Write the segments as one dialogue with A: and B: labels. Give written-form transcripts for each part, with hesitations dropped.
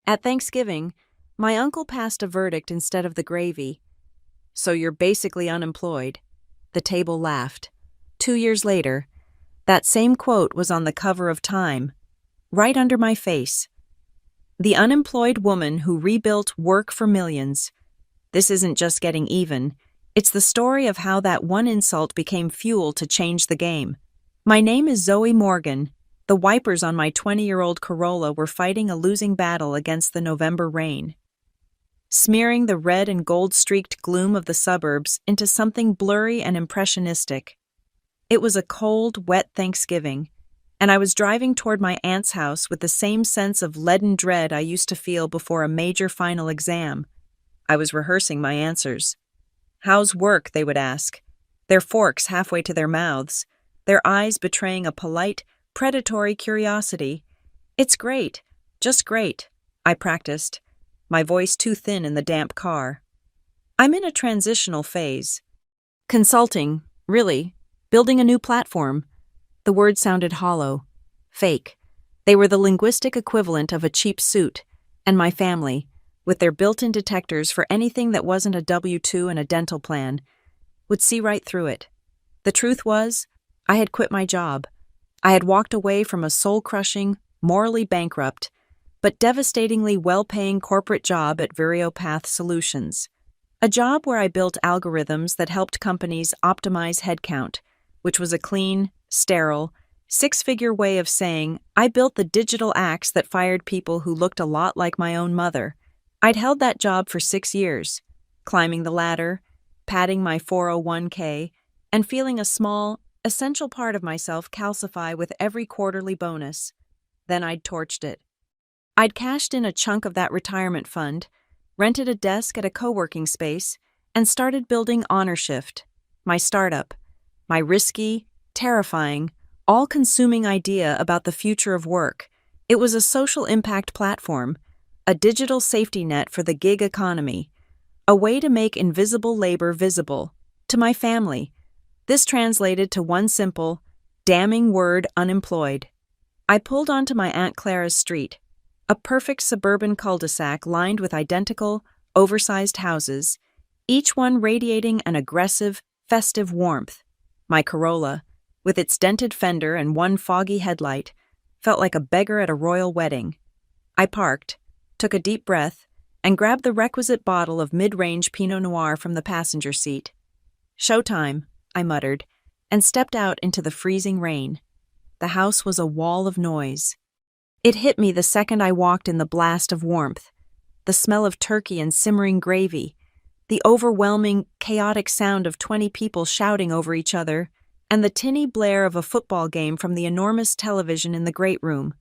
A: At Thanksgiving, my uncle passed a verdict instead of the gravy. "So you're basically unemployed." The table laughed. 2 years later, that same quote was on the cover of Time, right under my face. "The unemployed woman who rebuilt work for millions." This isn't just getting even. It's the story of how that one insult became fuel to change the game. My name is Zoe Morgan. The wipers on my 20-year-old Corolla were fighting a losing battle against the November rain, smearing the red and gold-streaked gloom of the suburbs into something blurry and impressionistic. It was a cold, wet Thanksgiving, and I was driving toward my aunt's house with the same sense of leaden dread I used to feel before a major final exam. I was rehearsing my answers. "How's work?" they would ask, their forks halfway to their mouths, their eyes betraying a polite, predatory curiosity. "It's great, just great," I practiced, my voice too thin in the damp car. "I'm in a transitional phase. Consulting, really, building a new platform." The words sounded hollow, fake. They were the linguistic equivalent of a cheap suit, and my family, with their built-in detectors for anything that wasn't a W-2 and a dental plan, would see right through it. The truth was, I had quit my job. I had walked away from a soul-crushing, morally bankrupt, but devastatingly well-paying corporate job at Viriopath Solutions. A job where I built algorithms that helped companies optimize headcount, which was a clean, sterile, six-figure way of saying I built the digital axe that fired people who looked a lot like my own mother. I'd held that job for 6 years, climbing the ladder, padding my 401k, and feeling a small, essential part of myself calcify with every quarterly bonus. Then I'd torched it. I'd cashed in a chunk of that retirement fund, rented a desk at a co-working space, and started building HonorShift, my startup, my risky, terrifying, all-consuming idea about the future of work. It was a social impact platform, a digital safety net for the gig economy, a way to make invisible labor visible. To my family, this translated to one simple, damning word: unemployed. I pulled onto my Aunt Clara's street, a perfect suburban cul-de-sac lined with identical, oversized houses, each one radiating an aggressive, festive warmth. My Corolla, with its dented fender and one foggy headlight, felt like a beggar at a royal wedding. I parked, took a deep breath, and grabbed the requisite bottle of mid-range Pinot Noir from the passenger seat. "Showtime," I muttered, and stepped out into the freezing rain. The house was a wall of noise. It hit me the second I walked in the blast of warmth, the smell of turkey and simmering gravy, the overwhelming, chaotic sound of 20 people shouting over each other, and the tinny blare of a football game from the enormous television in the great room.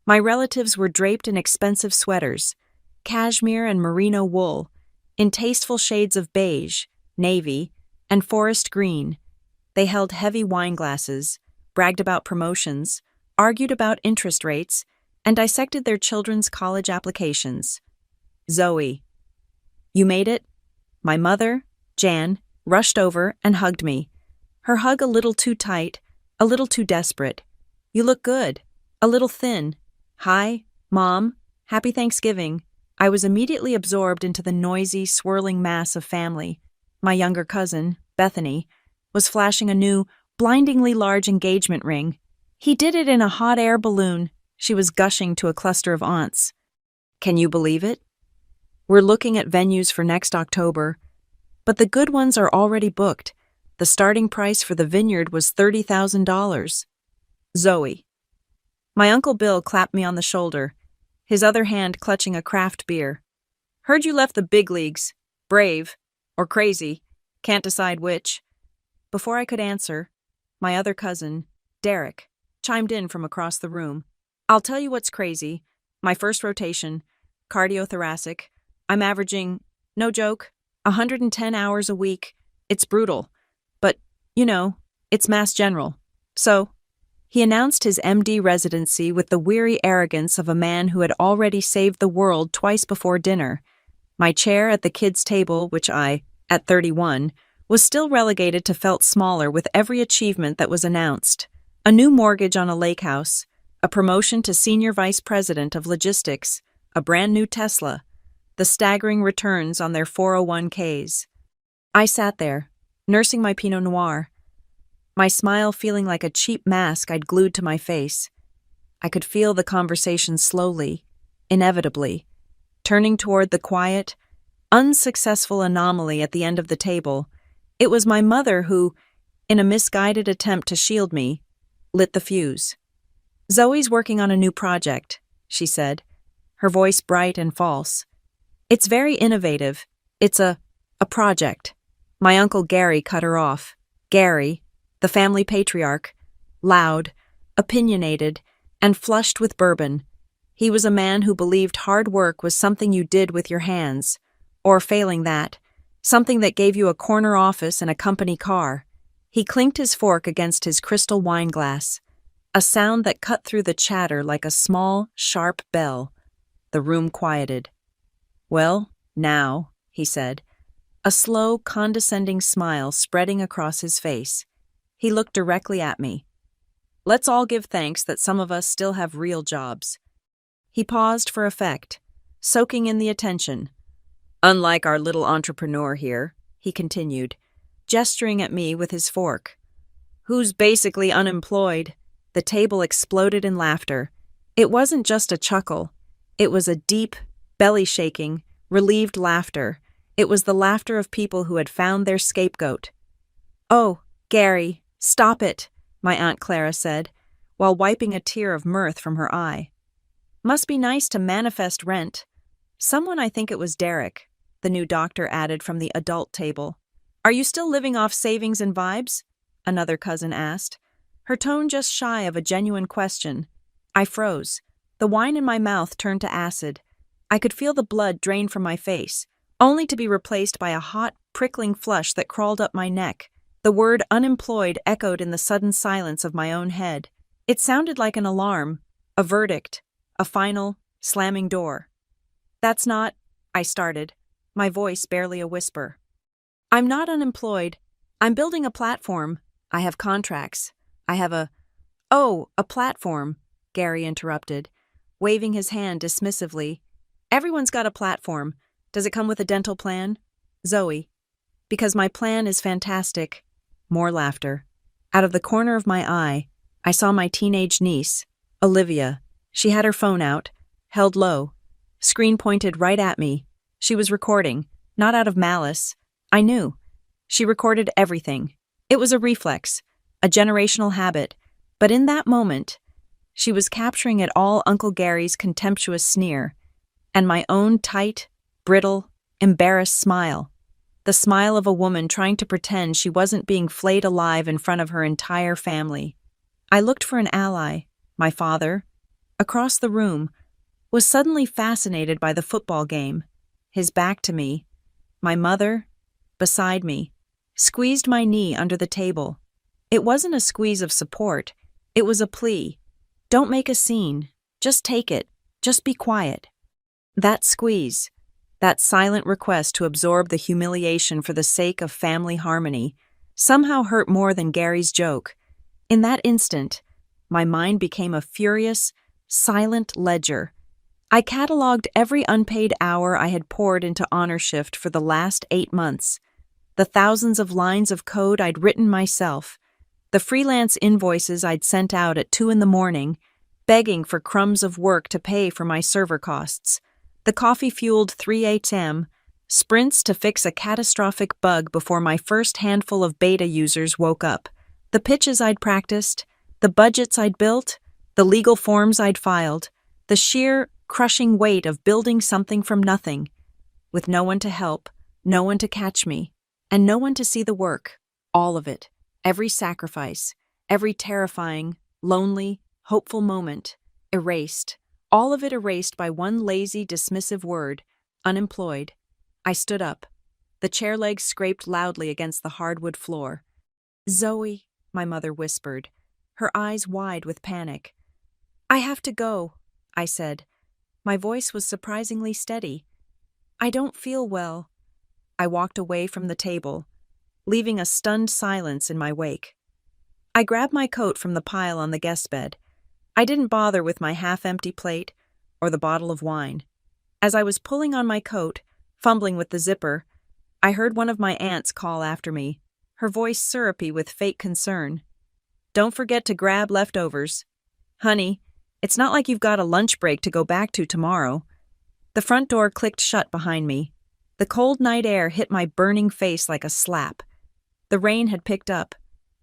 A: My relatives were draped in expensive sweaters, cashmere and merino wool, in tasteful shades of beige, navy, and forest green. They held heavy wine glasses, bragged about promotions, argued about interest rates, and dissected their children's college applications. "Zoe, you made it?" My mother, Jan, rushed over and hugged me, her hug a little too tight, a little too desperate. "You look good, a little thin." "Hi, Mom, happy Thanksgiving." I was immediately absorbed into the noisy, swirling mass of family. My younger cousin, Bethany, was flashing a new, blindingly large engagement ring. "He did it in a hot air balloon," she was gushing to a cluster of aunts. "Can you believe it? We're looking at venues for next October, but the good ones are already booked. The starting price for the vineyard was $30,000. Zoe." My Uncle Bill clapped me on the shoulder, his other hand clutching a craft beer. "Heard you left the big leagues. Brave. Or crazy. Can't decide which." Before I could answer, my other cousin, Derek, chimed in from across the room. "I'll tell you what's crazy. My first rotation, cardiothoracic. I'm averaging, no joke, 110 hours a week. It's brutal. But, it's Mass General. So," he announced his MD residency with the weary arrogance of a man who had already saved the world twice before dinner. My chair at the kids' table, which I, at 31, was still relegated to, felt smaller with every achievement that was announced. A new mortgage on a lake house, a promotion to senior vice president of logistics, a brand new Tesla, the staggering returns on their 401ks. I sat there, nursing my Pinot Noir, my smile feeling like a cheap mask I'd glued to my face. I could feel the conversation slowly, inevitably, turning toward the quiet, unsuccessful anomaly at the end of the table. It was my mother who, in a misguided attempt to shield me, lit the fuse. "Zoe's working on a new project," she said, her voice bright and false. "It's very innovative. It's a project." My Uncle Gary cut her off. Gary, the family patriarch, loud, opinionated, and flushed with bourbon. He was a man who believed hard work was something you did with your hands, or failing that, something that gave you a corner office and a company car. He clinked his fork against his crystal wine glass, a sound that cut through the chatter like a small, sharp bell. The room quieted. "Well, now," he said, a slow, condescending smile spreading across his face. He looked directly at me. "Let's all give thanks that some of us still have real jobs." He paused for effect, soaking in the attention. "Unlike our little entrepreneur here," he continued, gesturing at me with his fork, "who's basically unemployed." The table exploded in laughter. It wasn't just a chuckle. It was a deep, belly-shaking, relieved laughter. It was the laughter of people who had found their scapegoat. "Oh, Gary, stop it," my Aunt Clara said, while wiping a tear of mirth from her eye. "Must be nice to manifest rent." "Someone, I think it was Derek," the new doctor added from the adult table. "Are you still living off savings and vibes?" another cousin asked, her tone just shy of a genuine question. I froze. The wine in my mouth turned to acid. I could feel the blood drain from my face, only to be replaced by a hot, prickling flush that crawled up my neck. The word unemployed echoed in the sudden silence of my own head. It sounded like an alarm, a verdict, a final, slamming door. "That's not," I started, my voice barely a whisper. "I'm not unemployed. I'm building a platform. I have contracts. I have a—" "Oh, a platform," Gary interrupted, waving his hand dismissively. "Everyone's got a platform. Does it come with a dental plan?" "Zoe." "Because my plan is fantastic." More laughter. Out of the corner of my eye, I saw my teenage niece, Olivia. She had her phone out, held low, screen pointed right at me. She was recording, not out of malice. I knew. She recorded everything. It was a reflex, a generational habit, but in that moment, she was capturing it all, Uncle Gary's contemptuous sneer, and my own tight, brittle, embarrassed smile. The smile of a woman trying to pretend she wasn't being flayed alive in front of her entire family. I looked for an ally. My father, across the room, was suddenly fascinated by the football game, his back to me. My mother, beside me, squeezed my knee under the table. It wasn't a squeeze of support. It was a plea. "Don't make a scene. Just take it. Just be quiet." That squeeze, that silent request to absorb the humiliation for the sake of family harmony, somehow hurt more than Gary's joke. In that instant, my mind became a furious, silent ledger. I cataloged every unpaid hour I had poured into Honor Shift for the last 8 months, the thousands of lines of code I'd written myself, the freelance invoices I'd sent out at 2 a.m, begging for crumbs of work to pay for my server costs, the coffee-fueled 3 a.m. sprints to fix a catastrophic bug before my first handful of beta users woke up, the pitches I'd practiced, the budgets I'd built, the legal forms I'd filed, the sheer, crushing weight of building something from nothing, with no one to help, no one to catch me, and no one to see the work, all of it. Every sacrifice, every terrifying, lonely, hopeful moment, erased, all of it erased by one lazy, dismissive word, unemployed. I stood up. The chair legs scraped loudly against the hardwood floor. "Zoe," my mother whispered, her eyes wide with panic. "I have to go," I said. My voice was surprisingly steady. "I don't feel well." I walked away from the table, leaving a stunned silence in my wake. I grabbed my coat from the pile on the guest bed. I didn't bother with my half-empty plate or the bottle of wine. As I was pulling on my coat, fumbling with the zipper, I heard one of my aunts call after me, her voice syrupy with fake concern. "Don't forget to grab leftovers. Honey, it's not like you've got a lunch break to go back to tomorrow." The front door clicked shut behind me. The cold night air hit my burning face like a slap. The rain had picked up,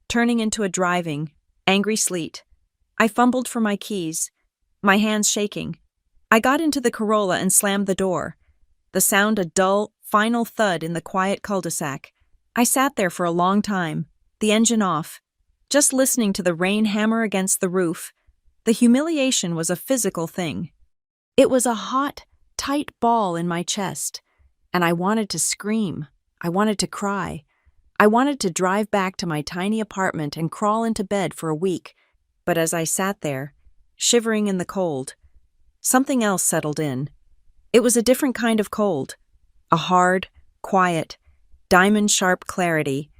A: turning into a driving, angry sleet. I fumbled for my keys, my hands shaking. I got into the Corolla and slammed the door. The sound a dull, final thud in the quiet cul-de-sac. I sat there for a long time, the engine off, just listening to the rain hammer against the roof. The humiliation was a physical thing. It was a hot, tight ball in my chest, and I wanted to scream. I wanted to cry. I wanted to drive back to my tiny apartment and crawl into bed for a week. But as I sat there, shivering in the cold, something else settled in. It was a different kind of cold, a hard, quiet, diamond-sharp clarity.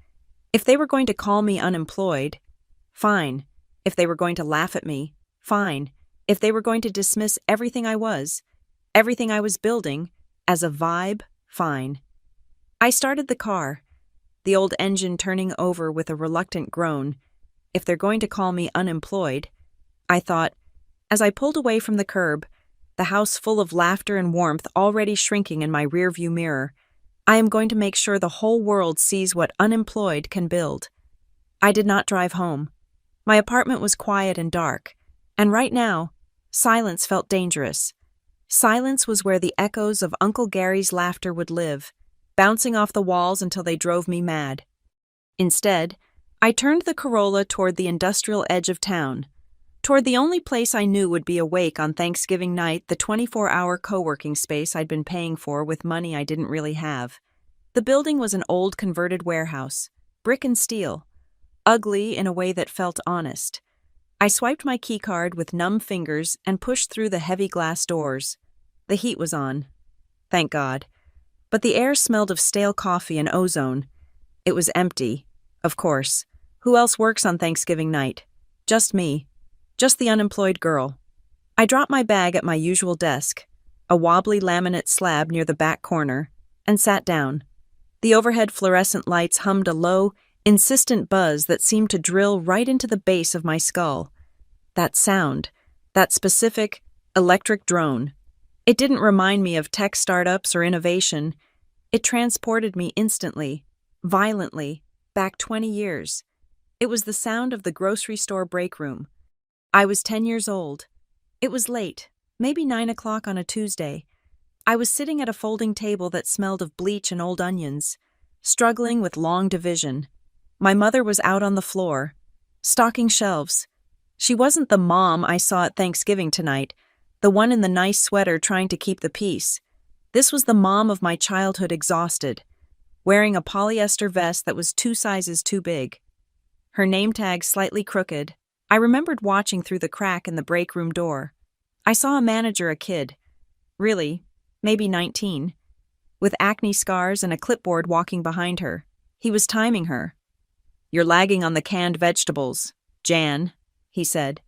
A: If they were going to call me unemployed, fine. If they were going to laugh at me, fine. If they were going to dismiss everything I was building, as a vibe, fine. I started the car, the old engine turning over with a reluctant groan. If they're going to call me unemployed, I thought, as I pulled away from the curb, the house full of laughter and warmth already shrinking in my rearview mirror, I am going to make sure the whole world sees what unemployed can build. I did not drive home. My apartment was quiet and dark, and right now, silence felt dangerous. Silence was where the echoes of Uncle Gary's laughter would live, bouncing off the walls until they drove me mad. Instead, I turned the Corolla toward the industrial edge of town, toward the only place I knew would be awake on Thanksgiving night, the 24-hour co-working space I'd been paying for with money I didn't really have. The building was an old converted warehouse, brick and steel, ugly in a way that felt honest. I swiped my keycard with numb fingers and pushed through the heavy glass doors. The heat was on. Thank God. But the air smelled of stale coffee and ozone. It was empty, of course. Who else works on Thanksgiving night? Just me. Just the unemployed girl. I dropped my bag at my usual desk, a wobbly laminate slab near the back corner, and sat down. The overhead fluorescent lights hummed a low, insistent buzz that seemed to drill right into the base of my skull. That sound, that specific, electric drone. It didn't remind me of tech startups or innovation. It transported me instantly, violently, back 20 years. It was the sound of the grocery store break room. I was 10 years old. It was late, maybe 9 o'clock on a Tuesday. I was sitting at a folding table that smelled of bleach and old onions, struggling with long division. My mother was out on the floor, stocking shelves. She wasn't the mom I saw at Thanksgiving tonight, the one in the nice sweater trying to keep the peace. This was the mom of my childhood exhausted, wearing a polyester vest that was 2 sizes too big. Her name tag slightly crooked. I remembered watching through the crack in the break room door. I saw a manager, a kid, really, maybe 19, with acne scars and a clipboard walking behind her. He was timing her. "You're lagging on the canned vegetables, Jan," he said,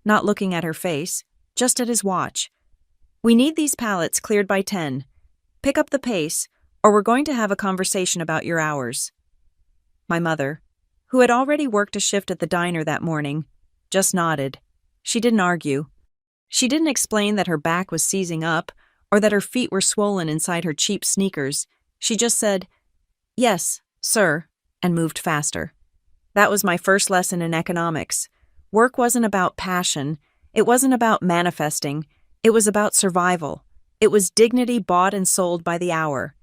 A: not looking at her face, just at his watch. "We need these pallets cleared by 10. Pick up the pace, or we're going to have a conversation about your hours." My mother, who had already worked a shift at the diner that morning, just nodded. She didn't argue. She didn't explain that her back was seizing up or that her feet were swollen inside her cheap sneakers. She just said, "Yes, sir," and moved faster. That was my first lesson in economics. Work wasn't about passion. It wasn't about manifesting. It was about survival. It was dignity bought and sold by the hour.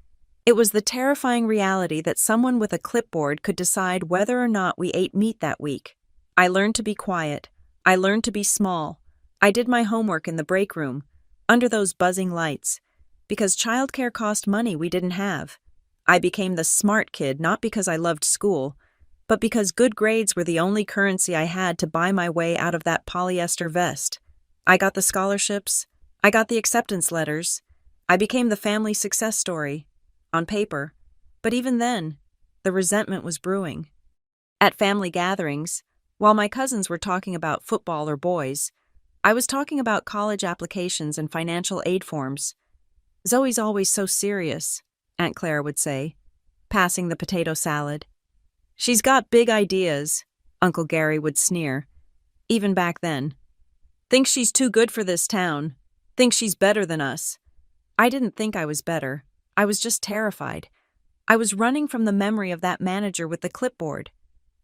A: It was the terrifying reality that someone with a clipboard could decide whether or not we ate meat that week. I learned to be quiet. I learned to be small. I did my homework in the break room, under those buzzing lights, because childcare cost money we didn't have. I became the smart kid not because I loved school, but because good grades were the only currency I had to buy my way out of that polyester vest. I got the scholarships. I got the acceptance letters. I became the family success story, on paper. But even then, the resentment was brewing. At family gatherings, while my cousins were talking about football or boys, I was talking about college applications and financial aid forms. Zoe's always so serious, Aunt Clara would say, passing the potato salad. She's got big ideas, Uncle Gary would sneer, even back then. Thinks she's too good for this town. Thinks she's better than us. I didn't think I was better. I was just terrified. I was running from the memory of that manager with the clipboard.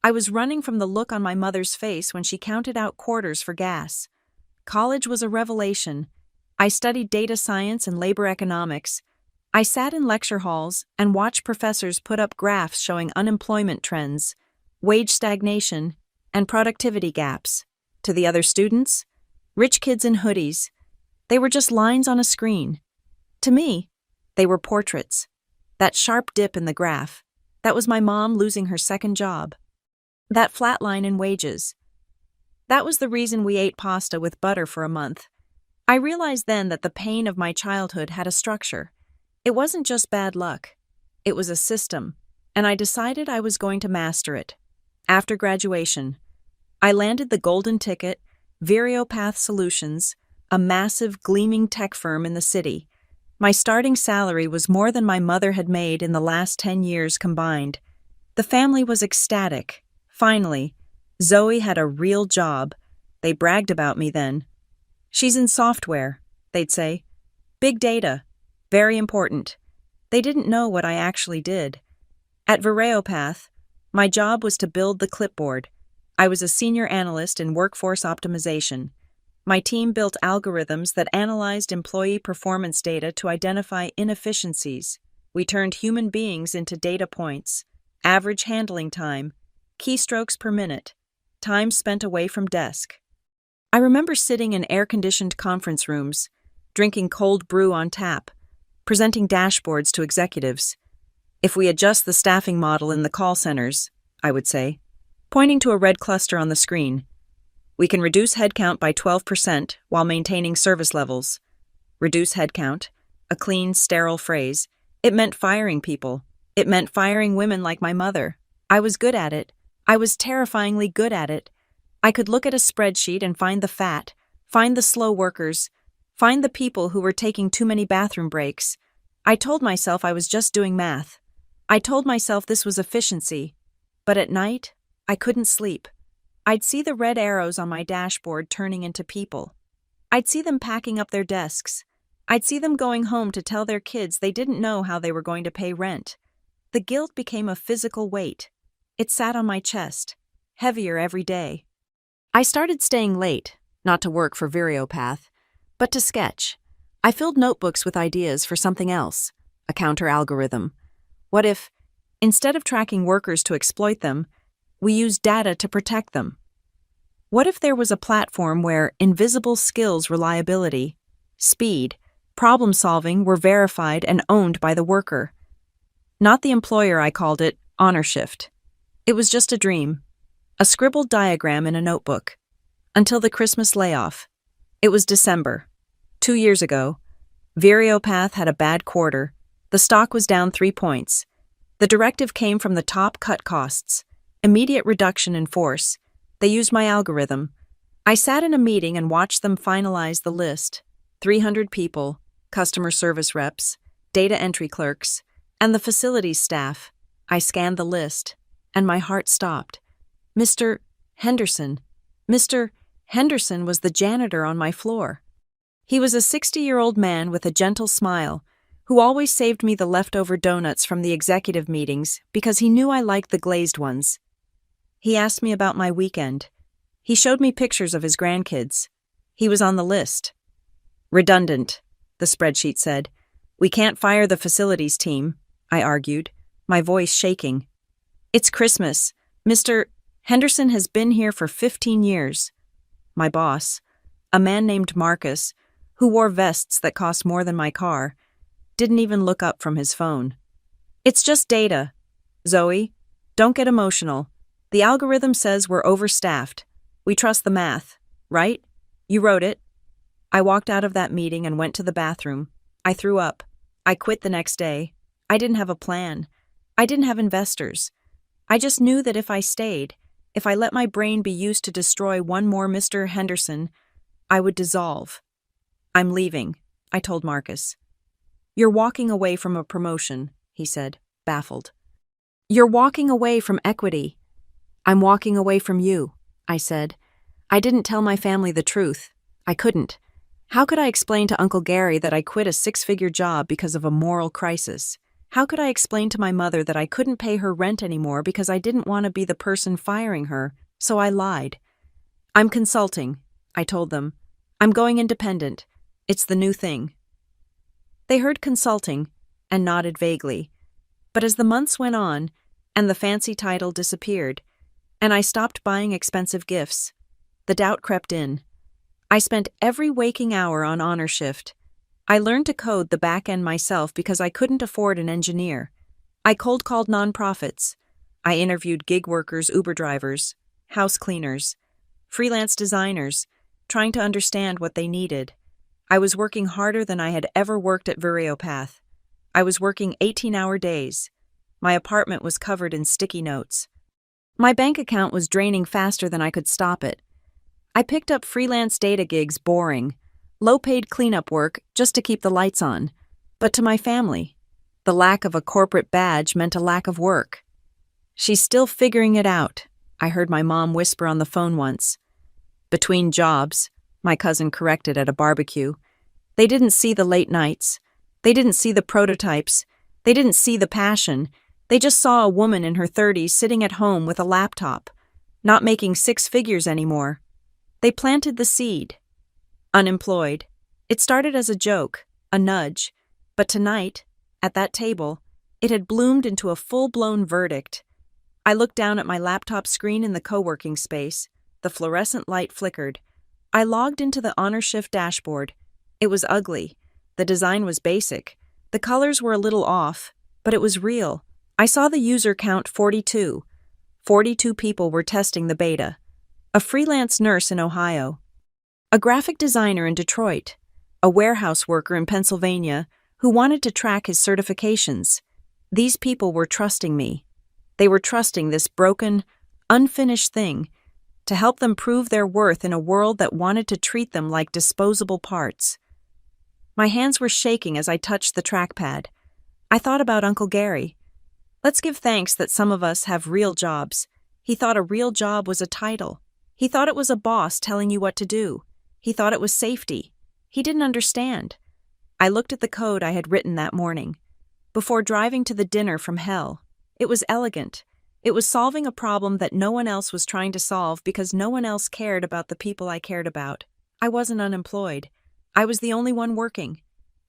A: I was running from the look on my mother's face when she counted out quarters for gas. College was a revelation. I studied data science and labor economics. I sat in lecture halls and watched professors put up graphs showing unemployment trends, wage stagnation, and productivity gaps. To the other students, rich kids in hoodies, they were just lines on a screen. To me, they were portraits. That sharp dip in the graph, that was my mom losing her second job. That flat line in wages. That was the reason we ate pasta with butter for a month. I realized then that the pain of my childhood had a structure. It wasn't just bad luck. It was a system, and I decided I was going to master it. After graduation, I landed the golden ticket, Viriopath Solutions, a massive, gleaming tech firm in the city. My starting salary was more than my mother had made in the last 10 years combined. The family was ecstatic. Finally, Zoe had a real job. They bragged about me then. She's in software, they'd say. Big data. Very important. They didn't know what I actually did. At Viriopath, my job was to build the clipboard. I was a senior analyst in workforce optimization. My team built algorithms that analyzed employee performance data to identify inefficiencies. We turned human beings into data points, average handling time, keystrokes per minute, time spent away from desk. I remember sitting in air-conditioned conference rooms, drinking cold brew on tap, presenting dashboards to executives. If we adjust the staffing model in the call centers, I would say, pointing to a red cluster on the screen, we can reduce headcount by 12% while maintaining service levels. Reduce headcount, a clean, sterile phrase. It meant firing people. It meant firing women like my mother. I was good at it. I was terrifyingly good at it. I could look at a spreadsheet and find the fat, find the slow workers, find the people who were taking too many bathroom breaks. I told myself I was just doing math. I told myself this was efficiency. But at night, I couldn't sleep. I'd see the red arrows on my dashboard turning into people. I'd see them packing up their desks. I'd see them going home to tell their kids they didn't know how they were going to pay rent. The guilt became a physical weight. It sat on my chest, heavier every day. I started staying late, not to work for Viriopath, but to sketch. I filled notebooks with ideas for something else, a counter-algorithm. What if, instead of tracking workers to exploit them, we used data to protect them? What if there was a platform where invisible skills, reliability, speed, problem-solving were verified and owned by the worker? Not the employer, I called it honor shift. It was just a dream, a scribbled diagram in a notebook. Until the Christmas layoff. It was December. 2 years ago. Viriopath had a bad quarter. The stock was down 3 points. The directive came from the top: cut costs. Immediate reduction in force. They used my algorithm. I sat in a meeting and watched them finalize the list. 300 people, customer service reps, data entry clerks, and the facilities staff. I scanned the list, and my heart stopped. Mr. Henderson. Mr. Henderson was the janitor on my floor. He was a 60-year-old man with a gentle smile, who always saved me the leftover donuts from the executive meetings because he knew I liked the glazed ones. He asked me about my weekend. He showed me pictures of his grandkids. He was on the list. Redundant, the spreadsheet said. We can't fire the facilities team, I argued, my voice shaking. It's Christmas. Mr. Henderson has been here for 15 years. My boss, a man named Marcus, who wore vests that cost more than my car, didn't even look up from his phone. It's just data. Zoe, don't get emotional. The algorithm says we're overstaffed. We trust the math, right? You wrote it. I walked out of that meeting and went to the bathroom. I threw up. I quit the next day. I didn't have a plan. I didn't have investors. I just knew that if I stayed, if I let my brain be used to destroy one more Mr. Henderson, I would dissolve. I'm leaving, I told Marcus. You're walking away from a promotion, he said, baffled. You're walking away from equity. I'm walking away from you, I said. I didn't tell my family the truth. I couldn't. How could I explain to Uncle Gary that I quit a six-figure job because of a moral crisis? How could I explain to my mother that I couldn't pay her rent anymore because I didn't want to be the person firing her, so I lied? I'm consulting, I told them. I'm going independent. It's the new thing. They heard consulting and nodded vaguely. But as the months went on, and the fancy title disappeared, and I stopped buying expensive gifts, the doubt crept in. I spent every waking hour on honor shift. I learned to code the back end myself because I couldn't afford an engineer. I cold called nonprofits. I interviewed gig workers, Uber drivers, house cleaners, freelance designers, trying to understand what they needed. I was working harder than I had ever worked at Viriopath. I was working 18-hour days. My apartment was covered in sticky notes. My bank account was draining faster than I could stop it. I picked up freelance data gigs, boring, low-paid cleanup work just to keep the lights on. But to my family, the lack of a corporate badge meant a lack of work. She's still figuring it out, I heard my mom whisper on the phone once. Between jobs, my cousin corrected at a barbecue. They didn't see the late nights. They didn't see the prototypes. They didn't see the passion. They just saw a woman in her 30s sitting at home with a laptop, not making six figures anymore. They planted the seed. Unemployed. It started as a joke, a nudge, but tonight, at that table, it had bloomed into a full-blown verdict. I looked down at my laptop screen in the co-working space. The fluorescent light flickered. I logged into the honor shift dashboard. It was ugly. The design was basic. The colors were a little off, but it was real. I saw the user count 42. 42 people were testing the beta. A freelance nurse in Ohio, a graphic designer in Detroit, a warehouse worker in Pennsylvania who wanted to track his certifications. These people were trusting me. They were trusting this broken, unfinished thing to help them prove their worth in a world that wanted to treat them like disposable parts. My hands were shaking as I touched the trackpad. I thought about Uncle Gary. Let's give thanks that some of us have real jobs. He thought a real job was a title. He thought it was a boss telling you what to do. He thought it was safety. He didn't understand. I looked at the code I had written that morning. Before driving to the dinner from hell, it was elegant. It was solving a problem that no one else was trying to solve because no one else cared about the people I cared about. I wasn't unemployed. I was the only one working.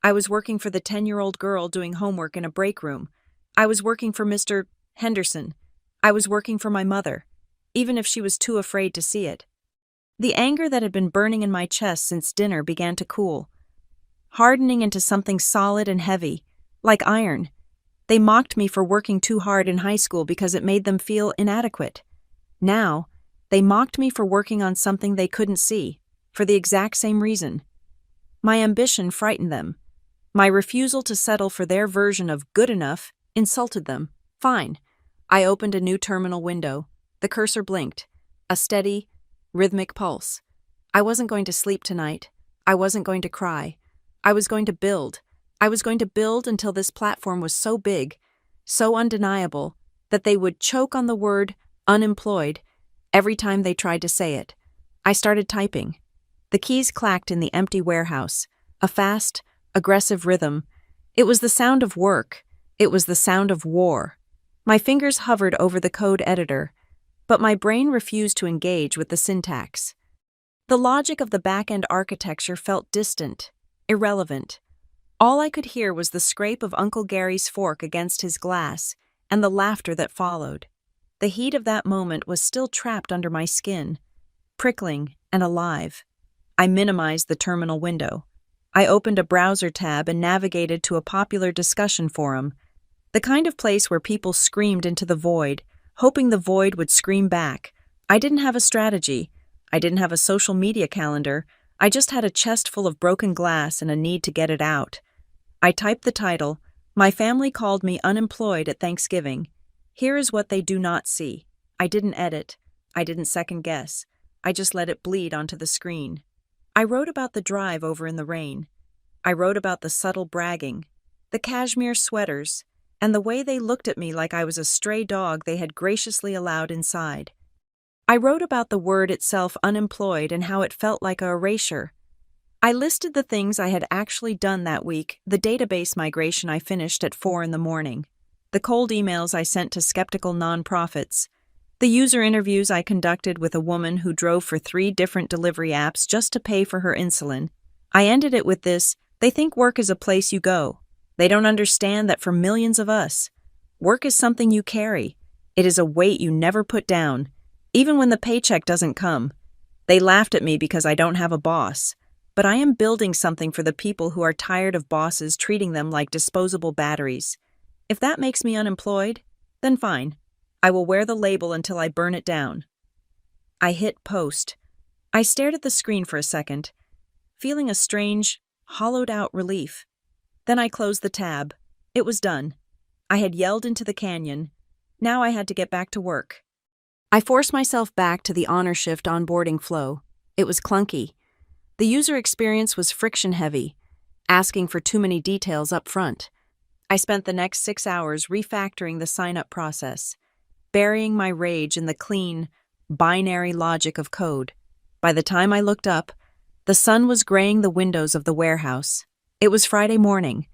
A: I was working for the 10-year-old girl doing homework in a break room. I was working for Mr. Henderson. I was working for my mother, even if she was too afraid to see it. The anger that had been burning in my chest since dinner began to cool, hardening into something solid and heavy, like iron. They mocked me for working too hard in high school because it made them feel inadequate. Now, they mocked me for working on something they couldn't see, for the exact same reason. My ambition frightened them. My refusal to settle for their version of good enough insulted them. Fine. I opened a new terminal window. The cursor blinked. A steady, rhythmic pulse. I wasn't going to sleep tonight. I wasn't going to cry. I was going to build. I was going to build until this platform was so big, so undeniable, that they would choke on the word unemployed every time they tried to say it. I started typing. The keys clacked in the empty warehouse, a fast, aggressive rhythm. It was the sound of work. It was the sound of war. My fingers hovered over the code editor, but my brain refused to engage with the syntax. The logic of the back-end architecture felt distant, irrelevant. All I could hear was the scrape of Uncle Gary's fork against his glass and the laughter that followed. The heat of that moment was still trapped under my skin, prickling and alive. I minimized the terminal window. I opened a browser tab and navigated to a popular discussion forum, the kind of place where people screamed into the void, hoping the void would scream back. I didn't have a strategy. I didn't have a social media calendar. I just had a chest full of broken glass and a need to get it out. I typed the title, "My family called me unemployed at Thanksgiving. Here is what they do not see." I didn't edit. I didn't second guess. I just let it bleed onto the screen. I wrote about the drive over in the rain. I wrote about the subtle bragging. the cashmere sweaters, and the way they looked at me like I was a stray dog they had graciously allowed inside. I wrote about the word itself, unemployed, and how it felt like a erasure. I listed the things I had actually done that week, the database migration I finished at 4 in the morning, the cold emails I sent to skeptical nonprofits, the user interviews I conducted with a woman who drove for 3 different delivery apps just to pay for her insulin. I ended it with this: they think work is a place you go. They don't understand that for millions of us, work is something you carry. It is a weight you never put down, even when the paycheck doesn't come. They laughed at me because I don't have a boss, but I am building something for the people who are tired of bosses treating them like disposable batteries. If that makes me unemployed, then fine. I will wear the label until I burn it down. I hit post. I stared at the screen for a second, feeling a strange, hollowed-out relief. Then I closed the tab. It was done. I had yelled into the canyon. Now I had to get back to work. I forced myself back to the honor shift onboarding flow. It was clunky. The user experience was friction-heavy, asking for too many details up front. I spent the next 6 hours refactoring the sign-up process, burying my rage in the clean, binary logic of code. By the time I looked up, the sun was graying the windows of the warehouse. It was Friday morning.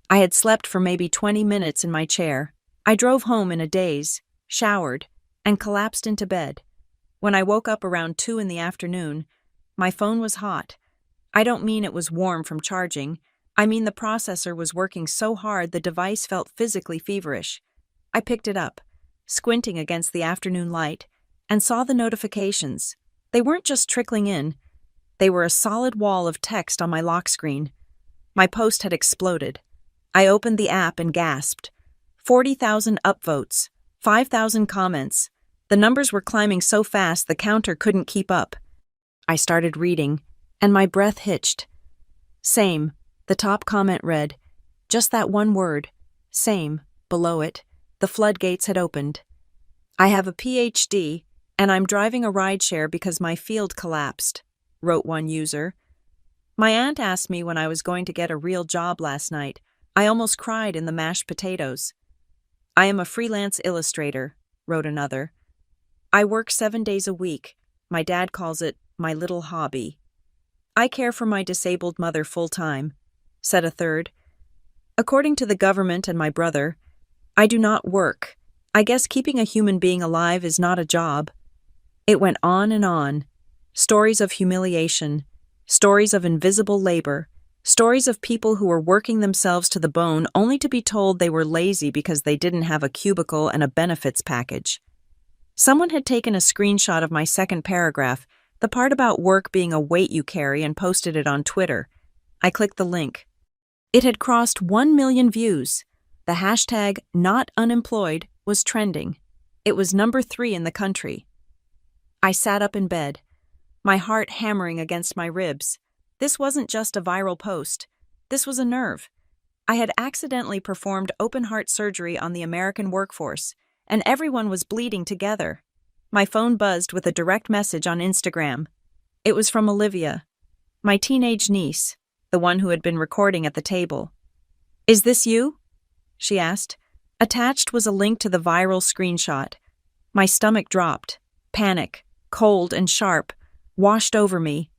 A: I had slept for maybe 20 minutes in my chair. I drove home in a daze, showered, and collapsed into bed. When I woke up around 2 in the afternoon, my phone was hot. I don't mean it was warm from charging. I mean the processor was working so hard the device felt physically feverish. I picked it up, squinting against the afternoon light, and saw the notifications. They weren't just trickling in. They were a solid wall of text on my lock screen. My post had exploded. I opened the app and gasped. 40,000 upvotes, 5,000 comments. The numbers were climbing so fast the counter couldn't keep up. I started reading, and my breath hitched. Same, the top comment read. Just that one word. Same. Below it, the floodgates had opened. I have a PhD, and I'm driving a rideshare because my field collapsed, wrote one user. My aunt asked me when I was going to get a real job last night. I almost cried in the mashed potatoes. I am a freelance illustrator, wrote another. I work 7 days a week. My dad calls it my little hobby. I care for my disabled mother full-time, said a third. According to the government and my brother, I do not work. I guess keeping a human being alive is not a job. It went on and on. Stories of humiliation, stories of invisible labor, stories of people who were working themselves to the bone only to be told they were lazy because they didn't have a cubicle and a benefits package. Someone had taken a screenshot of my second paragraph, the part about work being a weight you carry, and posted it on Twitter. I clicked the link. It had crossed 1 million views. The hashtag #NotUnemployed was trending. It was number 3 in the country. I sat up in bed, my heart hammering against my ribs. This wasn't just a viral post. This was a nerve. I had accidentally performed open-heart surgery on the American workforce, and everyone was bleeding together. My phone buzzed with a direct message on Instagram. It was from Olivia, my teenage niece, the one who had been recording at the table. "Is this you?" she asked. Attached was a link to the viral screenshot. My stomach dropped. Panic, cold and sharp, washed over me.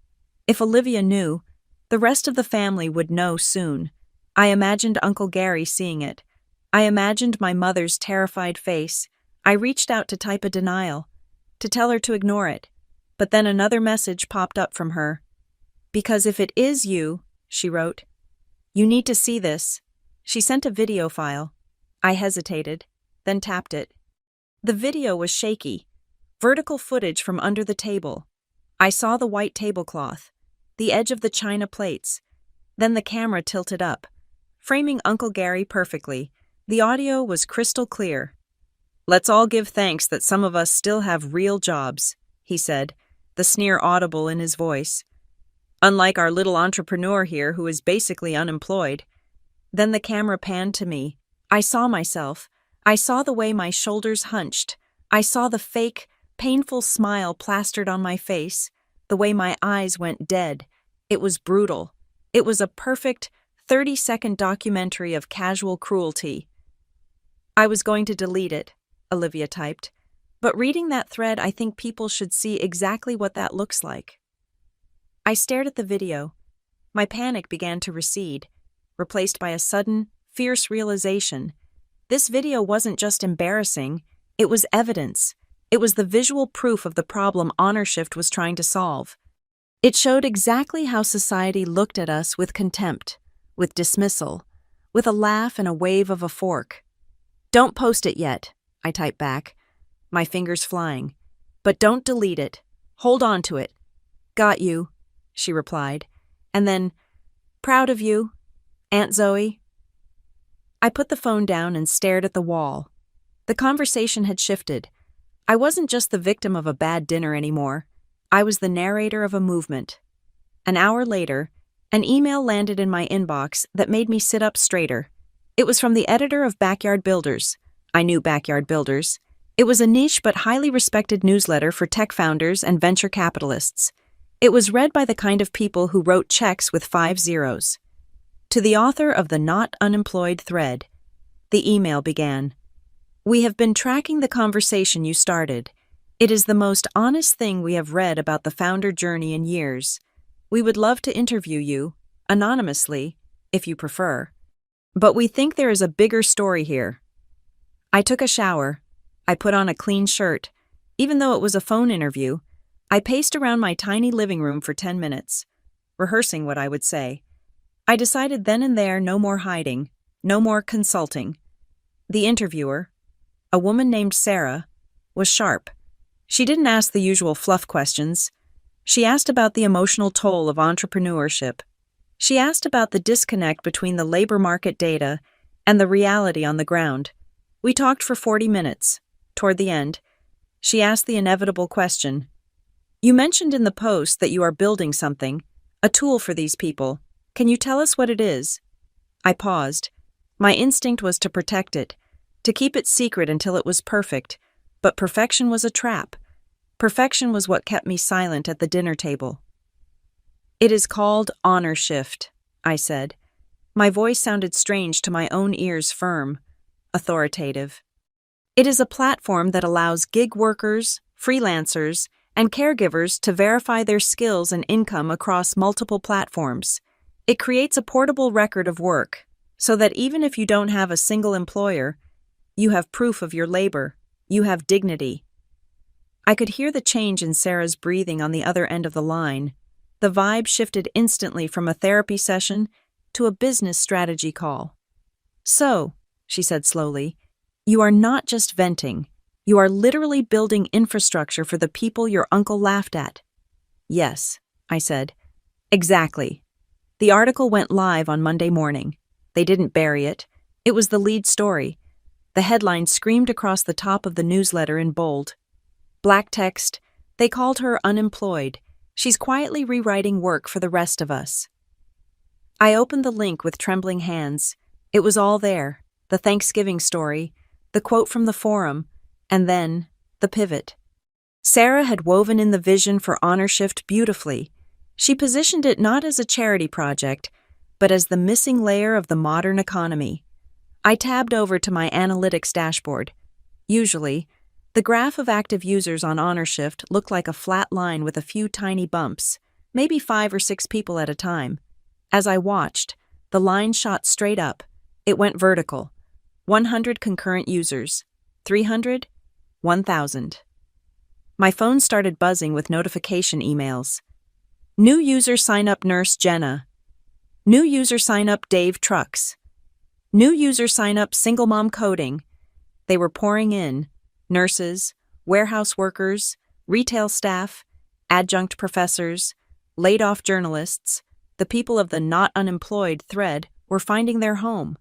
A: If Olivia knew, the rest of the family would know soon. I imagined Uncle Gary seeing it. I imagined my mother's terrified face. I reached out to type a denial, to tell her to ignore it. But then another message popped up from her. "Because if it is you," she wrote, "you need to see this." She sent a video file. I hesitated, then tapped it. The video was shaky, vertical footage from under the table. I saw the white tablecloth, the edge of the china plates. Then the camera tilted up, framing Uncle Gary perfectly. The audio was crystal clear. "Let's all give thanks that some of us still have real jobs," he said, the sneer audible in his voice. "Unlike our little entrepreneur here who is basically unemployed." Then the camera panned to me. I saw myself. I saw the way my shoulders hunched. I saw the fake, painful smile plastered on my face, the way my eyes went dead. It was brutal. It was a perfect, 30-second documentary of casual cruelty. I was going to delete it, Olivia typed. But reading that thread, I think people should see exactly what that looks like. I stared at the video. My panic began to recede, replaced by a sudden, fierce realization. This video wasn't just embarrassing, it was evidence. It was the visual proof of the problem HonorShift was trying to solve. It showed exactly how society looked at us with contempt, with dismissal, with a laugh and a wave of a fork. "Don't post it yet," I typed back, my fingers flying. "But don't delete it. Hold on to it." "Got you," she replied. And then, "Proud of you, Aunt Zoe." I put the phone down and stared at the wall. The conversation had shifted. I wasn't just the victim of a bad dinner anymore. I was the narrator of a movement. An hour later, an email landed in my inbox that made me sit up straighter. It was from the editor of Backyard Builders. I knew Backyard Builders. It was a niche but highly respected newsletter for tech founders and venture capitalists. It was read by the kind of people who wrote checks with 5 zeros. To the author of the Not Unemployed thread, the email began. "We have been tracking the conversation you started. It is the most honest thing we have read about the founder journey in years. We would love to interview you, anonymously, if you prefer. But we think there is a bigger story here." I took a shower. I put on a clean shirt. Even though it was a phone interview, I paced around my tiny living room for 10 minutes, rehearsing what I would say. I decided then and there no more hiding, no more consulting. The interviewer, a woman named Sarah, was sharp. She didn't ask the usual fluff questions. She asked about the emotional toll of entrepreneurship. She asked about the disconnect between the labor market data and the reality on the ground. We talked for 40 minutes. Toward the end, she asked the inevitable question. "You mentioned in the post that you are building something, a tool for these people. Can you tell us what it is?" I paused. My instinct was to protect it, to keep it secret until it was perfect, but perfection was a trap. Perfection was what kept me silent at the dinner table. "It is called HonorShift," I said. My voice sounded strange to my own ears, firm, authoritative. "It is a platform that allows gig workers, freelancers, and caregivers to verify their skills and income across multiple platforms. It creates a portable record of work, so that even if you don't have a single employer, you have proof of your labor, you have dignity." I could hear the change in Sarah's breathing on the other end of the line. The vibe shifted instantly from a therapy session to a business strategy call. "So," she said slowly, "you are not just venting. You are literally building infrastructure for the people your uncle laughed at." "Yes," I said. "Exactly." The article went live on Monday morning. They didn't bury it. It was the lead story. The headline screamed across the top of the newsletter in bold. Black text, "They called her unemployed. She's quietly rewriting work for the rest of us." I opened the link with trembling hands. It was all there. The Thanksgiving story, the quote from the forum, and then the pivot. Sarah had woven in the vision for HonorShift beautifully. She positioned it not as a charity project, but as the missing layer of the modern economy. I tabbed over to my analytics dashboard. Usually, the graph of active users on HonorShift looked like a flat line with a few tiny bumps, maybe 5 or 6 people at a time. As I watched, the line shot straight up. It went vertical. 100 concurrent users. 300. 1,000. My phone started buzzing with notification emails. New user sign up Nurse Jenna. New user sign up Dave Trucks. New user sign up Single Mom Coding. They were pouring in. Nurses, warehouse workers, retail staff, adjunct professors, laid-off journalists, the people of the Not Unemployed thread were finding their home.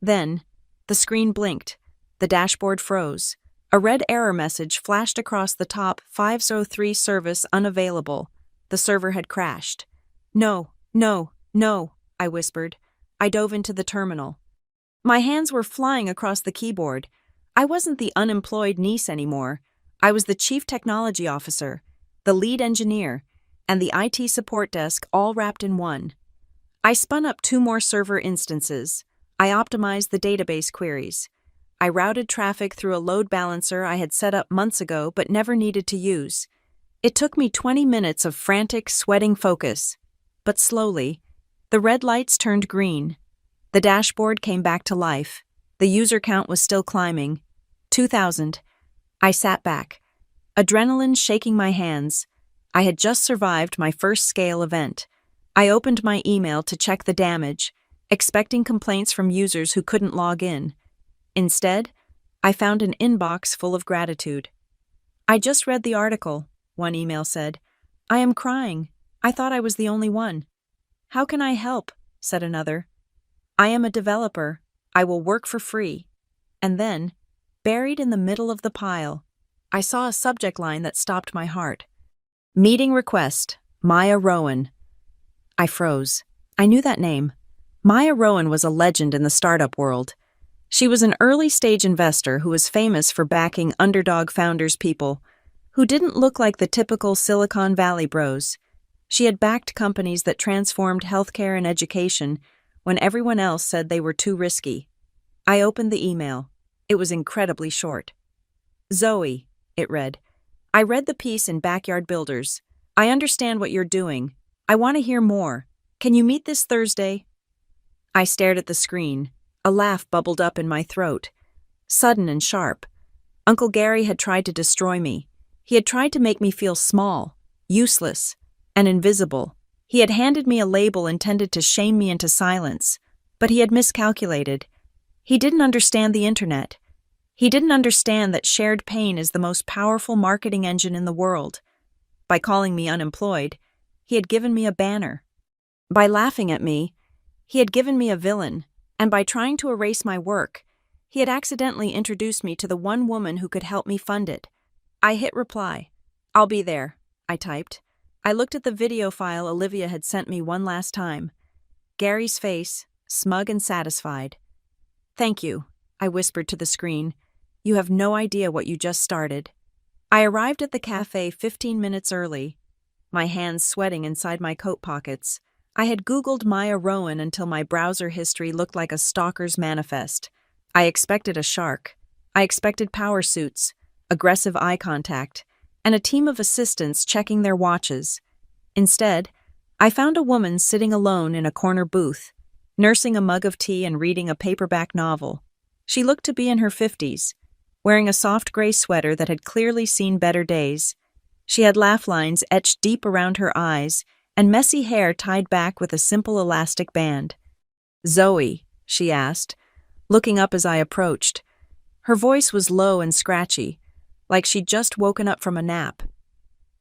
A: Then, the screen blinked. The dashboard froze. A red error message flashed across the top: 503 service unavailable. The server had crashed. "No, no, no," I whispered. I dove into the terminal. My hands were flying across the keyboard. I wasn't the unemployed niece anymore. I was the chief technology officer, the lead engineer, and the IT support desk all wrapped in one. I spun up 2 more server instances. I optimized the database queries. I routed traffic through a load balancer I had set up months ago but never needed to use. It took me 20 minutes of frantic, sweating focus. But slowly, the red lights turned green. The dashboard came back to life. The user count was still climbing. 2,000. I sat back, adrenaline shaking my hands. I had just survived my first scale event. I opened my email to check the damage, expecting complaints from users who couldn't log in. Instead, I found an inbox full of gratitude. "I just read the article," one email said. "I am crying. I thought I was the only one." "How can I help?" said another. "I am a developer. I will work for free." And then, buried in the middle of the pile, I saw a subject line that stopped my heart. "Meeting request, Maya Rowan." I froze. I knew that name. Maya Rowan was a legend in the startup world. She was an early-stage investor who was famous for backing underdog founders people who didn't look like the typical Silicon Valley bros. She had backed companies that transformed healthcare and education when everyone else said they were too risky. I opened the email. It was incredibly short. "Zoe," it read. "I read the piece in Backyard Builders. I understand what you're doing. I want to hear more. Can you meet this Thursday?" I stared at the screen. A laugh bubbled up in my throat. Sudden and sharp. Uncle Gary had tried to destroy me. He had tried to make me feel small, useless, and invisible. He had handed me a label intended to shame me into silence, but he had miscalculated. He didn't understand the internet. He didn't understand that shared pain is the most powerful marketing engine in the world. By calling me unemployed, he had given me a banner. By laughing at me, he had given me a villain, and by trying to erase my work, he had accidentally introduced me to the one woman who could help me fund it. I hit reply. "I'll be there," I typed. I looked at the video file Olivia had sent me one last time. Gary's face, smug and satisfied. "Thank you," I whispered to the screen. "You have no idea what you just started." I arrived at the cafe 15 minutes early, my hands sweating inside my coat pockets. I had Googled Maya Rowan until my browser history looked like a stalker's manifest. I expected a shark. I expected power suits, aggressive eye contact, and a team of assistants checking their watches. Instead, I found a woman sitting alone in a corner booth, nursing a mug of tea and reading a paperback novel. She looked to be in her 50s, wearing a soft gray sweater that had clearly seen better days. She had laugh lines etched deep around her eyes and messy hair tied back with a simple elastic band. "Zoe," she asked, looking up as I approached. Her voice was low and scratchy, like she'd just woken up from a nap.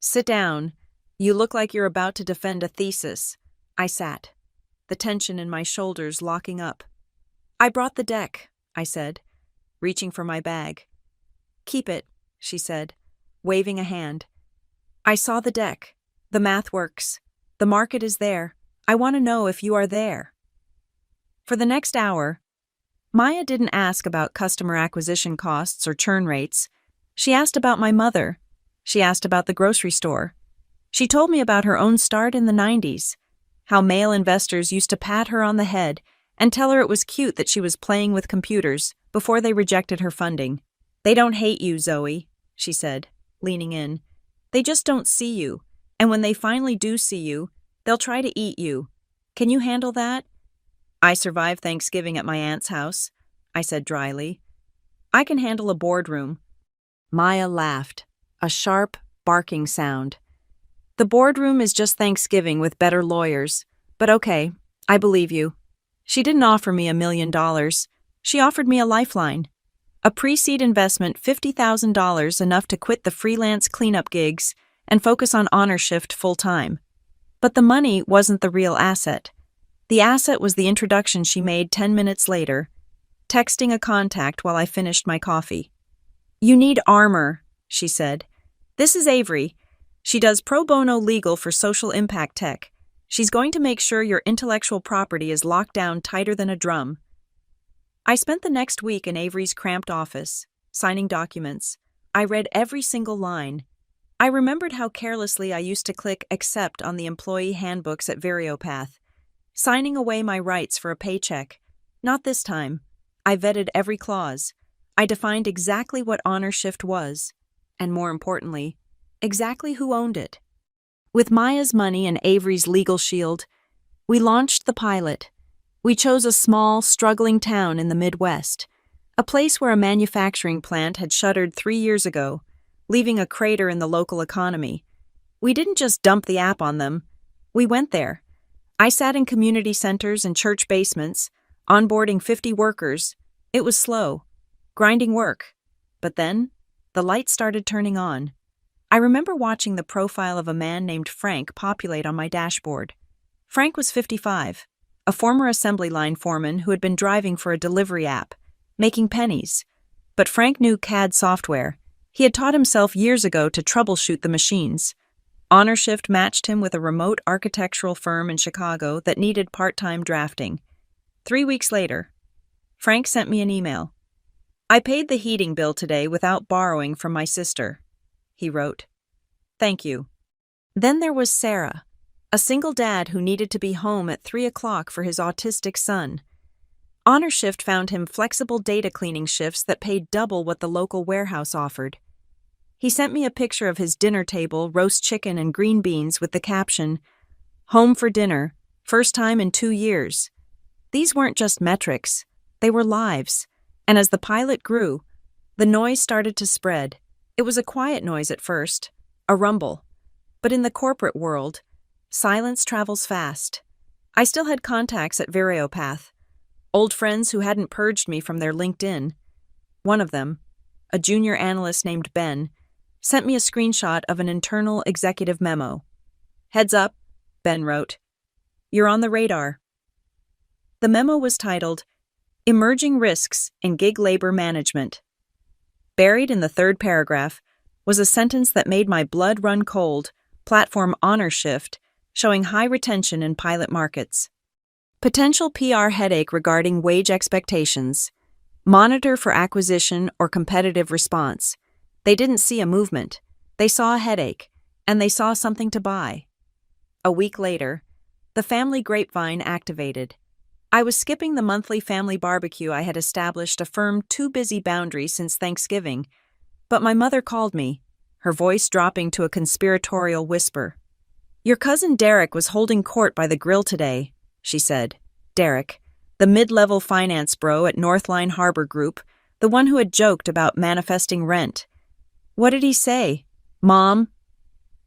A: "Sit down. You look like you're about to defend a thesis." I sat, the tension in my shoulders locking up. "I brought the deck," I said, reaching for my bag. "Keep it," she said, waving a hand. "I saw the deck. The math works. The market is there. I want to know if you are there." For the next hour, Maya didn't ask about customer acquisition costs or churn rates. She asked about my mother. She asked about the grocery store. She told me about her own start in the 90s, how male investors used to pat her on the head and tell her it was cute that she was playing with computers before they rejected her funding. "They don't hate you, Zoe," she said, leaning in. "They just don't see you, and when they finally do see you, they'll try to eat you. Can you handle that?" "I survived Thanksgiving at my aunt's house," I said dryly. "I can handle a boardroom." Maya laughed, a sharp, barking sound. "The boardroom is just Thanksgiving with better lawyers, but okay, I believe you." She didn't offer me $1 million. She offered me a lifeline. A pre-seed investment, $50,000, enough to quit the freelance cleanup gigs and focus on honor shift full-time. But the money wasn't the real asset. The asset was the introduction she made 10 minutes later, texting a contact while I finished my coffee. "You need armor," she said. "This is Avery. She does pro bono legal for social impact tech. She's going to make sure your intellectual property is locked down tighter than a drum." I spent the next week in Avery's cramped office, signing documents. I read every single line. I remembered how carelessly I used to click accept on the employee handbooks at Variopath. signing away my rights for a paycheck. Not this time. I vetted every clause. I defined exactly what honor shift was, and more importantly, exactly who owned it. With Maya's money and Avery's legal shield, we launched the pilot. We chose a small, struggling town in the Midwest, a place where a manufacturing plant had shuttered 3 years ago, leaving a crater in the local economy. We didn't just dump the app on them. We went there. I sat in community centers and church basements, onboarding 50 workers. It was slow, grinding work. But then, the lights started turning on. I remember watching the profile of a man named Frank populate on my dashboard. Frank was 55, a former assembly line foreman who had been driving for a delivery app, making pennies. But Frank knew CAD software. He had taught himself years ago to troubleshoot the machines. HonorShift matched him with a remote architectural firm in Chicago that needed part-time drafting. 3 weeks later, Frank sent me an email. "I paid the heating bill today without borrowing from my sister," he wrote. "Thank you." Then there was Sarah, a single dad who needed to be home at 3 o'clock for his autistic son. HonorShift found him flexible data cleaning shifts that paid double what the local warehouse offered. He sent me a picture of his dinner table, roast chicken and green beans with the caption, "Home for dinner, first time in 2 years." These weren't just metrics, they were lives. And as the pilot grew, the noise started to spread. It was a quiet noise at first, a rumble. But in the corporate world, silence travels fast. I still had contacts at Variopath, old friends who hadn't purged me from their LinkedIn. One of them, a junior analyst named Ben, sent me a screenshot of an internal executive memo. "Heads up," Ben wrote. "You're on the radar." The memo was titled, "Emerging Risks in Gig Labor Management." Buried in the third paragraph was a sentence that made my blood run cold, platform HonorShift, showing high retention in pilot markets. Potential PR headache regarding wage expectations. Monitor for acquisition or competitive response. They didn't see a movement. They saw a headache, and they saw something to buy. A week later, the family grapevine activated. I was skipping the monthly family barbecue I had established a firm too busy boundary since Thanksgiving, but my mother called me, her voice dropping to a conspiratorial whisper. "Your cousin Derek was holding court by the grill today," she said. Derek, the mid-level finance bro at Northline Harbor Group, the one who had joked about manifesting rent. "What did he say, Mom?"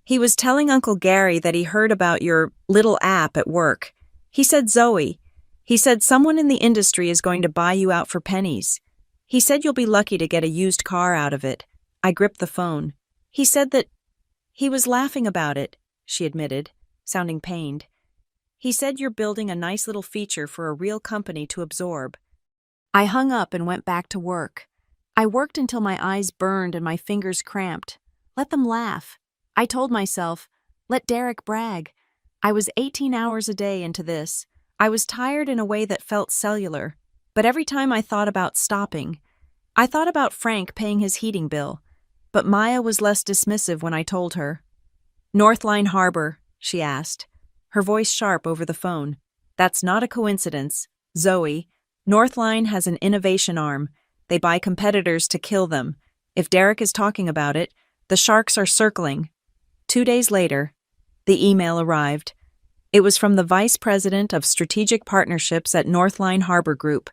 A: "He was telling Uncle Gary that he heard about your little app at work. He said Zoe. He said someone in the industry is going to buy you out for pennies. He said you'll be lucky to get a used car out of it." I gripped the phone. "He said that—" "He was laughing about it," she admitted, sounding pained. "He said you're building a nice little feature for a real company to absorb." I hung up and went back to work. I worked until my eyes burned and my fingers cramped. Let them laugh. I told myself, let Derek brag. I was 18 hours a day into this. I was tired in a way that felt cellular. But every time I thought about stopping, I thought about Frank paying his heating bill. But Maya was less dismissive when I told her. "Northline Harbor," she asked, her voice sharp over the phone. "That's not a coincidence. Zoe, Northline has an innovation arm. They buy competitors to kill them. If Derek is talking about it, the sharks are circling." 2 days later, the email arrived. It was from the Vice President of Strategic Partnerships at Northline Harbor Group.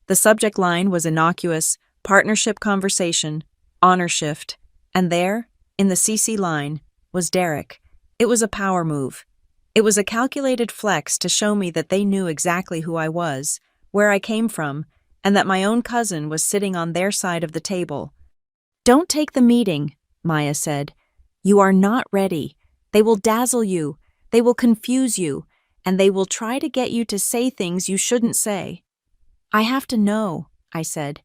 A: The subject line was innocuous, partnership conversation, HonorShift, and there, in the CC line, was Derek. It was a power move. It was a calculated flex to show me that they knew exactly who I was, where I came from, and that my own cousin was sitting on their side of the table. "Don't take the meeting," Maya said. "You are not ready. They will dazzle you. They will confuse you, and they will try to get you to say things you shouldn't say." "I have to know," I said.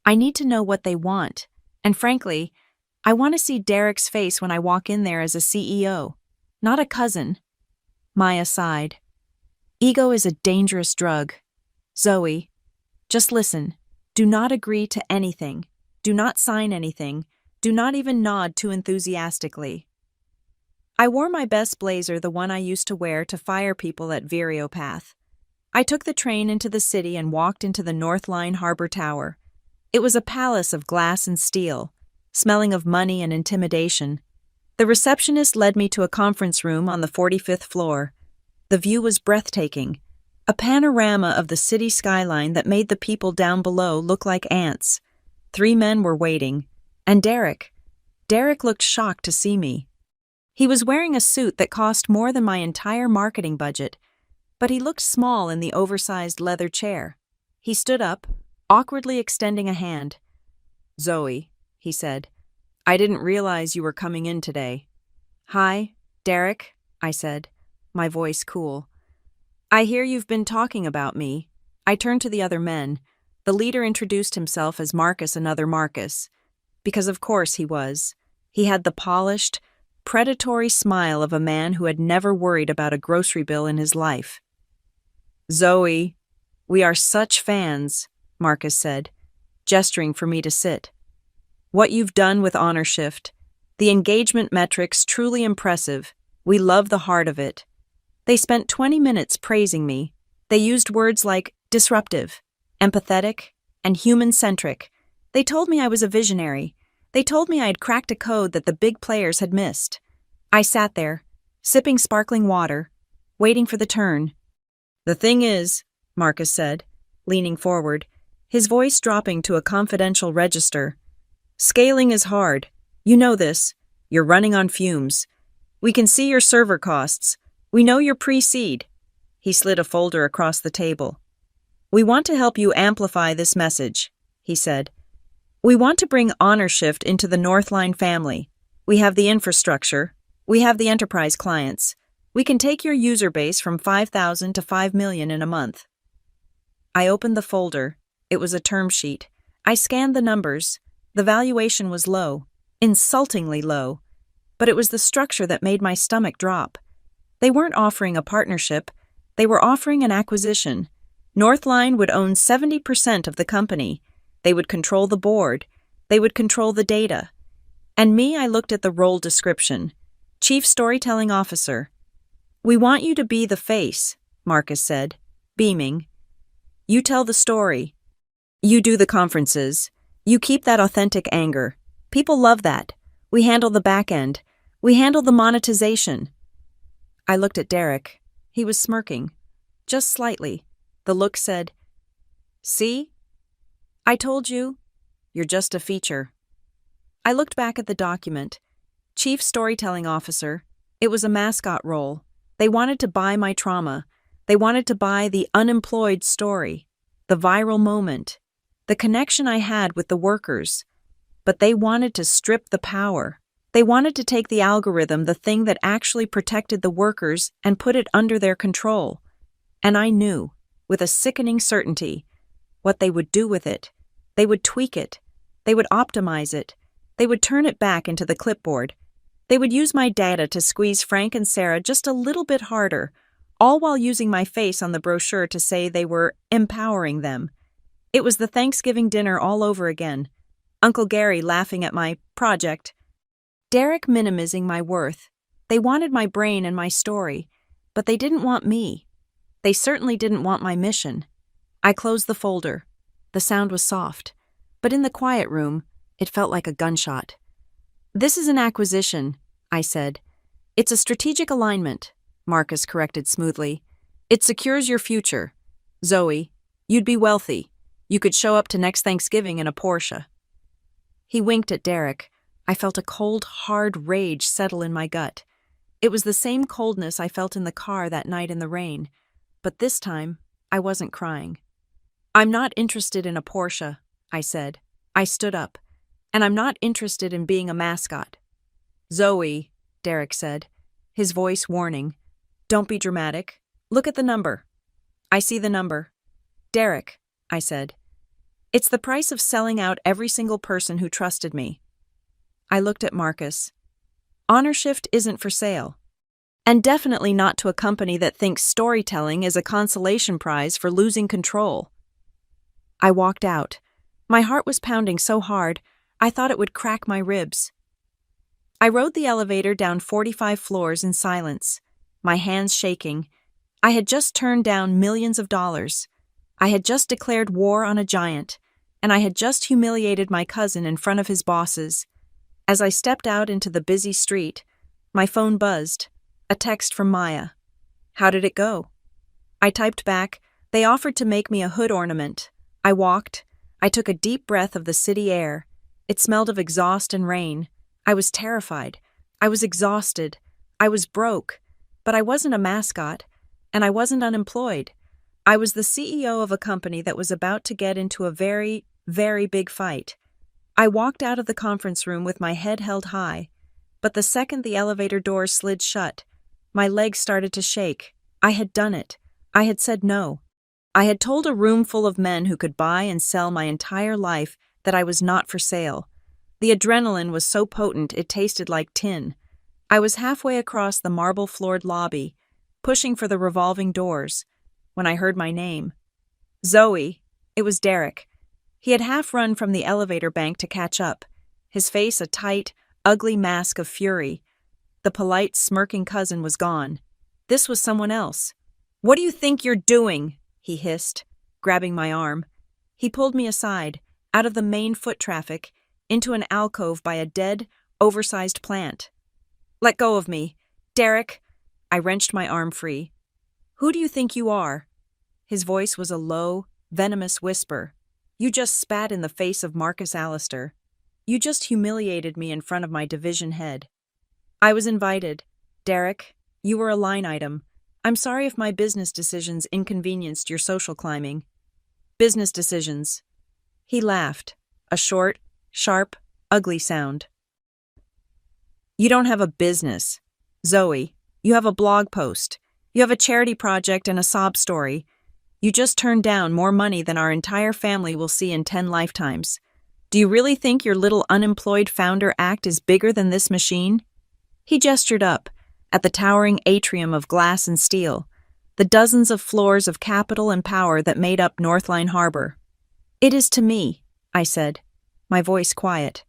A: "I need to know what they want. And frankly, I want to see Derek's face when I walk in there as a CEO, not a cousin." Maya sighed. "Ego is a dangerous drug. Zoe, just listen. Do not agree to anything. Do not sign anything. Do not even nod too enthusiastically." I wore my best blazer, the one I used to wear to fire people at Variopath. I took the train into the city and walked into the North Line Harbor Tower. It was a palace of glass and steel, smelling of money and intimidation. The receptionist led me to a conference room on the 45th floor. The view was breathtaking, a panorama of the city skyline that made the people down below look like ants. 3 men were waiting, and Derek looked shocked to see me. He was wearing a suit that cost more than my entire marketing budget, but he looked small in the oversized leather chair. He stood up, awkwardly extending a hand. "Zoe," he said, "I didn't realize you were coming in today." "Hi, Derek," I said, my voice cool. "I hear you've been talking about me." I turned to the other men. The leader introduced himself as Marcus, another Marcus, because of course he was. He had the polished, predatory smile of a man who had never worried about a grocery bill in his life. "Zoe, we are such fans," Marcus said, gesturing for me to sit. "What you've done with Honor Shift, the engagement metrics truly impressive. We love the heart of it." They spent 20 minutes praising me. They used words like disruptive, empathetic, and human-centric. They told me I was a visionary. They told me I had cracked a code that the big players had missed. I sat there, sipping sparkling water, waiting for the turn. "The thing is," Marcus said, leaning forward, his voice dropping to a confidential register, "scaling is hard. You know this. You're running on fumes. We can see your server costs. We know you're pre-seed." He slid a folder across the table. "We want to help you amplify this message," he said. "We want to bring Honor Shift into the Northline family. We have the infrastructure. We have the enterprise clients. We can take your user base from 5,000 to 5 million in a month." I opened the folder. It was a term sheet. I scanned the numbers. The valuation was low, insultingly low, but it was the structure that made my stomach drop. They weren't offering a partnership. They were offering an acquisition. Northline would own 70% of the company. They would control the board. They would control the data. And me, I looked at the role description. Chief Storytelling Officer. "We want you to be the face," Marcus said, beaming. "You tell the story. You do the conferences. You keep that authentic anger. People love that. We handle the back end. We handle the monetization." I looked at Derek. He was smirking. Just slightly. The look said, "See? I told you. You're just a feature." I looked back at the document. Chief Storytelling Officer. It was a mascot role. They wanted to buy my trauma. They wanted to buy the Unemployed story, the viral moment, the connection I had with the workers. But they wanted to strip the power. They wanted to take the algorithm, the thing that actually protected the workers, and put it under their control. And I knew, with a sickening certainty, what they would do with it. They would tweak it. They would optimize it. They would turn it back into the clipboard. They would use my data to squeeze Frank and Sarah just a little bit harder, all while using my face on the brochure to say they were empowering them. It was the Thanksgiving dinner all over again. Uncle Gary laughing at my project. Derek minimizing my worth. They wanted my brain and my story, but they didn't want me. They certainly didn't want my mission. I closed the folder. The sound was soft, but in the quiet room, it felt like a gunshot. "This is an acquisition," I said. "It's a strategic alignment," Marcus corrected smoothly. "It secures your future. Zoe, you'd be wealthy. You could show up to next Thanksgiving in a Porsche." He winked at Derek. I felt a cold, hard rage settle in my gut. It was the same coldness I felt in the car that night in the rain, but this time, I wasn't crying. "I'm not interested in a Porsche," I said. I stood up. "And I'm not interested in being a mascot." "Zoe," Derek said, his voice warning, "don't be dramatic. Look at the number." "I see the number." "Derek," I said, "it's the price of selling out every single person who trusted me." I looked at Marcus. Honor Shift isn't for sale. And definitely not to a company that thinks storytelling is a consolation prize for losing control. I walked out. My heart was pounding so hard, I thought it would crack my ribs. I rode the elevator down 45 floors in silence, my hands shaking, I had just turned down millions of dollars. I had just declared war on a giant, and I had just humiliated my cousin in front of his bosses. As I stepped out into the busy street, my phone buzzed. A text from Maya. "How did it go?" I typed back, "They offered to make me a hood ornament." I walked. I took a deep breath of the city air. It smelled of exhaust and rain. I was terrified. I was exhausted. I was broke. But I wasn't a mascot, and I wasn't unemployed. I was the CEO of a company that was about to get into a very, very big fight. I walked out of the conference room with my head held high, but the second the elevator doors slid shut, my legs started to shake. I had done it. I had said no. I had told a room full of men who could buy and sell my entire life that I was not for sale. The adrenaline was so potent it tasted like tin. I was halfway across the marble-floored lobby, pushing for the revolving doors, when I heard my name. Zoe. It was Derek. He had half run from the elevator bank to catch up, his face a tight, ugly mask of fury. The polite, smirking cousin was gone. This was someone else. "What do you think you're doing?" he hissed, grabbing my arm. He pulled me aside, out of the main foot traffic, into an alcove by a dead, oversized plant. "Let go of me. Derek." I wrenched my arm free. "Who do you think you are?" His voice was a low, venomous whisper. "You just spat in the face of Marcus Allister. You just humiliated me in front of my division head." "I was invited. Derek, you were a line item. I'm sorry if my business decisions inconvenienced your social climbing." "Business decisions." He laughed, a short, sharp, ugly sound. "You don't have a business. Zoe, you have a blog post. You have a charity project and a sob story. You just turned down more money than our entire family will see in 10 lifetimes. Do you really think your little unemployed founder act is bigger than this machine?" He gestured up, at the towering atrium of glass and steel, the dozens of floors of capital and power that made up Northline Harbor. "It is to me," I said, my voice quiet.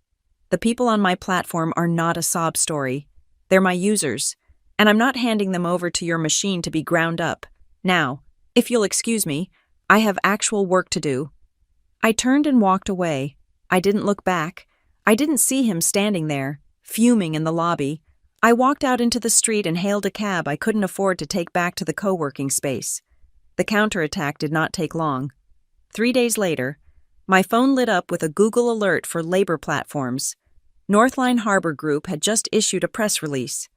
A: "The people on my platform are not a sob story. They're my users, and I'm not handing them over to your machine to be ground up. Now, if you'll excuse me, I have actual work to do." I turned and walked away. I didn't look back. I didn't see him standing there, fuming in the lobby. I walked out into the street and hailed a cab I couldn't afford to take back to the co-working space. The counterattack did not take long. 3 days later, my phone lit up with a Google alert for labor platforms. Northline Harbor Group had just issued a press release.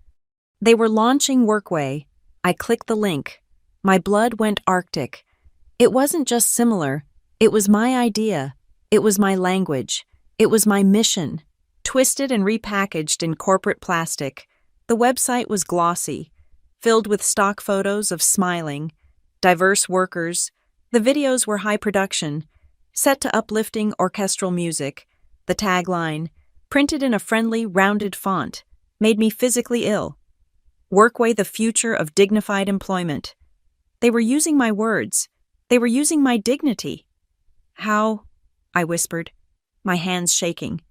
A: They were launching Workway. I clicked the link. My blood went arctic. It wasn't just similar. It was my idea. It was my language. It was my mission. Twisted and repackaged in corporate plastic, the website was glossy, filled with stock photos of smiling, diverse workers. The videos were high production, set to uplifting orchestral music. The tagline, printed in a friendly, rounded font, made me physically ill. "Workway, the future of dignified employment." They were using my words. They were using my dignity. "How?" I whispered, my hands shaking.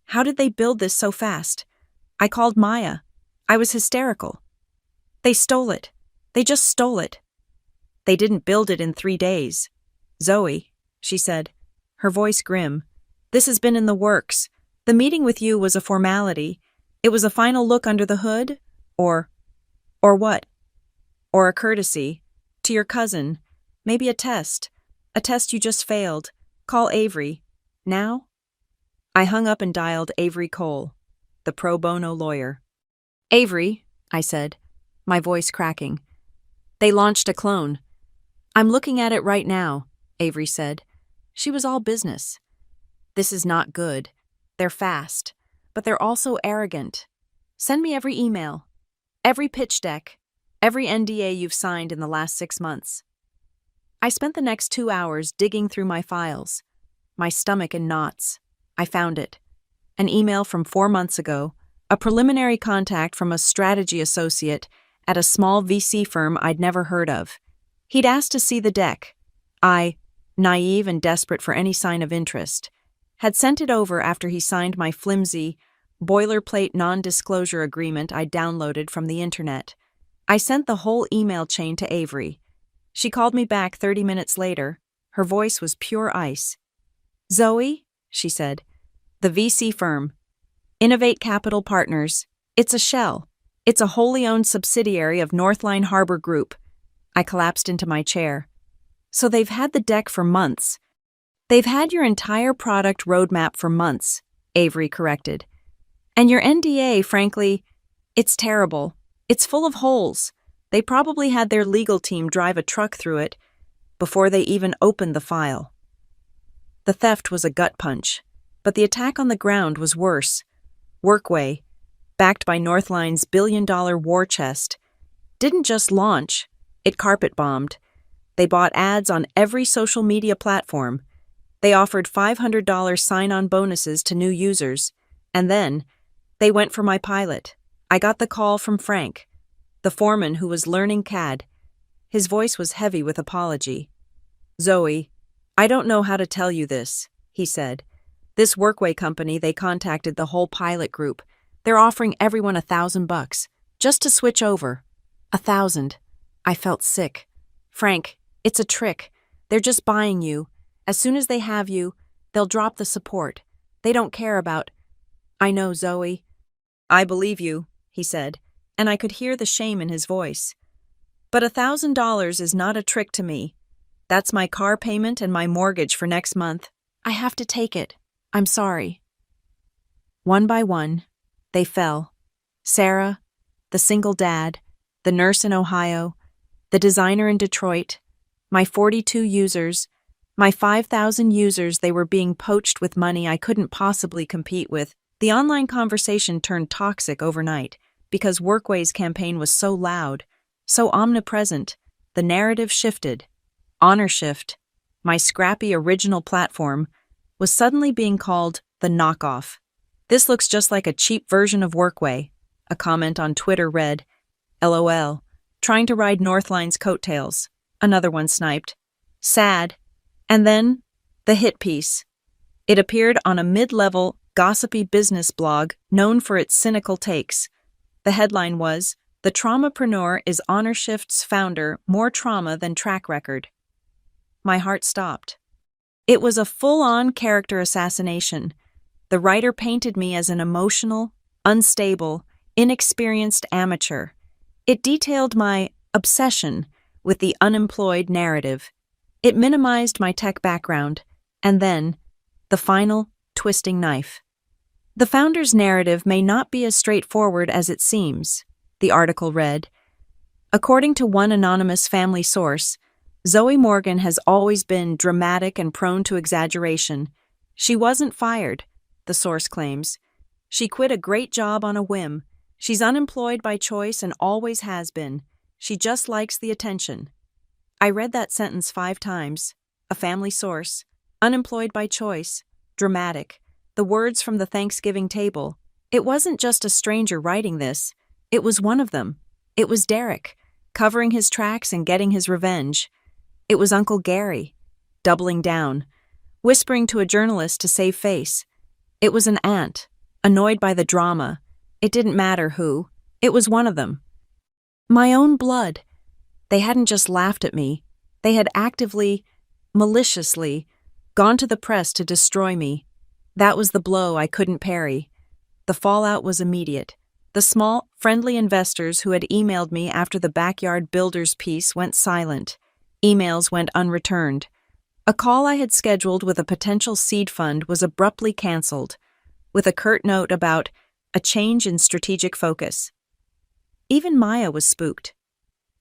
A: "How did they build this so fast?" I called Maya. I was hysterical. "They stole it. They just stole it." "They didn't build it in 3 days. Zoe," she said, her voice grim, "this has been in the works. The meeting with you was a formality. It was a final look under the hood? Or what? Or a courtesy? To your cousin. Maybe a test. A test you just failed. Call Avery. Now?" I hung up and dialed Avery Cole, the pro bono lawyer. "Avery," I said, my voice cracking. "They launched a clone." "I'm looking at it right now," Avery said. She was all business. "This is not good. They're fast, but they're also arrogant. Send me every email, every pitch deck, every NDA you've signed in the last 6 months." I spent the next 2 hours digging through my files, my stomach in knots. I found it. An email from 4 months ago, a preliminary contact from a strategy associate at a small VC firm I'd never heard of. He'd asked to see the deck. I, naive and desperate for any sign of interest, had sent it over after he signed my flimsy, boilerplate non-disclosure agreement I downloaded from the internet. I sent the whole email chain to Avery. She called me back 30 minutes later. Her voice was pure ice. "Zoe," she said, "the VC firm, Innovate Capital Partners, it's a shell. It's a wholly owned subsidiary of Northline Harbor Group." I collapsed into my chair. "So they've had the deck for months." "They've had your entire product roadmap for months," Avery corrected. "And your NDA, frankly, it's terrible. It's full of holes. They probably had their legal team drive a truck through it before they even opened the file." The theft was a gut punch, but the attack on the ground was worse. Workway, backed by Northline's billion-dollar war chest, didn't just launch, it carpet-bombed. They bought ads on every social media platform. They offered $500 sign-on bonuses to new users. And then, they went for my pilot. I got the call from Frank, the foreman who was learning CAD. His voice was heavy with apology. "Zoe, I don't know how to tell you this," he said. "This Workway company, they contacted the whole pilot group. They're offering everyone $1,000 just to switch over." 1,000. I felt sick. "Frank, it's a trick. They're just buying you. As soon as they have you, they'll drop the support. They don't care about—" "I know, Zoe." "I believe you," he said, and I could hear the shame in his voice. "But $1,000 is not a trick to me. That's my car payment and my mortgage for next month. I have to take it. I'm sorry." One by one, they fell. Sarah, the single dad, the nurse in Ohio, the designer in Detroit, my 42 users, my 5,000 users. They were being poached with money I couldn't possibly compete with. The online conversation turned toxic overnight because Workway's campaign was so loud, so omnipresent. The narrative shifted. Honor Shift, my scrappy original platform, was suddenly being called the knockoff. "This looks just like a cheap version of Workway," a comment on Twitter read. "LOL, trying to ride Northline's coattails," another one sniped. "Sad." And then, the hit piece. It appeared on a mid-level, gossipy business blog known for its cynical takes. The headline was, "The Traumapreneur is Honor Shift's founder, more trauma than track record." My heart stopped. It was a full-on character assassination. The writer painted me as an emotional, unstable, inexperienced amateur. It detailed my obsession with the unemployed narrative. It minimized my tech background. And then, the final, twisting knife. "The founder's narrative may not be as straightforward as it seems," the article read. "According to one anonymous family source, Zoe Morgan has always been dramatic and prone to exaggeration. She wasn't fired," the source claims. "She quit a great job on a whim. She's unemployed by choice and always has been. She just likes the attention." I read that sentence 5 times. A family source, unemployed by choice, dramatic, the words from the Thanksgiving table. It wasn't just a stranger writing this. It was one of them. It was Derek, covering his tracks and getting his revenge. It was Uncle Gary, doubling down, whispering to a journalist to save face. It was an aunt, annoyed by the drama. It didn't matter who. It was one of them. My own blood. They hadn't just laughed at me. They had actively, maliciously, gone to the press to destroy me. That was the blow I couldn't parry. The fallout was immediate. The small, friendly investors who had emailed me after the Backyard Builders piece went silent. Emails went unreturned. A call I had scheduled with a potential seed fund was abruptly canceled, with a curt note about a change in strategic focus. Even Maya was spooked.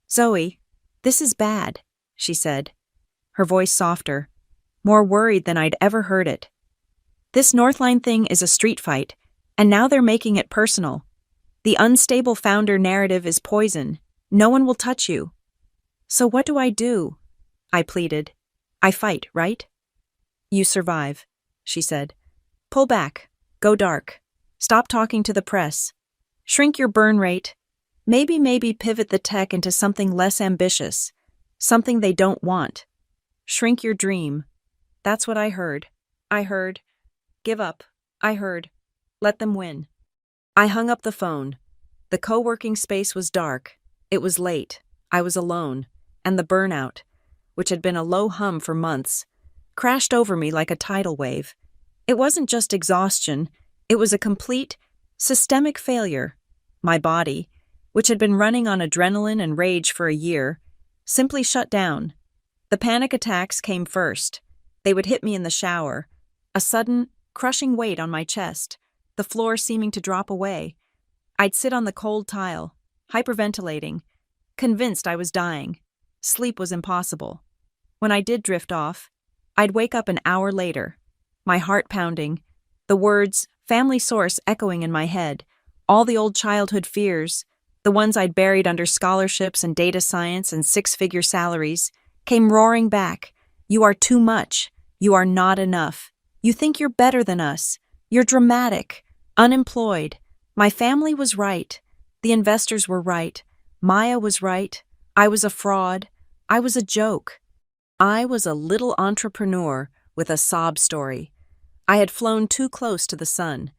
A: "Zoe, this is bad," she said, her voice softer, more worried than I'd ever heard it. "This Northline thing is a street fight, and now they're making it personal. The unstable founder narrative is poison. No one will touch you." "So what do I do?" I pleaded. "I fight, right?" "You survive," she said. "Pull back. Go dark. Stop talking to the press. Shrink your burn rate. Maybe pivot the tech into something less ambitious. Something they don't want. Shrink your dream." That's what I heard. I heard, "Give up." I heard, "Let them win." I hung up the phone. The co-working space was dark. It was late. I was alone. And the burnout, which had been a low hum for months, crashed over me like a tidal wave. It wasn't just exhaustion, it was a complete, systemic failure. My body, which had been running on adrenaline and rage for a year, simply shut down. The panic attacks came first. They would hit me in the shower, a sudden, crushing weight on my chest, the floor seeming to drop away. I'd sit on the cold tile, hyperventilating, convinced I was dying. Sleep was impossible. When I did drift off, I'd wake up an hour later, my heart pounding, the words "family source" echoing in my head, all the old childhood fears, the ones I'd buried under scholarships and data science and six-figure salaries, came roaring back. You are too much. You are not enough. You think you're better than us. You're dramatic. Unemployed. My family was right. The investors were right. Maya was right. I was a fraud. I was a joke. I was a little entrepreneur with a sob story. I had flown too close to the sun,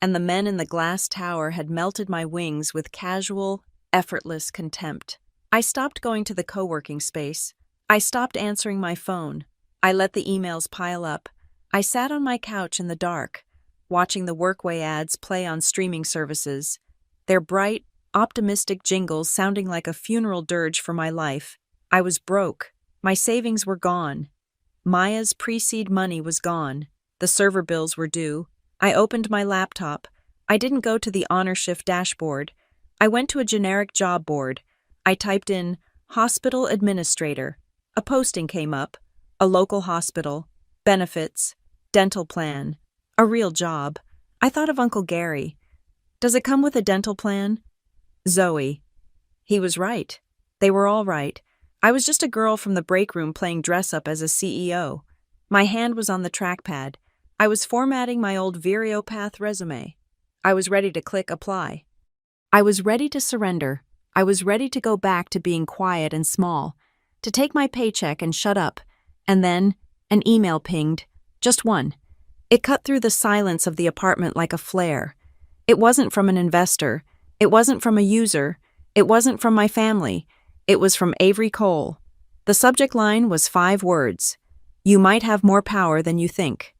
A: and the men in the glass tower had melted my wings with casual, effortless contempt. I stopped going to the co-working space. I stopped answering my phone. I let the emails pile up. I sat on my couch in the dark, watching the Workway ads play on streaming services, their bright, optimistic jingles sounding like a funeral dirge for my life. I was broke. My savings were gone. Maya's pre-seed money was gone. The server bills were due. I opened my laptop. I didn't go to the honor shift dashboard. I went to a generic job board. I typed in hospital administrator. A posting came up. A local hospital. Benefits. Dental plan. A real job. I thought of Uncle Gary. Does it come with a dental plan? Zoe. He was right. They were all right. I was just a girl from the break room playing dress-up as a CEO. My hand was on the trackpad. I was formatting my old Viriopath resume. I was ready to click apply. I was ready to surrender. I was ready to go back to being quiet and small, to take my paycheck and shut up. And then, an email pinged. Just one. It cut through the silence of the apartment like a flare. It wasn't from an investor. It wasn't from a user. It wasn't from my family. It was from Avery Cole. The subject line was 5 words. You might have more power than you think.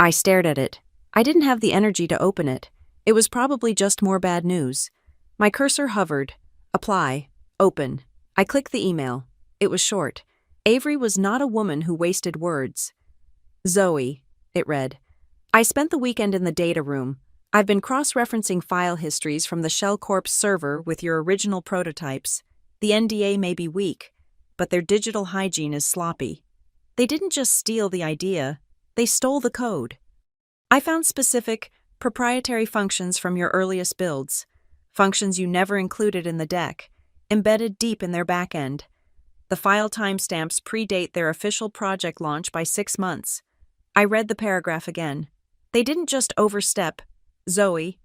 A: I stared at it. I didn't have the energy to open it. It was probably just more bad news. My cursor hovered. Apply. Open. I clicked the email. It was short. Avery was not a woman who wasted words. Zoe, it read. I spent the weekend in the data room. I've been cross-referencing file histories from the Shell Corp's server with your original prototypes. The NDA may be weak, but their digital hygiene is sloppy. They didn't just steal the idea, they stole the code. I found specific, proprietary functions from your earliest builds, functions you never included in the deck, embedded deep in their backend. The file timestamps predate their official project launch by 6 months. I read the paragraph again. They didn't just overstep, Zoe.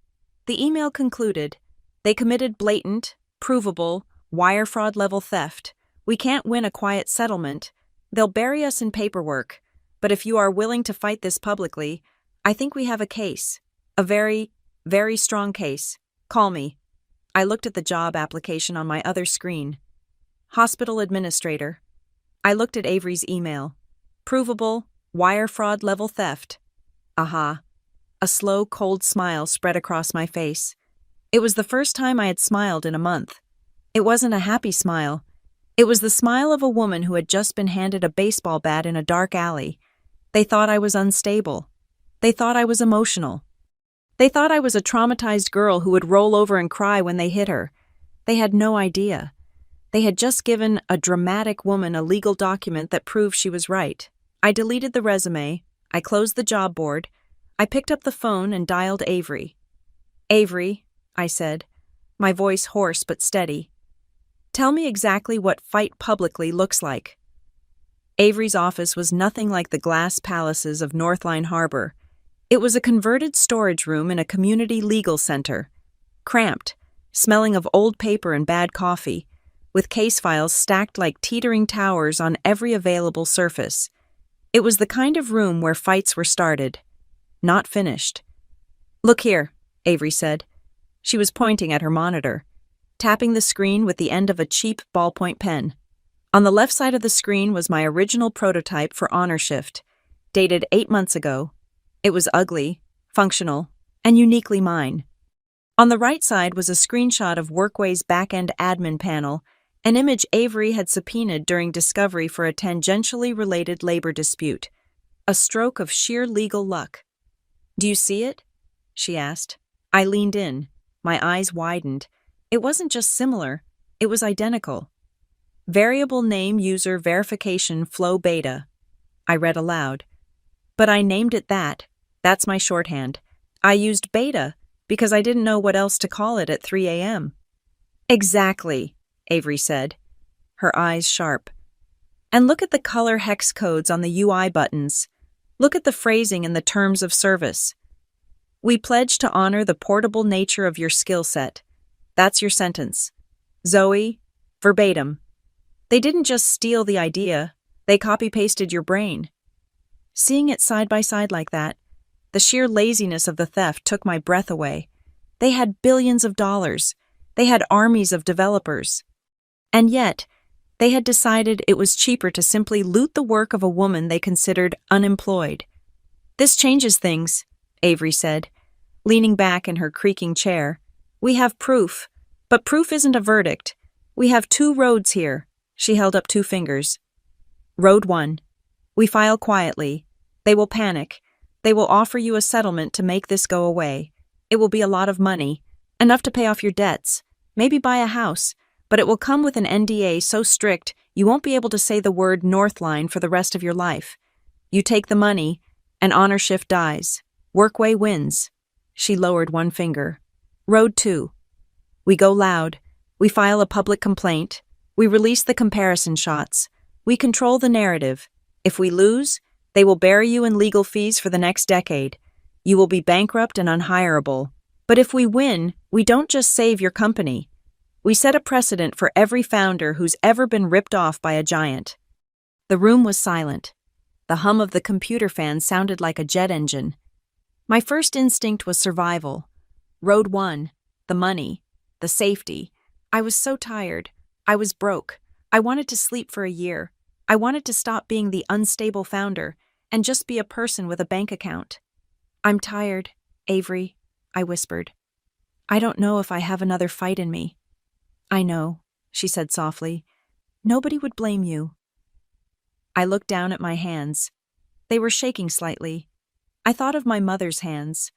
A: The email concluded, they committed blatant, provable, wire fraud level theft. We can't win a quiet settlement. They'll bury us in paperwork. But if you are willing to fight this publicly, I think we have a case. A very, very strong case. Call me. I looked at the job application on my other screen. Hospital administrator. I looked at Avery's email. Provable, wire fraud level theft. Aha. A slow, cold smile spread across my face. It was the first time I had smiled in a month. It wasn't a happy smile. It was the smile of a woman who had just been handed a baseball bat in a dark alley. They thought I was unstable. They thought I was emotional. They thought I was a traumatized girl who would roll over and cry when they hit her. They had no idea. They had just given a dramatic woman a legal document that proved she was right. I deleted the resume. I closed the job board. I picked up the phone and dialed Avery. Avery, I said, my voice hoarse but steady. Tell me exactly what fight publicly looks like. Avery's office was nothing like the glass palaces of Northline Harbor. It was a converted storage room in a community legal center, cramped, smelling of old paper and bad coffee, with case files stacked like teetering towers on every available surface. It was the kind of room where fights were started, not finished. Look here, Avery said. She was pointing at her monitor. tapping the screen with the end of a cheap ballpoint pen. On the left side of the screen was my original prototype for Honor Shift, dated 8 months ago. It was ugly, functional, and uniquely mine. On the right side was a screenshot of Workway's back-end admin panel, an image Avery had subpoenaed during discovery for a tangentially related labor dispute. A stroke of sheer legal luck. "Do you see it?" she asked. I leaned in. My eyes widened. It wasn't just similar, it was identical. Variable name user verification flow beta. I read aloud. But I named it that. That's my shorthand. I used beta because I didn't know what else to call it at 3 a.m. Exactly, Avery said, her eyes sharp. And look at the color hex codes on the UI buttons. Look at the phrasing and the terms of service. "We pledge to honor the portable nature of your skill set." That's your sentence. Zoe, verbatim. They didn't just steal the idea, they copy-pasted your brain. Seeing it side by side like that, the sheer laziness of the theft took my breath away. They had billions of dollars. They had armies of developers. And yet, they had decided it was cheaper to simply loot the work of a woman they considered unemployed. "This changes things," Avery said, leaning back in her creaking chair. "We have proof, but proof isn't a verdict. We have 2 roads here." She held up 2 fingers. "Road 1. We file quietly. They will panic. They will offer you a settlement to make this go away. It will be a lot of money, enough to pay off your debts, maybe buy a house, but it will come with an NDA so strict you won't be able to say the word Northline for the rest of your life. You take the money, and Honor Shift dies. Workway wins." She lowered 1 finger. "Road 2. We go loud. We file a public complaint. We release the comparison shots. We control the narrative. If we lose, they will bury you in legal fees for the next decade. You will be bankrupt and unhireable. But if we win, we don't just save your company. We set a precedent for every founder who's ever been ripped off by a giant." The room was silent. The hum of the computer fan sounded like a jet engine. My first instinct was survival. Road 1, the money, the safety. I was so tired. I was broke. I wanted to sleep for a year. I wanted to stop being the unstable founder and just be a person with a bank account. "I'm tired, Avery," I whispered. "I don't know if I have another fight in me." "I know," she said softly. "Nobody would blame you." I looked down at my hands. They were shaking slightly. I thought of my mother's hands.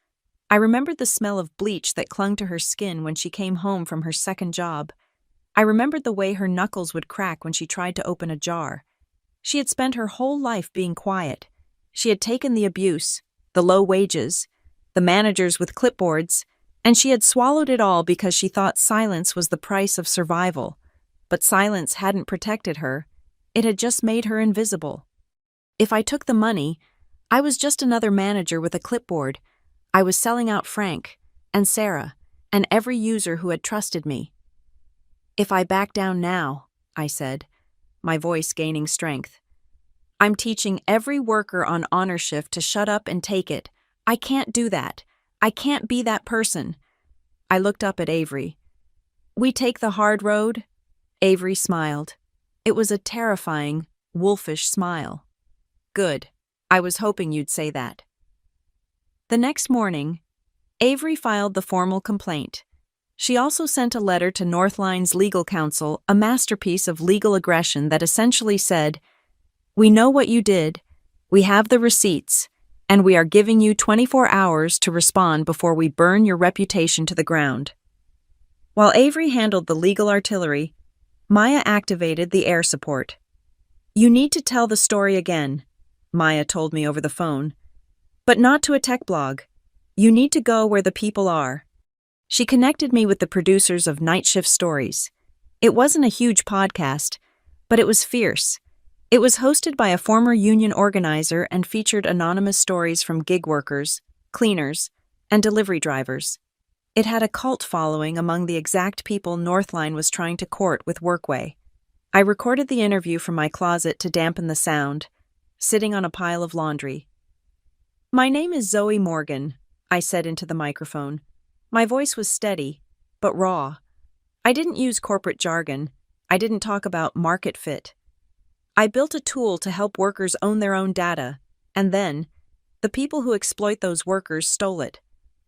A: I remembered the smell of bleach that clung to her skin when she came home from her second job. I remembered the way her knuckles would crack when she tried to open a jar. She had spent her whole life being quiet. She had taken the abuse, the low wages, the managers with clipboards, and she had swallowed it all because she thought silence was the price of survival. But silence hadn't protected her. It had just made her invisible. If I took the money, I was just another manager with a clipboard. I was selling out Frank and Sarah and every user who had trusted me. "If I back down now," I said, my voice gaining strength, "I'm teaching every worker on Honor Shift to shut up and take it. I can't do that. I can't be that person." I looked up at Avery. "We take the hard road?" Avery smiled. It was a terrifying, wolfish smile. "Good. I was hoping you'd say that." The next morning, Avery filed the formal complaint. She also sent a letter to Northline's legal counsel, a masterpiece of legal aggression that essentially said, "We know what you did, we have the receipts, and we are giving you 24 hours to respond before we burn your reputation to the ground." While Avery handled the legal artillery, Maya activated the air support. "You need to tell the story again," Maya told me over the phone. "But not to a tech blog. You need to go where the people are." She connected me with the producers of Night Shift Stories. It wasn't a huge podcast, but it was fierce. It was hosted by a former union organizer and featured anonymous stories from gig workers, cleaners, and delivery drivers. It had a cult following among the exact people Northline was trying to court with Workway. I recorded the interview from my closet to dampen the sound, sitting on a pile of laundry. "My name is Zoe Morgan," I said into the microphone. My voice was steady, but raw. I didn't use corporate jargon. I didn't talk about market fit. I built a tool to help workers own their own data, and then, the people who exploit those workers stole it.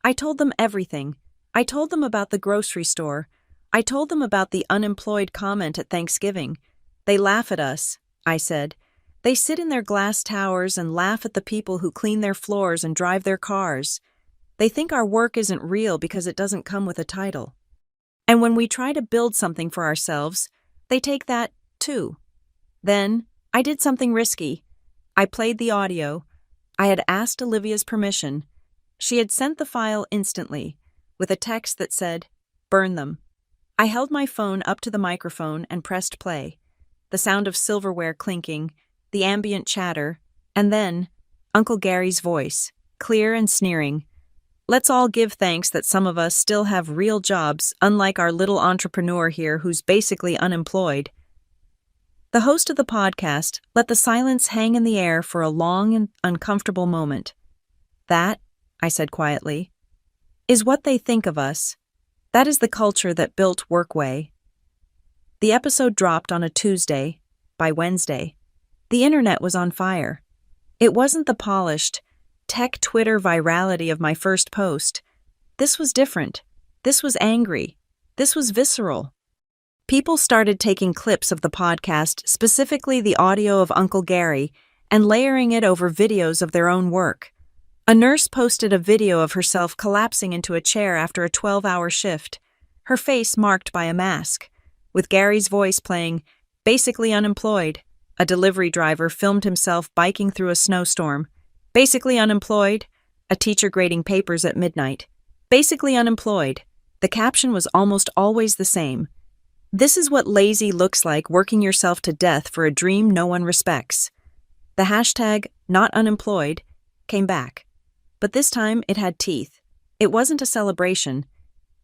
A: I told them everything. I told them about the grocery store. I told them about the unemployed comment at Thanksgiving. They laugh at us, I said. They sit in their glass towers and laugh at the people who clean their floors and drive their cars. They think our work isn't real because it doesn't come with a title. And when we try to build something for ourselves, they take that, too. Then, I did something risky. I played the audio. I had asked Olivia's permission. She had sent the file instantly, with a text that said, "Burn them." I held my phone up to the microphone and pressed play. The sound of silverware clinking, the ambient chatter, and then, Uncle Gary's voice, clear and sneering. "Let's all give thanks that some of us still have real jobs, unlike our little entrepreneur here who's basically unemployed." The host of the podcast let the silence hang in the air for a long and uncomfortable moment. "That," I said quietly, "is what they think of us. That is the culture that built Workway." The episode dropped on a Tuesday. By Wednesday, the internet was on fire. It wasn't the polished, tech Twitter virality of my first post. This was different. This was angry. This was visceral. People started taking clips of the podcast, specifically the audio of Uncle Gary, and layering it over videos of their own work. A nurse posted a video of herself collapsing into a chair after a 12-hour shift, her face marked by a mask. With Gary's voice playing, "Basically unemployed." A delivery driver filmed himself biking through a snowstorm. "Basically unemployed." A teacher grading papers at midnight. "Basically unemployed." The caption was almost always the same. "This is what lazy looks like, working yourself to death for a dream no one respects." The hashtag #NotUnemployed came back. But this time it had teeth. It wasn't a celebration.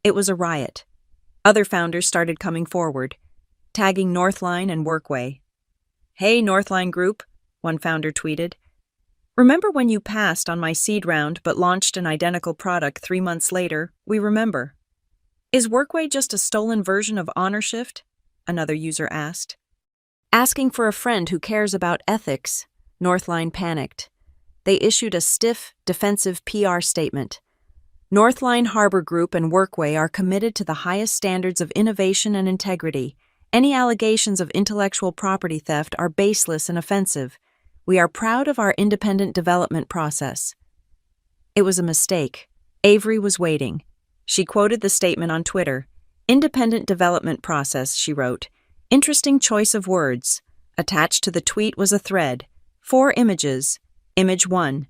A: It was a riot. Other founders started coming forward, tagging Northline and Workway. "Hey, Northline Group," one founder tweeted. "Remember when you passed on my seed round but launched an identical product 3 months later? We remember." "Is Workway just a stolen version of HonorShift?" another user asked. Asking for a friend who cares about ethics, Northline panicked. They issued a stiff, defensive PR statement. Northline Harbor Group and Workway are committed to the highest standards of innovation and integrity. Any allegations of intellectual property theft are baseless and offensive. We are proud of our independent development process. It was a mistake. Avery was waiting. She quoted the statement on Twitter. "Independent development process," she wrote. "Interesting choice of words." Attached to the tweet was a thread. 4 images. Image 1.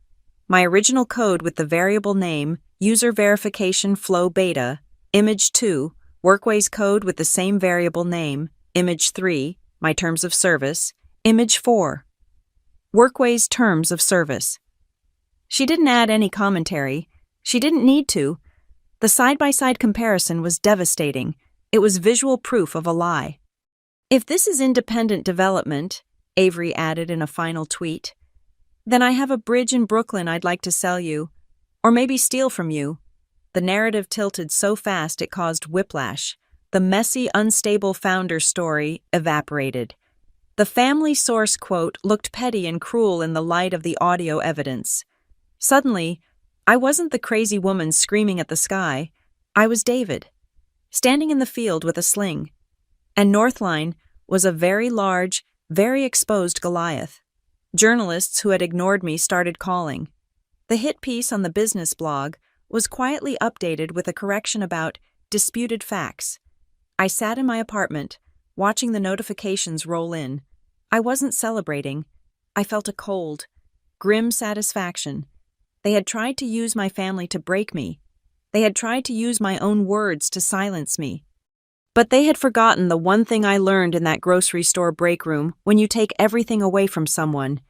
A: My original code with the variable name, user verification flow beta. Image 2. Workway's code with the same variable name. Image 3. My terms of service. Image 4. Workway's terms of service. She didn't add any commentary. She didn't need to. The side-by-side comparison was devastating. It was visual proof of a lie. "If this is independent development," Avery added in a final tweet, "then I have a bridge in Brooklyn I'd like to sell you. Or maybe steal from you." The narrative tilted so fast it caused whiplash. The messy, unstable founder story evaporated. The family source quote looked petty and cruel in the light of the audio evidence. Suddenly, I wasn't the crazy woman screaming at the sky. I was David, standing in the field with a sling. And Northline was a very large, very exposed Goliath. Journalists who had ignored me started calling. The hit piece on the business blog was quietly updated with a correction about disputed facts. I sat in my apartment, watching the notifications roll in. I wasn't celebrating. I felt a cold, grim satisfaction. They had tried to use my family to break me. They had tried to use my own words to silence me. But they had forgotten the one thing I learned in that grocery store break room: when you take everything away from someone,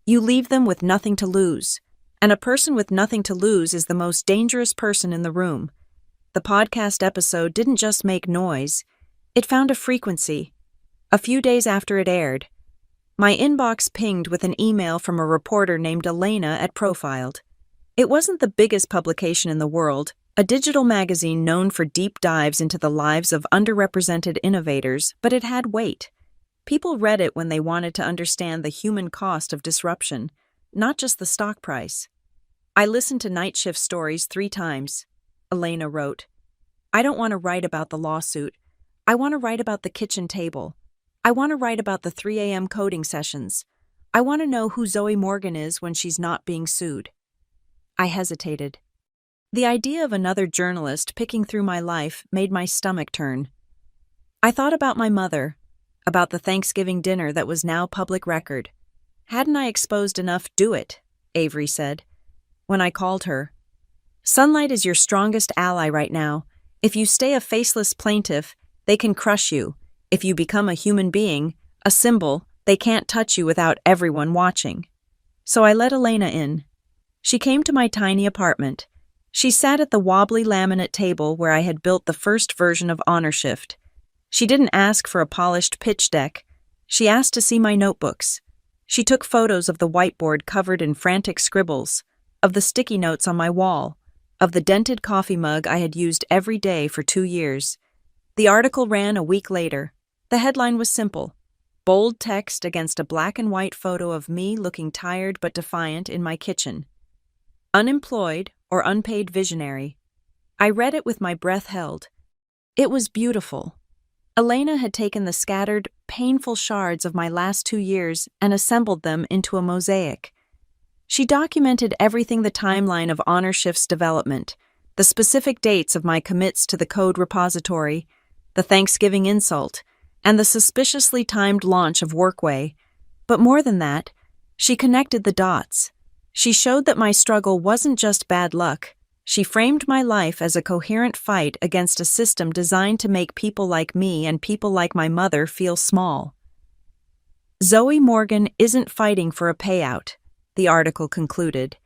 A: you leave them with nothing to lose. And a person with nothing to lose is the most dangerous person in the room. The podcast episode didn't just make noise. It found a frequency. A few days after it aired, my inbox pinged with an email from a reporter named Elena at Profiled. It wasn't the biggest publication in the world, a digital magazine known for deep dives into the lives of underrepresented innovators, but it had weight. People read it when they wanted to understand the human cost of disruption, not just the stock price. I listened to Night Shift stories 3 times, Elena wrote. I don't want to write about the lawsuit. I want to write about the kitchen table. I want to write about the 3 a.m. coding sessions. I want to know who Zoe Morgan is when she's not being sued. I hesitated. The idea of another journalist picking through my life made my stomach turn. I thought about my mother, about the Thanksgiving dinner that was now public record. Hadn't I exposed enough? Do it, Avery said. When I called her, sunlight is your strongest ally right now. If you stay a faceless plaintiff, they can crush you. If you become a human being, a symbol, they can't touch you without everyone watching. So I let Elena in. She came to my tiny apartment. She sat at the wobbly laminate table where I had built the first version of Honor Shift. She didn't ask for a polished pitch deck. She asked to see my notebooks. She took photos of the whiteboard covered in frantic scribbles, of the sticky notes on my wall, of the dented coffee mug I had used every day for 2 years. The article ran a week later. The headline was simple: bold text against a black and white photo of me looking tired but defiant in my kitchen. Unemployed or unpaid visionary. I read it with my breath held. It was beautiful. Elena had taken the scattered, painful shards of my last 2 years and assembled them into a mosaic. She documented everything: the timeline of Honor Shift's development, the specific dates of my commits to the code repository, the Thanksgiving insult, and the suspiciously timed launch of Workway. But more than that, she connected the dots. She showed that my struggle wasn't just bad luck. She framed my life as a coherent fight against a system designed to make people like me and people like my mother feel small. Zoe Morgan isn't fighting for a payout, the article concluded.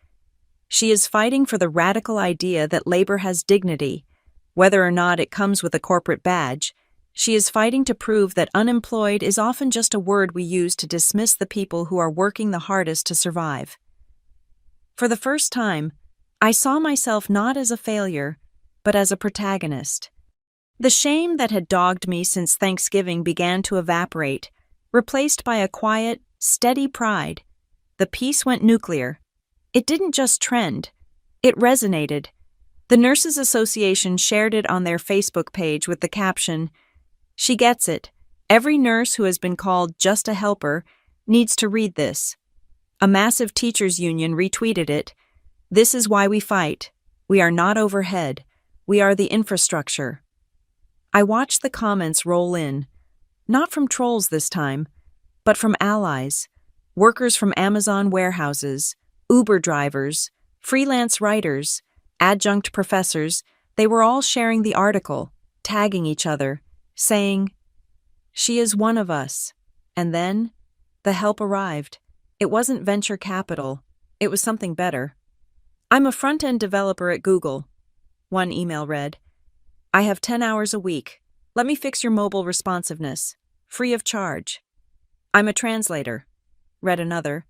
A: She is fighting for the radical idea that labor has dignity, whether or not it comes with a corporate badge. She is fighting to prove that unemployed is often just a word we use to dismiss the people who are working the hardest to survive. For the first time, I saw myself not as a failure, but as a protagonist. The shame that had dogged me since Thanksgiving began to evaporate, replaced by a quiet, steady pride. The piece went nuclear. It didn't just trend. It resonated. The Nurses Association shared it on their Facebook page with the caption, "She gets it. Every nurse who has been called just a helper needs to read this." A massive teachers' union retweeted it. "This is why we fight. We are not overhead. We are the infrastructure." I watched the comments roll in, not from trolls this time, but from allies, workers from Amazon warehouses, Uber drivers, freelance writers, adjunct professors. They were all sharing the article, tagging each other, saying, "She is one of us." And then, the help arrived. It wasn't venture capital. It was something better. "I'm a front-end developer at Google," one email read. "I have 10 hours a week. Let me fix your mobile responsiveness, free of charge." "I'm a translator," read another.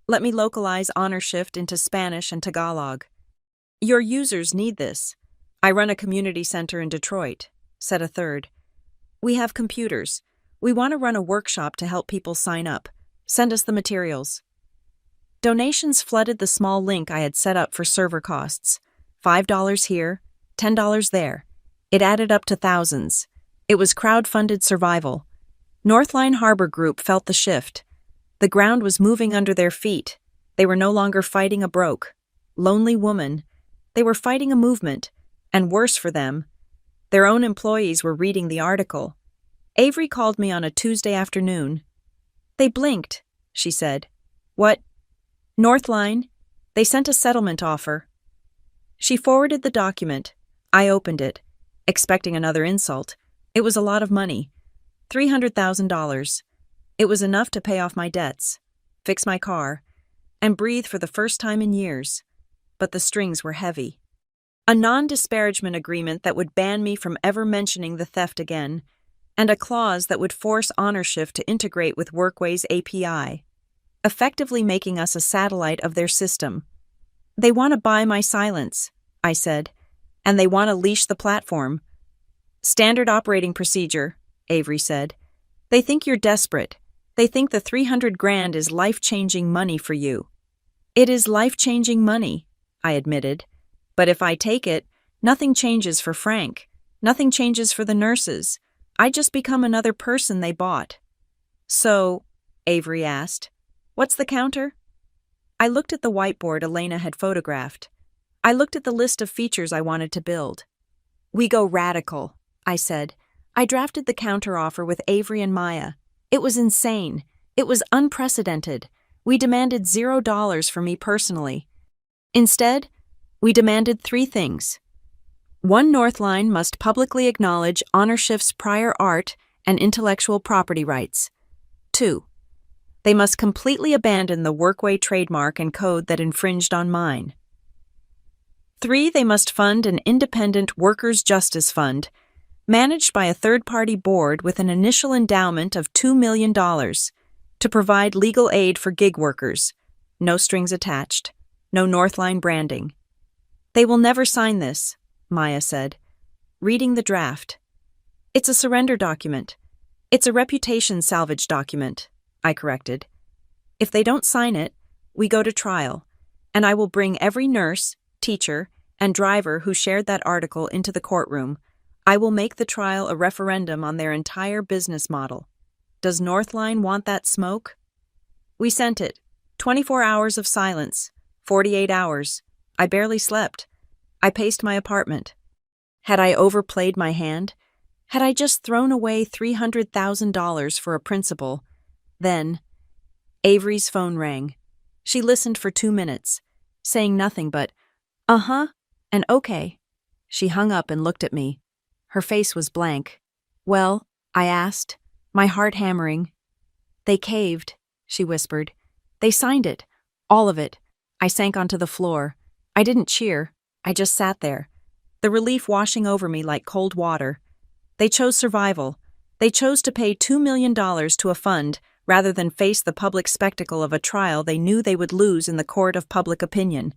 A: "Let me localize Honor Shift into Spanish and Tagalog. Your users need this." "I run a community center in Detroit," said a third. "We have computers. We want to run a workshop to help people sign up. Send us the materials." Donations flooded the small link I had set up for server costs. $5 here, $10 there. It added up to thousands. It was crowd-funded survival. Northline Harbor Group felt the shift. The ground was moving under their feet. They were no longer fighting a broke, lonely woman. They were fighting a movement, and worse for them, their own employees were reading the article. Avery called me on a Tuesday afternoon. "They blinked," she said. "What?" "Northline. They sent a settlement offer." She forwarded the document. I opened it, expecting another insult. It was a lot of money. $300,000. It was enough to pay off my debts, fix my car, and breathe for the first time in years. But the strings were heavy. A non-disparagement agreement that would ban me from ever mentioning the theft again, and a clause that would force Honor Shift to integrate with Workway's API, effectively making us a satellite of their system. "They want to buy my silence," I said. And they want to leash the platform. Standard operating procedure, Avery said. They think you're desperate. They think the 300 grand is life-changing money for you. It is life-changing money, I admitted. But if I take it, nothing changes for Frank. Nothing changes for the nurses. I just become another person they bought. So, Avery asked, what's the counter? I looked at the whiteboard Elena had photographed. I looked at the list of features I wanted to build. We go radical, I said. I drafted the counteroffer with Avery and Maya. It was insane. It was unprecedented. We demanded $0 for me personally. Instead, we demanded 3 things. 1, Northline must publicly acknowledge HonorShift's prior art and intellectual property rights. 2, they must completely abandon the Workway trademark and code that infringed on mine. 3, they must fund an independent workers' justice fund, managed by a third-party board with an initial endowment of $2 million, to provide legal aid for gig workers. No strings attached. No Northline branding. They will never sign this, Maya said, reading the draft. It's a surrender document. It's a reputation salvage document, I corrected. If they don't sign it, we go to trial, and I will bring every nurse, teacher, and driver who shared that article into the courtroom. I will make the trial a referendum on their entire business model. Does Northline want that smoke? We sent it. 24 hours of silence. 48 hours. I barely slept. I paced my apartment. Had I overplayed my hand? Had I just thrown away $300,000 for a principal? Then, Avery's phone rang. She listened for 2 minutes, saying nothing but, uh-huh, and okay. She hung up and looked at me. Her face was blank. Well, I asked, my heart hammering. They caved, she whispered. They signed it. All of it. I sank onto the floor. I didn't cheer. I just sat there. The relief washing over me like cold water. They chose survival. They chose to pay $2 million to a fund rather than face the public spectacle of a trial they knew they would lose in the court of public opinion.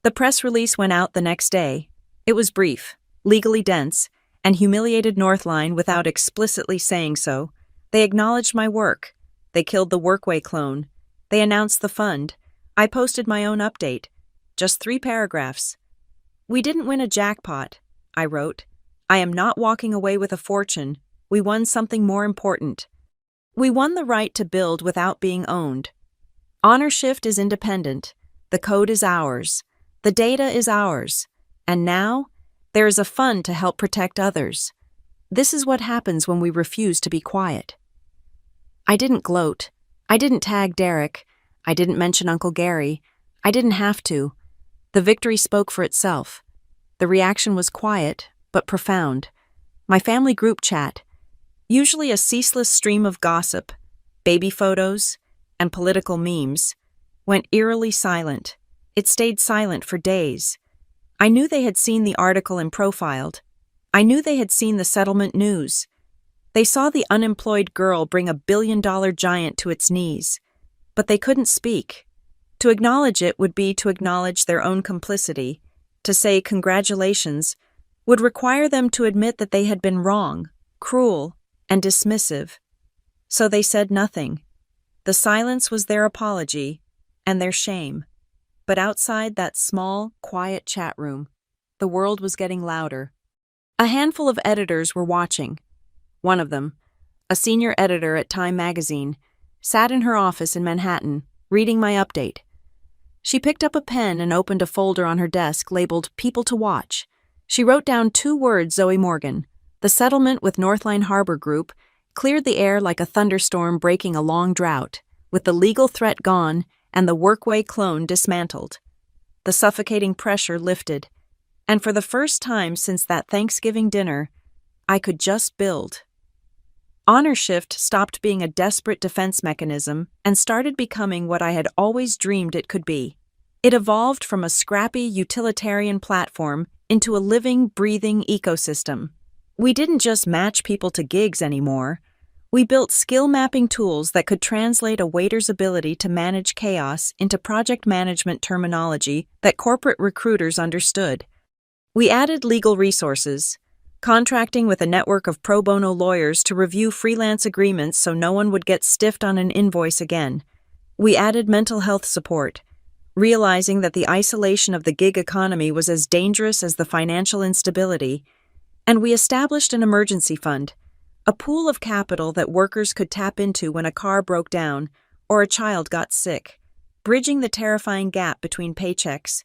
A: The press release went out the next day. It was brief, legally dense, and humiliated Northline without explicitly saying so. They acknowledged my work. They killed the Workway clone. They announced the fund. I posted my own update. Just 3 paragraphs. We didn't win a jackpot, I wrote. I am not walking away with a fortune. We won something more important. We won the right to build without being owned. HonorShift is independent. The code is ours. The data is ours. And now, there is a fund to help protect others. This is what happens when we refuse to be quiet. I didn't gloat. I didn't tag Derek. I didn't mention Uncle Gary. I didn't have to. The victory spoke for itself. The reaction was quiet, but profound. My family group chat, usually a ceaseless stream of gossip, baby photos, and political memes, went eerily silent. It stayed silent for days. I knew they had seen the article and profiled. I knew they had seen the settlement news. They saw the unemployed girl bring a billion-dollar giant to its knees. But they couldn't speak. To acknowledge it would be to acknowledge their own complicity. To say congratulations would require them to admit that they had been wrong, cruel, and dismissive. So they said nothing. The silence was their apology and their shame. But outside that small, quiet chat room, the world was getting louder. A handful of editors were watching. One of them, a senior editor at Time magazine, sat in her office in Manhattan, reading my update. She picked up a pen and opened a folder on her desk labeled People to Watch. She wrote down 2 words, Zoe Morgan. The settlement with Northline Harbor Group cleared the air like a thunderstorm breaking a long drought, with the legal threat gone and the Workway clone dismantled. The suffocating pressure lifted, and for the first time since that Thanksgiving dinner, I could just build. HonorShift stopped being a desperate defense mechanism and started becoming what I had always dreamed it could be. It evolved from a scrappy utilitarian platform into a living, breathing ecosystem. We didn't just match people to gigs anymore. We built skill-mapping tools that could translate a waiter's ability to manage chaos into project management terminology that corporate recruiters understood. We added legal resources, contracting with a network of pro bono lawyers to review freelance agreements so no one would get stiffed on an invoice again. We added mental health support, realizing that the isolation of the gig economy was as dangerous as the financial instability, and we established an emergency fund, a pool of capital that workers could tap into when a car broke down or a child got sick. Bridging the terrifying gap between paychecks,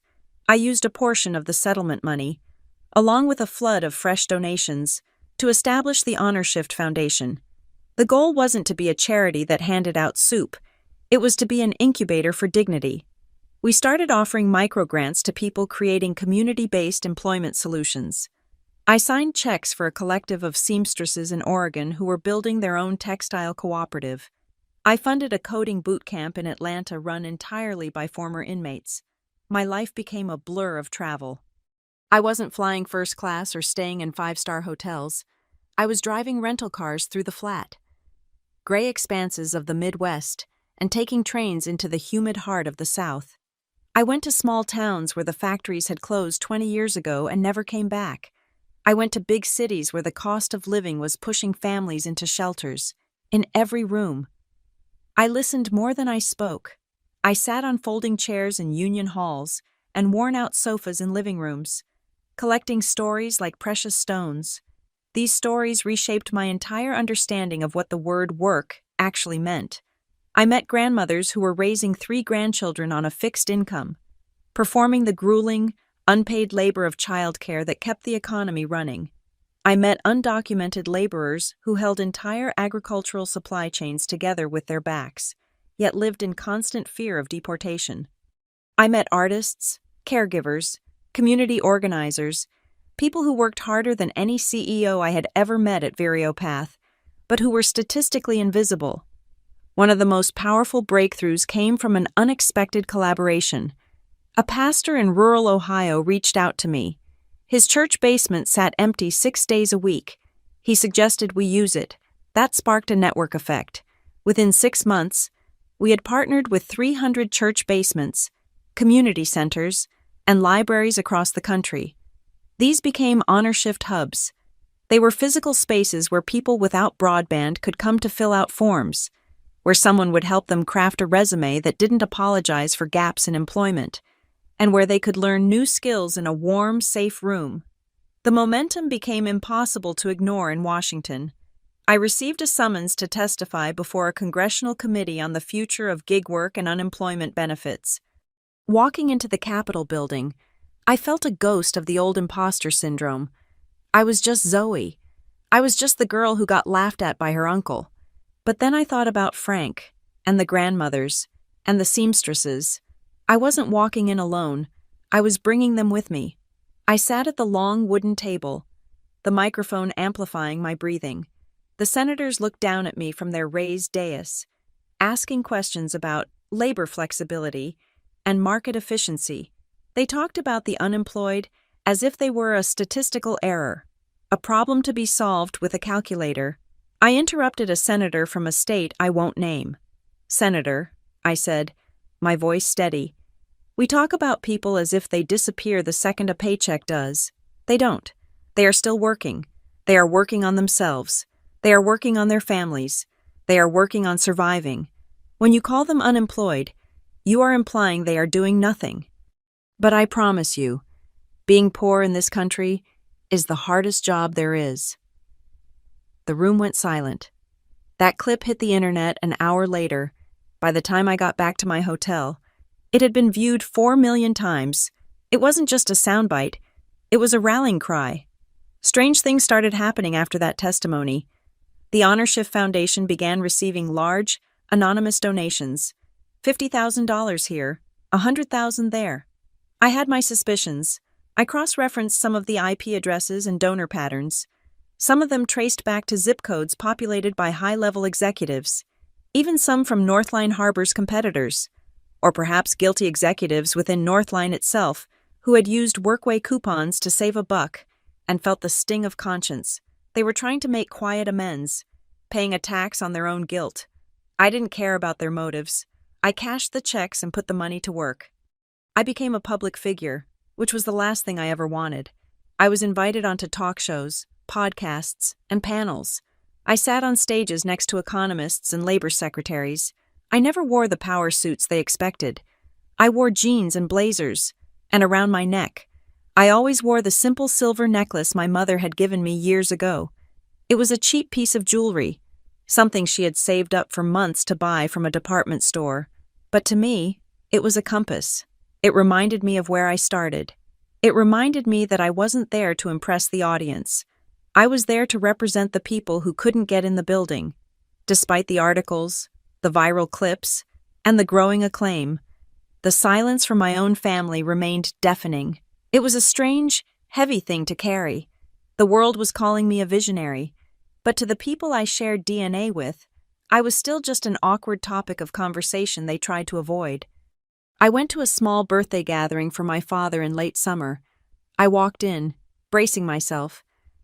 A: I used a portion of the settlement money, along with a flood of fresh donations, to establish the Honor Shift Foundation. The goal wasn't to be a charity that handed out soup, it was to be an incubator for dignity. We started offering microgrants to people creating community-based employment solutions. I signed checks for a collective of seamstresses in Oregon who were building their own textile cooperative. I funded a coding boot camp in Atlanta run entirely by former inmates. My life became a blur of travel. I wasn't flying first class or staying in five-star hotels. I was driving rental cars through the flat, gray expanses of the Midwest, and taking trains into the humid heart of the South. I went to small towns where the factories had closed 20 years ago and never came back. I went to big cities where the cost of living was pushing families into shelters, in every room. I listened more than I spoke. I sat on folding chairs in union halls and worn-out sofas in living rooms, collecting stories like precious stones. These stories reshaped my entire understanding of what the word work actually meant. I met grandmothers who were raising 3 grandchildren on a fixed income, performing the grueling, unpaid labor of childcare that kept the economy running. I met undocumented laborers who held entire agricultural supply chains together with their backs, yet lived in constant fear of deportation. I met artists, caregivers, community organizers, people who worked harder than any CEO I had ever met at Viriopath, but who were statistically invisible. One of the most powerful breakthroughs came from an unexpected collaboration. A pastor in rural Ohio reached out to me. His church basement sat empty 6 days a week. He suggested we use it. That sparked a network effect. Within 6 months, we had partnered with 300 church basements, community centers, and libraries across the country. These became Honor Shift hubs. They were physical spaces where people without broadband could come to fill out forms, where someone would help them craft a resume that didn't apologize for gaps in employment, and where they could learn new skills in a warm, safe room. The momentum became impossible to ignore in Washington. I received a summons to testify before a congressional committee on the future of gig work and unemployment benefits. Walking into the Capitol building, I felt a ghost of the old imposter syndrome. I was just Zoe. I was just the girl who got laughed at by her uncle. But then I thought about Frank, and the grandmothers, and the seamstresses. I wasn't walking in alone. I was bringing them with me. I sat at the long wooden table, the microphone amplifying my breathing. The senators looked down at me from their raised dais, asking questions about labor flexibility and market efficiency. They talked about the unemployed as if they were a statistical error, a problem to be solved with a calculator. I interrupted a senator from a state I won't name. "Senator," I said, my voice steady, "we talk about people as if they disappear the second a paycheck does. They don't. They are still working. They are working on themselves. They are working on their families. They are working on surviving. When you call them unemployed, you are implying they are doing nothing. But I promise you, being poor in this country is the hardest job there is." The room went silent. That clip hit the internet an hour later. By the time I got back to my hotel, it had been viewed 4 million times. It wasn't just a soundbite, it was a rallying cry. Strange things started happening after that testimony. The Honor Shift Foundation began receiving large, anonymous donations. $50,000 here, $100,000 there. I had my suspicions. I cross-referenced some of the IP addresses and donor patterns. Some of them traced back to zip codes populated by high-level executives, even some from Northline Harbor's competitors, or perhaps guilty executives within Northline itself who had used workway coupons to save a buck and felt the sting of conscience. They were trying to make quiet amends, paying a tax on their own guilt. I didn't care about their motives. I cashed the checks and put the money to work. I became a public figure, which was the last thing I ever wanted. I was invited onto talk shows, podcasts, and panels. I sat on stages next to economists and labor secretaries. I never wore the power suits they expected. I wore jeans and blazers, and around my neck, I always wore the simple silver necklace my mother had given me years ago. It was a cheap piece of jewelry, something she had saved up for months to buy from a department store. But to me, it was a compass. It reminded me of where I started. It reminded me that I wasn't there to impress the audience. I was there to represent the people who couldn't get in the building. Despite the articles, the viral clips, and the growing acclaim, the silence from my own family remained deafening. It was a strange, heavy thing to carry. The world was calling me a visionary, but to the people I shared DNA with, I was still just an awkward topic of conversation they tried to avoid. I went to a small birthday gathering for my father in late summer. I walked in, bracing myself.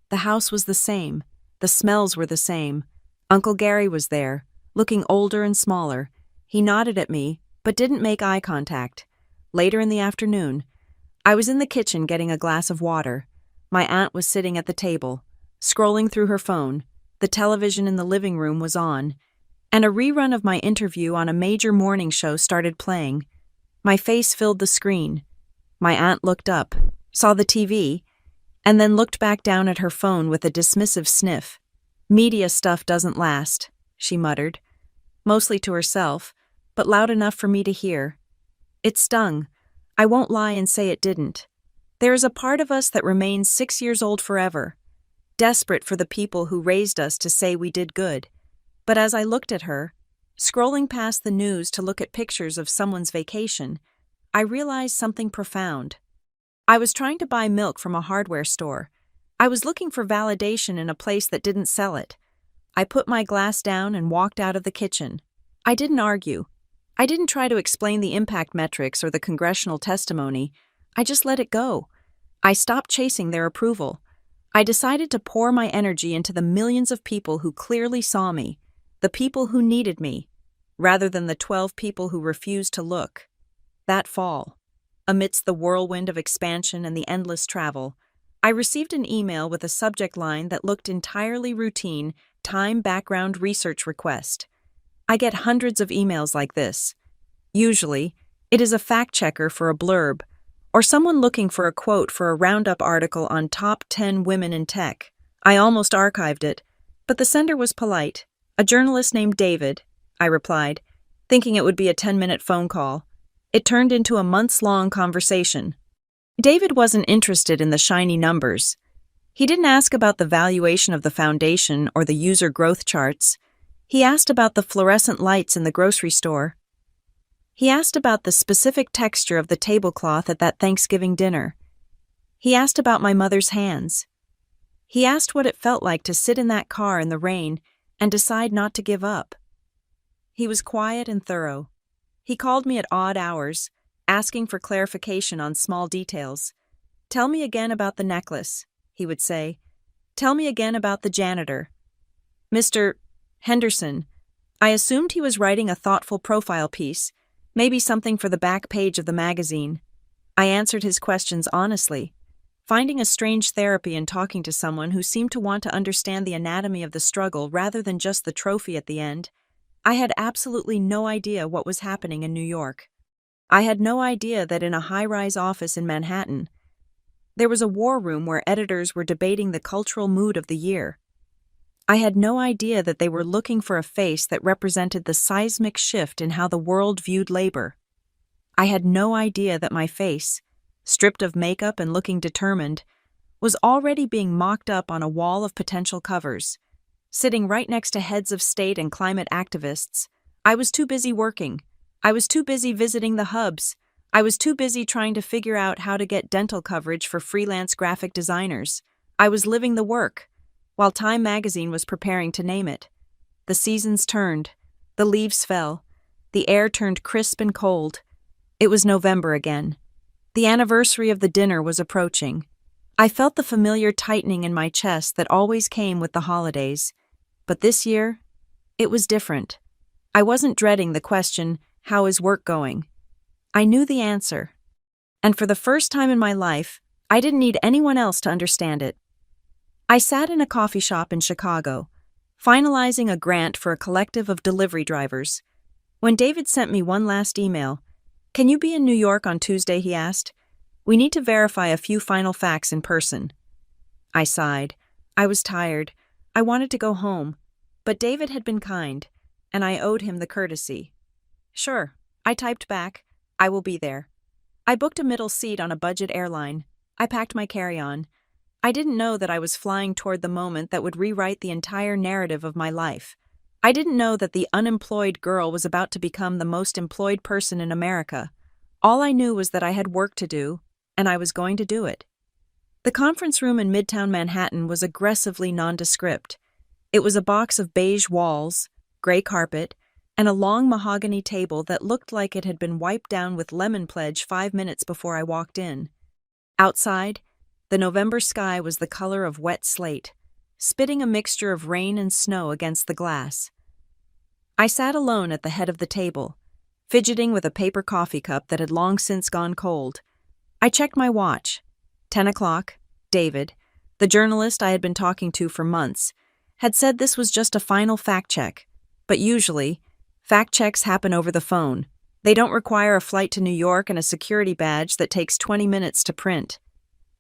A: The house was the same. The smells were the same. Uncle Gary was there, looking older and smaller. He nodded at me, but didn't make eye contact. Later in the afternoon, I was in the kitchen getting a glass of water. My aunt was sitting at the table, scrolling through her phone. The television in the living room was on, and a rerun of my interview on a major morning show started playing. My face filled the screen. My aunt looked up, saw the TV, and then looked back down at her phone with a dismissive sniff. "Media stuff doesn't last," she muttered, mostly to herself, but loud enough for me to hear. It stung. I won't lie and say it didn't. There is a part of us that remains 6 years old forever, desperate for the people who raised us to say we did good. But as I looked at her, scrolling past the news to look at pictures of someone's vacation, I realized something profound. I was trying to buy milk from a hardware store. I was looking for validation in a place that didn't sell it. I put my glass down and walked out of the kitchen. I didn't argue. I didn't try to explain the impact metrics or the congressional testimony. I just let it go. I stopped chasing their approval. I decided to pour my energy into the millions of people who clearly saw me, the people who needed me, rather than the 12 people who refused to look. That fall, amidst the whirlwind of expansion and the endless travel, I received an email with a subject line that looked entirely routine: time background research request. I get hundreds of emails like this. Usually, it is a fact checker for a blurb, or someone looking for a quote for a roundup article on top 10 women in tech. I almost archived it, but the sender was polite. "A journalist named David," I replied, thinking it would be a 10-minute phone call. It turned into a months-long conversation. David wasn't interested in the shiny numbers. He didn't ask about the valuation of the foundation or the user growth charts. He asked about the fluorescent lights in the grocery store. He asked about the specific texture of the tablecloth at that Thanksgiving dinner. He asked about my mother's hands. He asked what it felt like to sit in that car in the rain and decide not to give up. He was quiet and thorough. He called me at odd hours, asking for clarification on small details. "Tell me again about the necklace," he would say. "Tell me again about the janitor." "Mr. Henderson." I assumed he was writing a thoughtful profile piece, maybe something for the back page of the magazine. I answered his questions honestly, finding a strange therapy in talking to someone who seemed to want to understand the anatomy of the struggle rather than just the trophy at the end. I had absolutely no idea what was happening in New York. I had no idea that in a high-rise office in Manhattan, there was a war room where editors were debating the cultural mood of the year. I had no idea that they were looking for a face that represented the seismic shift in how the world viewed labor. I had no idea that my face, stripped of makeup and looking determined, was already being mocked up on a wall of potential covers. Sitting right next to heads of state and climate activists, I was too busy working. I was too busy visiting the hubs. I was too busy trying to figure out how to get dental coverage for freelance graphic designers. I was living the work, while Time magazine was preparing to name it. The seasons turned. The leaves fell. The air turned crisp and cold. It was November again. The anniversary of the dinner was approaching. I felt the familiar tightening in my chest that always came with the holidays. But this year, it was different. I wasn't dreading the question, "How is work going?" I knew the answer. And for the first time in my life, I didn't need anyone else to understand it. I sat in a coffee shop in Chicago, finalizing a grant for a collective of delivery drivers, when David sent me one last email. "Can you be in New York on Tuesday?" he asked. "We need to verify a few final facts in person." I sighed. I was tired. I wanted to go home. But David had been kind, and I owed him the courtesy. "Sure," I typed back. "I will be there." I booked a middle seat on a budget airline. I packed my carry-on. I didn't know that I was flying toward the moment that would rewrite the entire narrative of my life. I didn't know that the unemployed girl was about to become the most employed person in America. All I knew was that I had work to do, and I was going to do it. The conference room in Midtown Manhattan was aggressively nondescript. It was a box of beige walls, gray carpet, and a long mahogany table that looked like it had been wiped down with lemon pledge 5 minutes before I walked in. Outside, the November sky was the color of wet slate, spitting a mixture of rain and snow against the glass. I sat alone at the head of the table, fidgeting with a paper coffee cup that had long since gone cold. I checked my watch. 10 o'clock. David, the journalist I had been talking to for months, had said this was just a final fact check. But usually, fact checks happen over the phone. They don't require a flight to New York and a security badge that takes 20 minutes to print.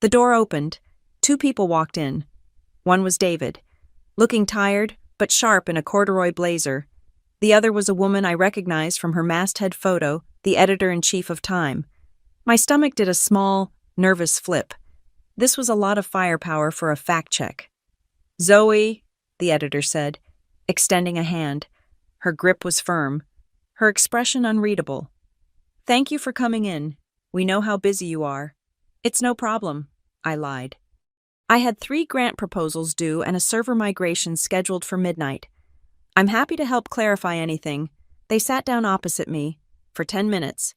A: The door opened. 2 people walked in. One was David, looking tired but sharp in a corduroy blazer. The other was a woman I recognized from her masthead photo, the editor-in-chief of Time. My stomach did a small, nervous flip. This was a lot of firepower for a fact check. "Zoe," the editor said, extending a hand. Her grip was firm, her expression unreadable. "Thank you for coming in. We know how busy you are." "It's no problem," I lied. I had 3 grant proposals due and a server migration scheduled for midnight. "I'm happy to help clarify anything." They sat down opposite me for 10 minutes.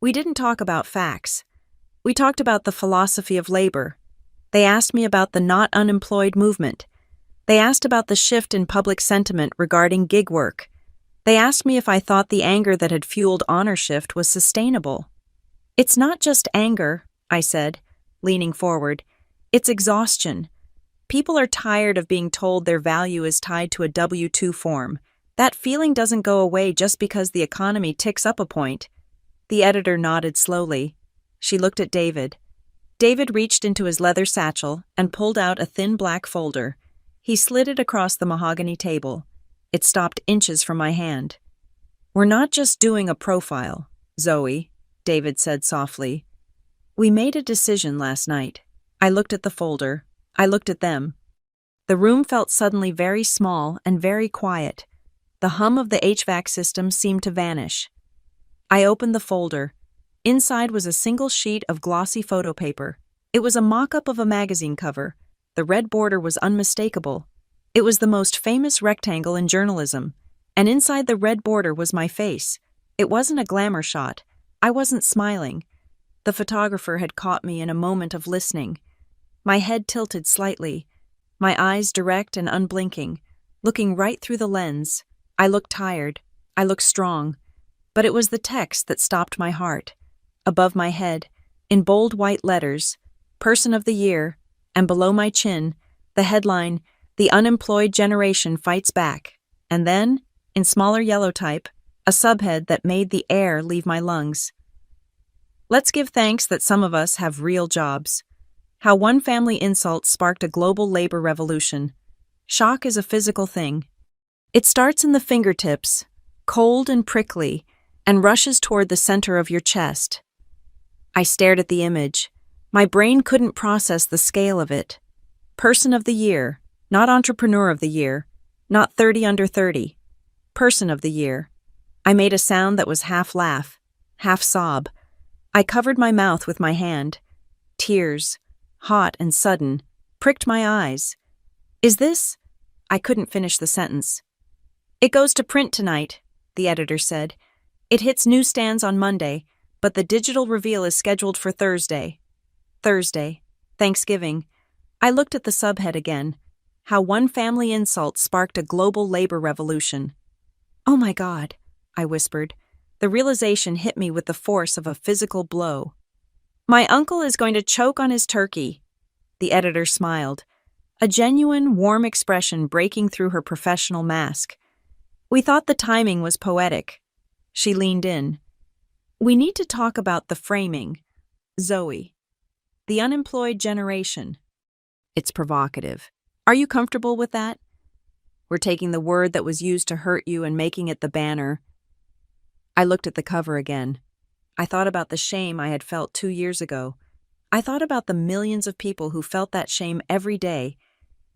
A: We didn't talk about facts. We talked about the philosophy of labor. They asked me about the not unemployed movement. They asked about the shift in public sentiment regarding gig work. They asked me if I thought the anger that had fueled Honor Shift was sustainable. "It's not just anger," I said, leaning forward. "It's exhaustion. People are tired of being told their value is tied to a W-2 form. That feeling doesn't go away just because the economy ticks up a point." The editor nodded slowly. She looked at David. David reached into his leather satchel and pulled out a thin black folder. He slid it across the mahogany table. It stopped inches from my hand. "We're not just doing a profile, Zoe," David said softly. "We made a decision last night." I looked at the folder. I looked at them. The room felt suddenly very small and very quiet. The hum of the HVAC system seemed to vanish. I opened the folder. Inside was a single sheet of glossy photo paper. It was a mock-up of a magazine cover. The red border was unmistakable. It was the most famous rectangle in journalism, and inside the red border was my face. It wasn't a glamour shot. I wasn't smiling. The photographer had caught me in a moment of listening. My head tilted slightly, my eyes direct and unblinking, looking right through the lens. I looked tired. I looked strong. But it was the text that stopped my heart. Above my head, in bold white letters, "Person of the Year," and below my chin, the headline, "The Unemployed Generation Fights Back," and then, in smaller yellow type, a subhead that made the air leave my lungs. "Let's give thanks that some of us have real jobs. How one family insult sparked a global labor revolution. Shock is a physical thing. It starts in the fingertips, cold and prickly, and rushes toward the center of your chest." I stared at the image. My brain couldn't process the scale of it. Person of the Year, not Entrepreneur of the Year, not 30 under 30. Person of the Year. I made a sound that was half laugh, half sob. I covered my mouth with my hand. Tears, hot and sudden, pricked my eyes. "Is this—" I couldn't finish the sentence. "It goes to print tonight," the editor said. "It hits newsstands on Monday, but the digital reveal is scheduled for Thursday." Thursday. Thanksgiving. I looked at the subhead again. How one family insult sparked a global labor revolution. "Oh my God," I whispered. The realization hit me with the force of a physical blow. My uncle is going to choke on his turkey. The editor smiled, a genuine, warm expression breaking through her professional mask. We thought the timing was poetic. She leaned in. We need to talk about the framing. Zoe. The unemployed generation. It's provocative. Are you comfortable with that? We're taking the word that was used to hurt you and making it the banner. I looked at the cover again. I thought about the shame I had felt 2 years ago. I thought about the millions of people who felt that shame every day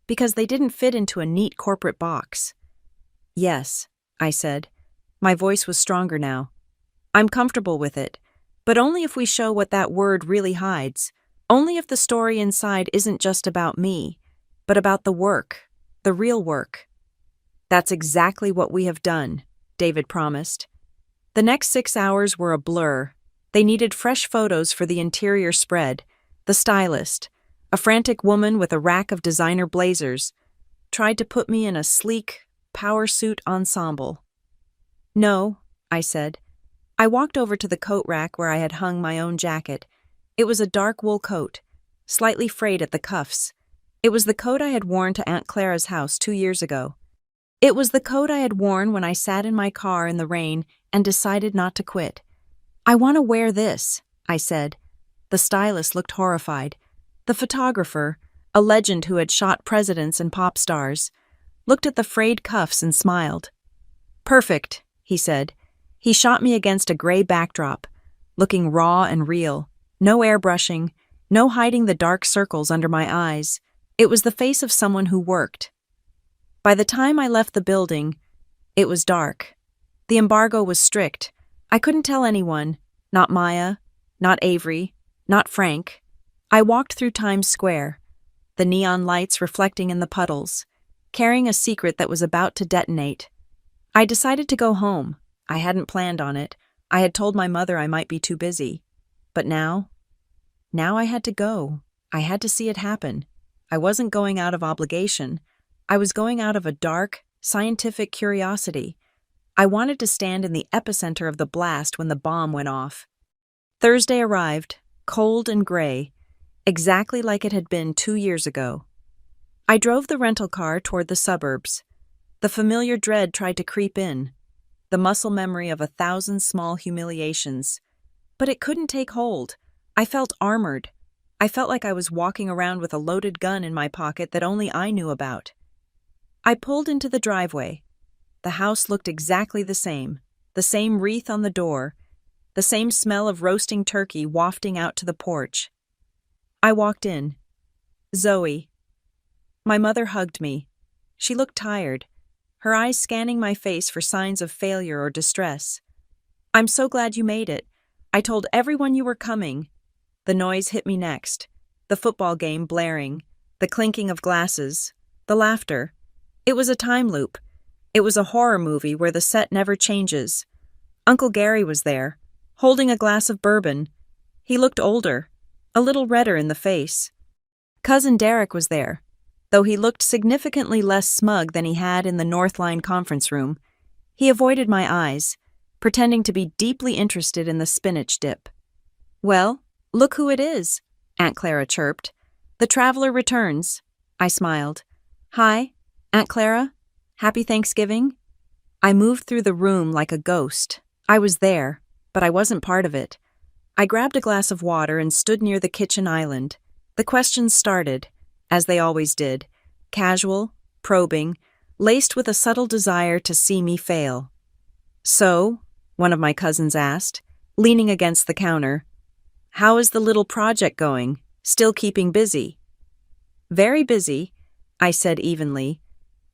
A: because they didn't fit into a neat corporate box. Yes, I said. My voice was stronger now. I'm comfortable with it, but only if we show what that word really hides. Only if the story inside isn't just about me, but about the work, the real work. That's exactly what we have done, David promised. The next 6 hours were a blur. They needed fresh photos for the interior spread. The stylist, a frantic woman with a rack of designer blazers, tried to put me in a sleek, power suit ensemble. No, I said. I walked over to the coat rack where I had hung my own jacket. It was a dark wool coat, slightly frayed at the cuffs. It was the coat I had worn to Aunt Clara's house 2 years ago. It was the coat I had worn when I sat in my car in the rain and decided not to quit. I want to wear this, I said. The stylist looked horrified. The photographer, a legend who had shot presidents and pop stars, looked at the frayed cuffs and smiled. Perfect, he said. He shot me against a gray backdrop, looking raw and real. No airbrushing, no hiding the dark circles under my eyes. It was the face of someone who worked. By the time I left the building, it was dark. The embargo was strict. I couldn't tell anyone, not Maya, not Avery, not Frank. I walked through Times Square, the neon lights reflecting in the puddles, carrying a secret that was about to detonate. I decided to go home. I hadn't planned on it. I had told my mother I might be too busy. But now I had to go. I had to see it happen. I wasn't going out of obligation. I was going out of a dark, scientific curiosity. I wanted to stand in the epicenter of the blast when the bomb went off. Thursday arrived, cold and gray, exactly like it had been 2 years ago. I drove the rental car toward the suburbs. The familiar dread tried to creep in, the muscle memory of 1,000 small humiliations. But it couldn't take hold. I felt armored. I felt like I was walking around with a loaded gun in my pocket that only I knew about. I pulled into the driveway. The house looked exactly the same wreath on the door, the same smell of roasting turkey wafting out to the porch. I walked in. Zoe. My mother hugged me. She looked tired, her eyes scanning my face for signs of failure or distress. I'm so glad you made it. I told everyone you were coming. The noise hit me next. The football game blaring, the clinking of glasses, the laughter. It was a time loop. It was a horror movie where the set never changes. Uncle Gary was there, holding a glass of bourbon. He looked older, a little redder in the face. Cousin Derek was there, though he looked significantly less smug than he had in the Northline conference room. He avoided my eyes, pretending to be deeply interested in the spinach dip. Well, look who it is, Aunt Clara chirped. The traveler returns. I smiled. Hi, Aunt Clara. Happy Thanksgiving. I moved through the room like a ghost. I was there, but I wasn't part of it. I grabbed a glass of water and stood near the kitchen island. The questions started, as they always did, casual, probing, laced with a subtle desire to see me fail. So, one of my cousins asked, leaning against the counter, how is the little project going? Still keeping busy? Very busy, I said evenly.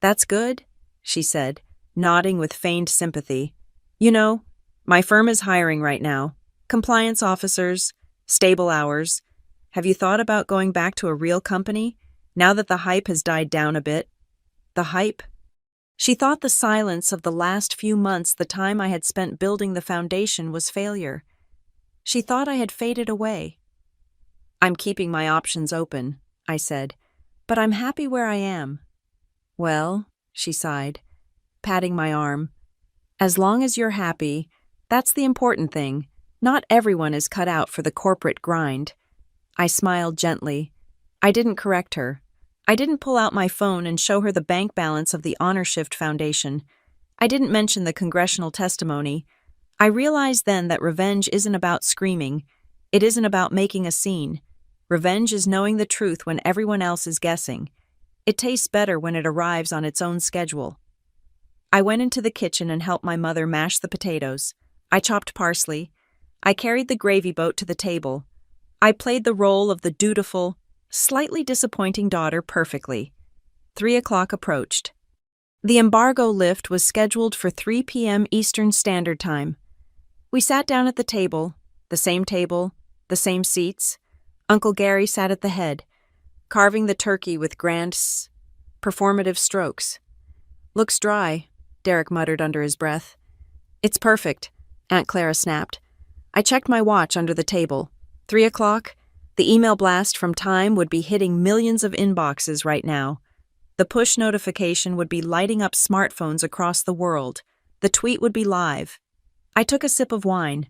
A: That's good, she said, nodding with feigned sympathy. You know, my firm is hiring right now. Compliance officers, stable hours. Have you thought about going back to a real company, now that the hype has died down a bit? The hype? She thought the silence of the last few months, the time I had spent building the foundation, was failure. She thought I had faded away. I'm keeping my options open, I said, but I'm happy where I am. Well, she sighed, patting my arm, as long as you're happy, that's the important thing. Not everyone is cut out for the corporate grind. I smiled gently. I didn't correct her. I didn't pull out my phone and show her the bank balance of the Honor Shift Foundation. I didn't mention the congressional testimony. I realized then that revenge isn't about screaming. It isn't about making a scene. Revenge is knowing the truth when everyone else is guessing. It tastes better when it arrives on its own schedule. I went into the kitchen and helped my mother mash the potatoes. I chopped parsley. I carried the gravy boat to the table. I played the role of the dutiful, slightly disappointing daughter perfectly. 3 o'clock approached. The embargo lift was scheduled for 3 p.m. Eastern Standard Time. We sat down at the table, the same seats. Uncle Gary sat at the head, carving the turkey with grand, performative strokes. "Looks dry," Derek muttered under his breath. "It's perfect," Aunt Clara snapped. I checked my watch under the table. 3 o'clock? The email blast from Time would be hitting millions of inboxes right now. The push notification would be lighting up smartphones across the world. The tweet would be live. I took a sip of wine.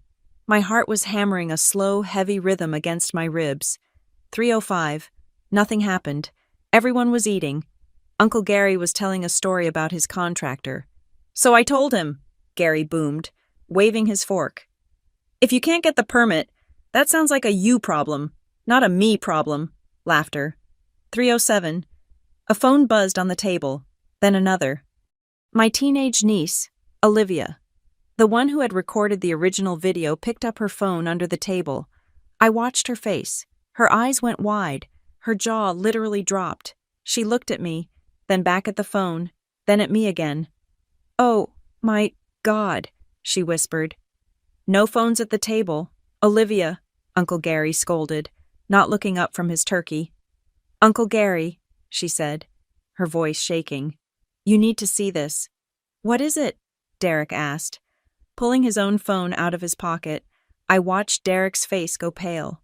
A: My heart was hammering a slow, heavy rhythm against my ribs. 3:05. Nothing happened. Everyone was eating. Uncle Gary was telling a story about his contractor. "So I told him," Gary boomed, waving his fork. "If you can't get the permit, that sounds like a you problem, not a me problem." Laughter. 3:07. A phone buzzed on the table, then another. My teenage niece, Olivia. The one who had recorded the original video picked up her phone under the table. I watched her face. Her eyes went wide. Her jaw literally dropped. She looked at me, then back at the phone, then at me again. "Oh, my God," she whispered. "No phones at the table. Olivia," Uncle Gary scolded, not looking up from his turkey. "Uncle Gary," she said, her voice shaking. "You need to see this." "What is it?" Derek asked. Pulling his own phone out of his pocket, I watched Derek's face go pale.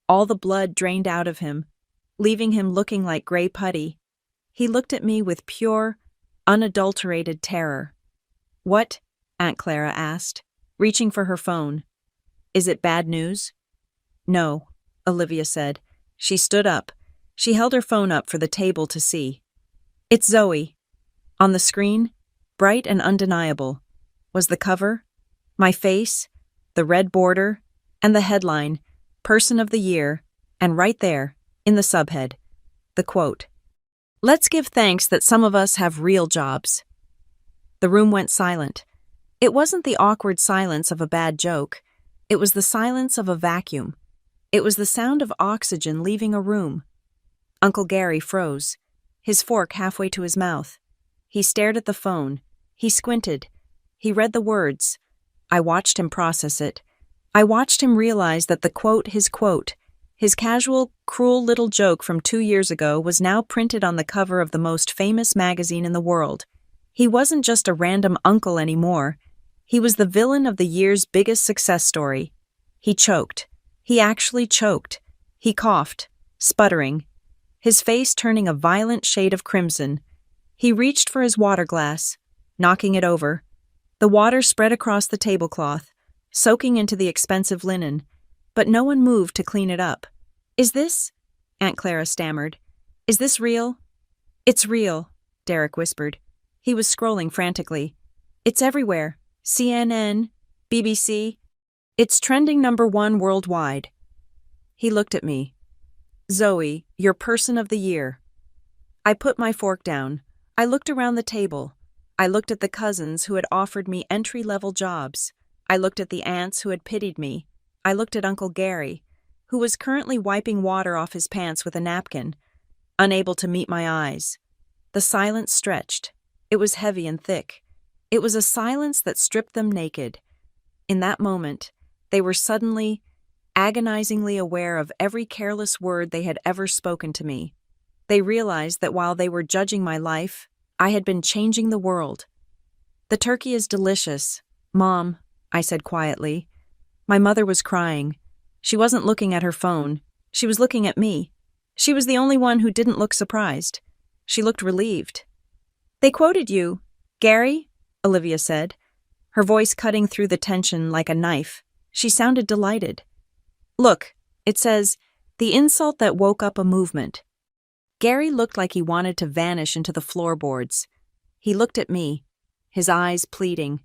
A: All the blood drained out of him, leaving him looking like gray putty. He looked at me with pure, unadulterated terror. "What?" Aunt Clara asked, reaching for her phone. "Is it bad news?" "No," Olivia said. She stood up. She held her phone up for the table to see. "It's Zoe." On the screen, bright and undeniable, was the cover, my face, the red border, and the headline, Person of the Year, and right there, in the subhead, the quote, "Let's give thanks that some of us have real jobs." The room went silent. It wasn't the awkward silence of a bad joke. It was the silence of a vacuum. It was the sound of oxygen leaving a room. Uncle Gary froze, his fork halfway to his mouth. He stared at the phone. He squinted. He read the words. I watched him process it. I watched him realize that the quote, his casual, cruel little joke from 2 years ago was now printed on the cover of the most famous magazine in the world. He wasn't just a random uncle anymore. He was the villain of the year's biggest success story. He choked. He actually choked. He coughed, sputtering, his face turning a violent shade of crimson. He reached for his water glass, knocking it over. The water spread across the tablecloth, soaking into the expensive linen, but no one moved to clean it up. "Is this?" Aunt Clara stammered. "Is this real?" "It's real," Derek whispered. He was scrolling frantically. "It's everywhere. CNN, BBC. It's trending #1 worldwide." He looked at me. "Zoe, you're Person of the Year." I put my fork down. I looked around the table. I looked at the cousins who had offered me entry-level jobs. I looked at the aunts who had pitied me. I looked at Uncle Gary, who was currently wiping water off his pants with a napkin, unable to meet my eyes. The silence stretched. It was heavy and thick. It was a silence that stripped them naked. In that moment, they were suddenly, agonizingly aware of every careless word they had ever spoken to me. They realized that while they were judging my life, I had been changing the world. "The turkey is delicious, Mom," I said quietly. My mother was crying. She wasn't looking at her phone. She was looking at me. She was the only one who didn't look surprised. She looked relieved. "They quoted you, Gary," Olivia said, her voice cutting through the tension like a knife. She sounded delighted. Look, it says, the insult that woke up a movement. Gary looked like he wanted to vanish into the floorboards. He looked at me, his eyes pleading.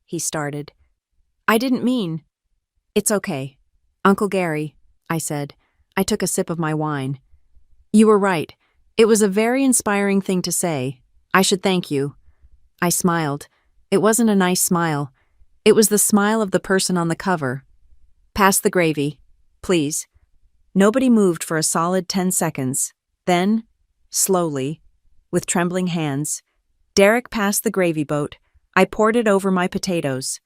A: He started. I didn't mean. It's okay. Uncle Gary, I said. I took a sip of my wine. You were right. It was a very inspiring thing to say. I should thank you. I smiled. It wasn't a nice smile. It was the smile of the person on the cover. Pass the gravy, please. Nobody moved for a solid 10 seconds. Then, slowly, with trembling hands, Derek passed the gravy boat. I poured it over my potatoes.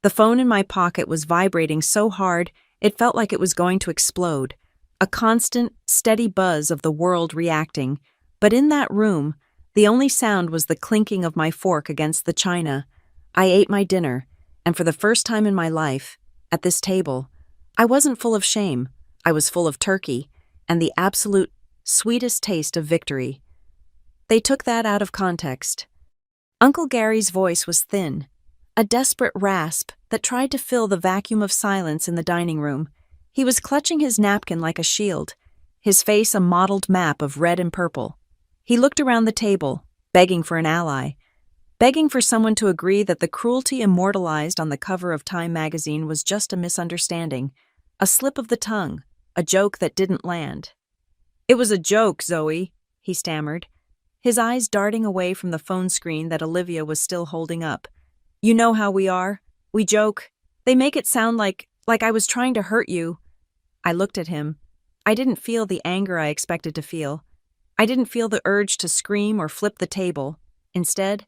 A: The phone in my pocket was vibrating so hard it felt like it was going to explode. A constant, steady buzz of the world reacting. But in that room, the only sound was the clinking of my fork against the china. I ate my dinner, and for the first time in my life, at this table, I wasn't full of shame. I was full of turkey and the absolute sweetest taste of victory. They took that out of context. Uncle Gary's voice was thin, a desperate rasp that tried to fill the vacuum of silence in the dining room. He was clutching his napkin like a shield, his face a mottled map of red and purple. He looked around the table, begging for an ally, begging for someone to agree that the cruelty immortalized on the cover of Time magazine was just a misunderstanding, a slip of the tongue, a joke that didn't land. It was a joke, Zoe, he stammered, his eyes darting away from the phone screen that Olivia was still holding up. You know how we are. We joke. They make it sound like I was trying to hurt you. I looked at him. I didn't feel the anger I expected to feel. I didn't feel the urge to scream or flip the table. Instead,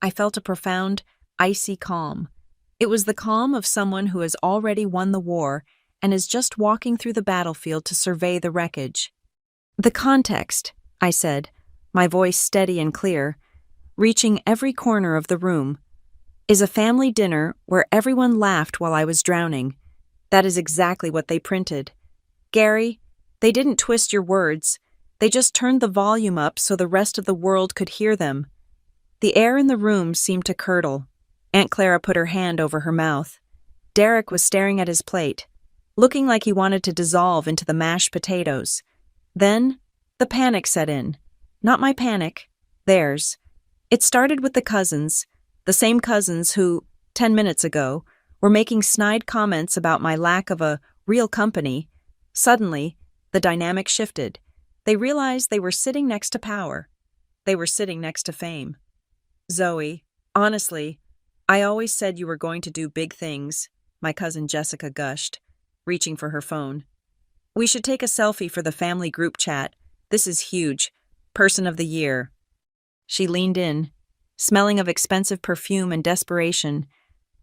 A: I felt a profound, icy calm. It was the calm of someone who has already won the war and is just walking through the battlefield to survey the wreckage. The context, I said, my voice steady and clear, reaching every corner of the room, is a family dinner where everyone laughed while I was drowning. That is exactly what they printed. Gary, they didn't twist your words. They just turned the volume up so the rest of the world could hear them. The air in the room seemed to curdle. Aunt Clara put her hand over her mouth. Derek was staring at his plate, looking like he wanted to dissolve into the mashed potatoes. Then, the panic set in. Not my panic, theirs. It started with the cousins, the same cousins who, 10 minutes ago, were making snide comments about my lack of a real company. Suddenly, the dynamic shifted. They realized they were sitting next to power. They were sitting next to fame. Zoe, honestly, I always said you were going to do big things, my cousin Jessica gushed, reaching for her phone. We should take a selfie for the family group chat. This is huge. Person of the year. She leaned in, smelling of expensive perfume and desperation,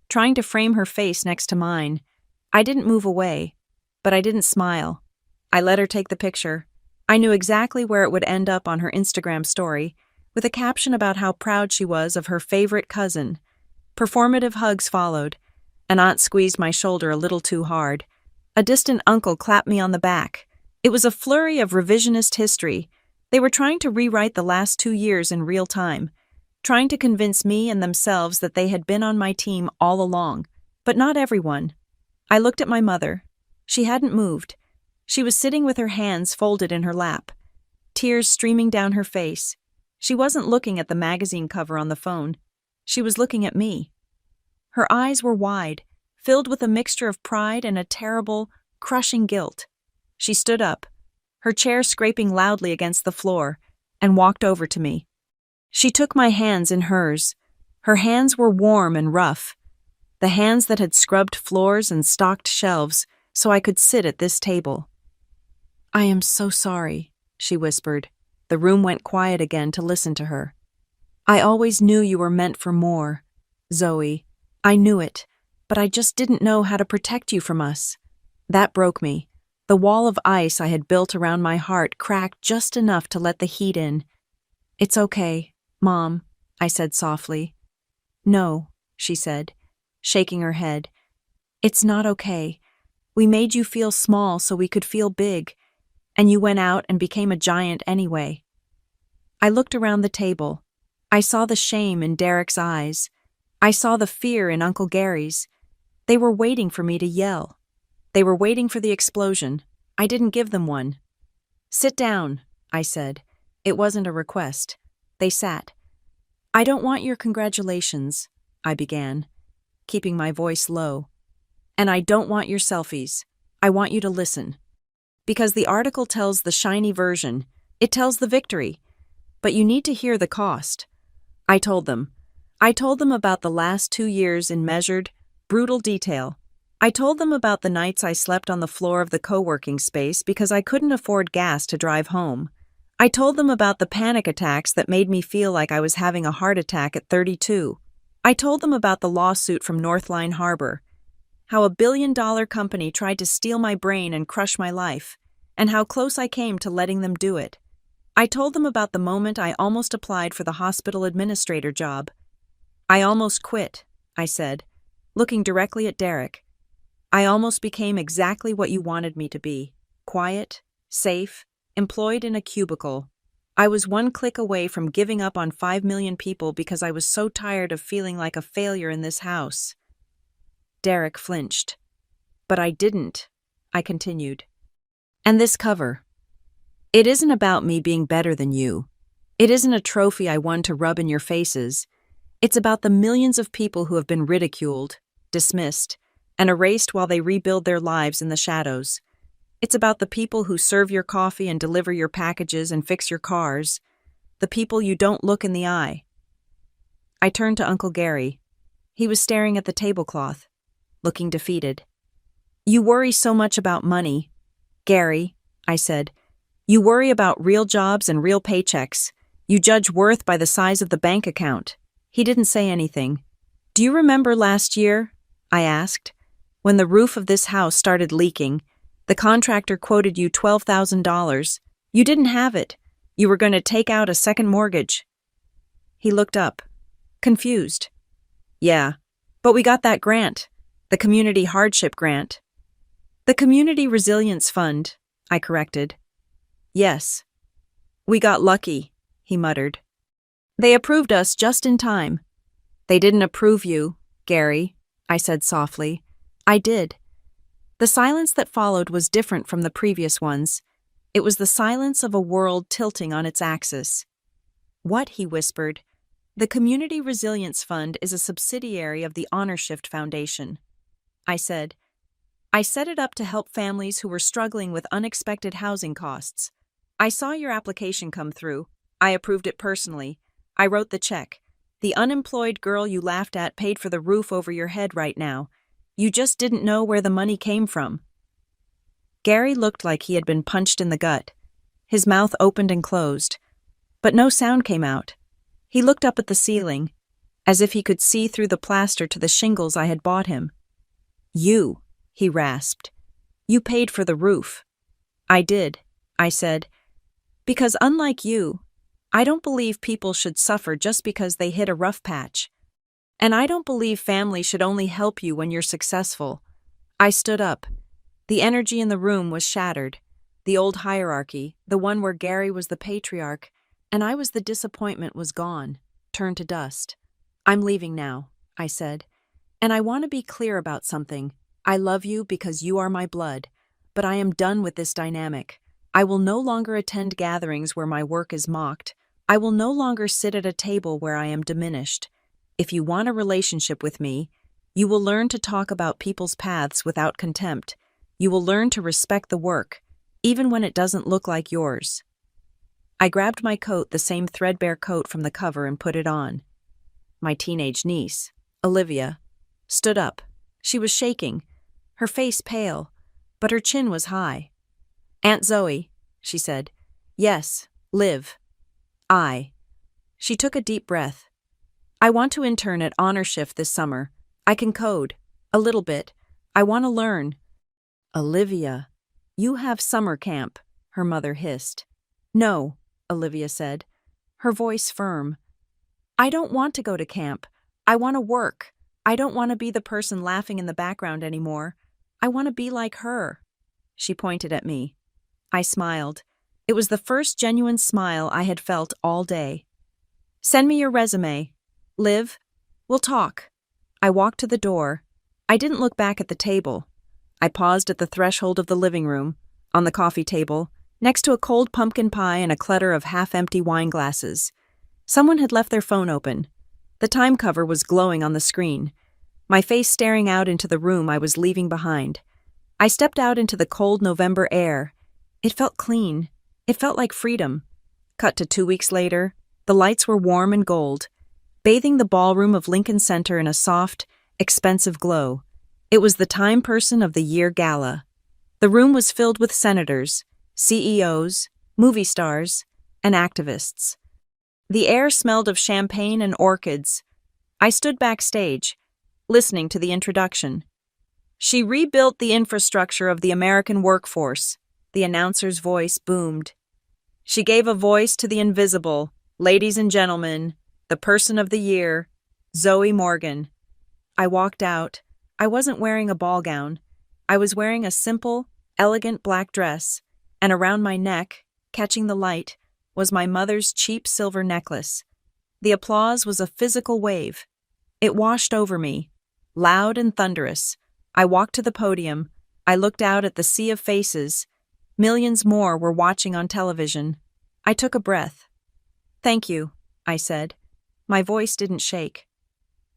A: trying to frame her face next to mine. I didn't move away, but I didn't smile. I let her take the picture. I knew exactly where it would end up on her Instagram story, with a caption about how proud she was of her favorite cousin. Performative hugs followed. An aunt squeezed my shoulder a little too hard. A distant uncle clapped me on the back. It was a flurry of revisionist history. They were trying to rewrite the last 2 years in real time, trying to convince me and themselves that they had been on my team all along, but not everyone. I looked at my mother. She hadn't moved. She was sitting with her hands folded in her lap, tears streaming down her face. She wasn't looking at the magazine cover on the phone. She was looking at me. Her eyes were wide, filled with a mixture of pride and a terrible, crushing guilt. She stood up, her chair scraping loudly against the floor, and walked over to me. She took my hands in hers. Her hands were warm and rough, the hands that had scrubbed floors and stocked shelves so I could sit at this table. I am so sorry, she whispered. The room went quiet again to listen to her. I always knew you were meant for more, Zoe. I knew it, but I just didn't know how to protect you from us. That broke me. The wall of ice I had built around my heart cracked just enough to let the heat in. It's okay, Mom, I said softly. No, she said, shaking her head. It's not okay. We made you feel small so we could feel big, and you went out and became a giant anyway. I looked around the table. I saw the shame in Derek's eyes. I saw the fear in Uncle Gary's. They were waiting for me to yell. They were waiting for the explosion. I didn't give them one. "Sit down," I said. It wasn't a request. They sat. "I don't want your congratulations," I began, keeping my voice low. "And I don't want your selfies. I want you to listen. Because the article tells the shiny version. It tells the victory. But you need to hear the cost." I told them. I told them about the last 2 years in measured, brutal detail. I told them about the nights I slept on the floor of the co-working space because I couldn't afford gas to drive home. I told them about the panic attacks that made me feel like I was having a heart attack at 32. I told them about the lawsuit from Northline Harbor, how a billion-dollar company tried to steal my brain and crush my life, and how close I came to letting them do it. I told them about the moment I almost applied for the hospital administrator job. "I almost quit," I said, looking directly at Derek. "I almost became exactly what you wanted me to be. Quiet, safe, employed in a cubicle. I was one click away from giving up on 5 million people because I was so tired of feeling like a failure in this house." Derek flinched. "But I didn't," I continued. "And this cover. It isn't about me being better than you. It isn't a trophy I won to rub in your faces. It's about the millions of people who have been ridiculed, dismissed, and erased while they rebuild their lives in the shadows. It's about the people who serve your coffee and deliver your packages and fix your cars, the people you don't look in the eye." I turned to Uncle Gary. He was staring at the tablecloth, looking defeated. "You worry so much about money, Gary," I said. "You worry about real jobs and real paychecks. You judge worth by the size of the bank account." He didn't say anything. "Do you remember last year?" I asked. "When the roof of this house started leaking, the contractor quoted you $12,000. You didn't have it. You were going to take out a second mortgage." He looked up, confused. "Yeah, but we got that grant, the Community Hardship Grant." "The Community Resilience Fund," I corrected. "Yes. We got lucky," he muttered. "They approved us just in time." "They didn't approve you, Gary," I said softly. "I did." The silence that followed was different from the previous ones. It was the silence of a world tilting on its axis. "What?" he whispered. "The Community Resilience Fund is a subsidiary of the Honor Shift Foundation." I said, "I set it up to help families who were struggling with unexpected housing costs. I saw your application come through. I approved it personally. I wrote the check. The unemployed girl you laughed at paid for the roof over your head right now. You just didn't know where the money came from." Gary looked like he had been punched in the gut. His mouth opened and closed, but no sound came out. He looked up at the ceiling, as if he could see through the plaster to the shingles I had bought him. "You," he rasped. "You paid for the roof." "I did," I said, "because unlike you, I don't believe people should suffer just because they hit a rough patch. And I don't believe family should only help you when you're successful." I stood up. The energy in the room was shattered. The old hierarchy, the one where Gary was the patriarch, and I was the disappointment, was gone, turned to dust. "I'm leaving now," I said. "And I want to be clear about something. I love you because you are my blood, but I am done with this dynamic. I will no longer attend gatherings where my work is mocked. I will no longer sit at a table where I am diminished. If you want a relationship with me, you will learn to talk about people's paths without contempt. You will learn to respect the work, even when it doesn't look like yours." I grabbed my coat, the same threadbare coat from the cover, and put it on. My teenage niece, Olivia, stood up. She was shaking, her face pale, but her chin was high. "Aunt Zoe," she said. "Yes, Liv. She took a deep breath. "I want to intern at Honor Shift this summer. I can code. A little bit. I want to learn." "Olivia, you have summer camp," her mother hissed. "No," Olivia said, her voice firm. "I don't want to go to camp. I want to work. I don't want to be the person laughing in the background anymore. I want to be like her." She pointed at me. I smiled. It was the first genuine smile I had felt all day. "Send me your resume. Liv, we'll talk." I walked to the door. I didn't look back at the table. I paused at the threshold of the living room, on the coffee table, next to a cold pumpkin pie and a clutter of half-empty wine glasses. Someone had left their phone open. The time cover was glowing on the screen, my face staring out into the room I was leaving behind. I stepped out into the cold November air. It felt clean. It felt like freedom. Cut to 2 weeks later, the lights were warm and gold, bathing the ballroom of Lincoln Center in a soft, expensive glow. It was the Time Person of the Year gala. The room was filled with senators, CEOs, movie stars, and activists. The air smelled of champagne and orchids. I stood backstage, listening to the introduction. "She rebuilt the infrastructure of the American workforce," the announcer's voice boomed. "She gave a voice to the invisible. Ladies and gentlemen, the Person of the Year, Zoe Morgan." I walked out. I wasn't wearing a ball gown. I was wearing a simple, elegant black dress, and around my neck, catching the light, was my mother's cheap silver necklace. The applause was a physical wave. It washed over me, loud and thunderous. I walked to the podium. I looked out at the sea of faces. Millions more were watching on television. I took a breath. "Thank you," I said. My voice didn't shake.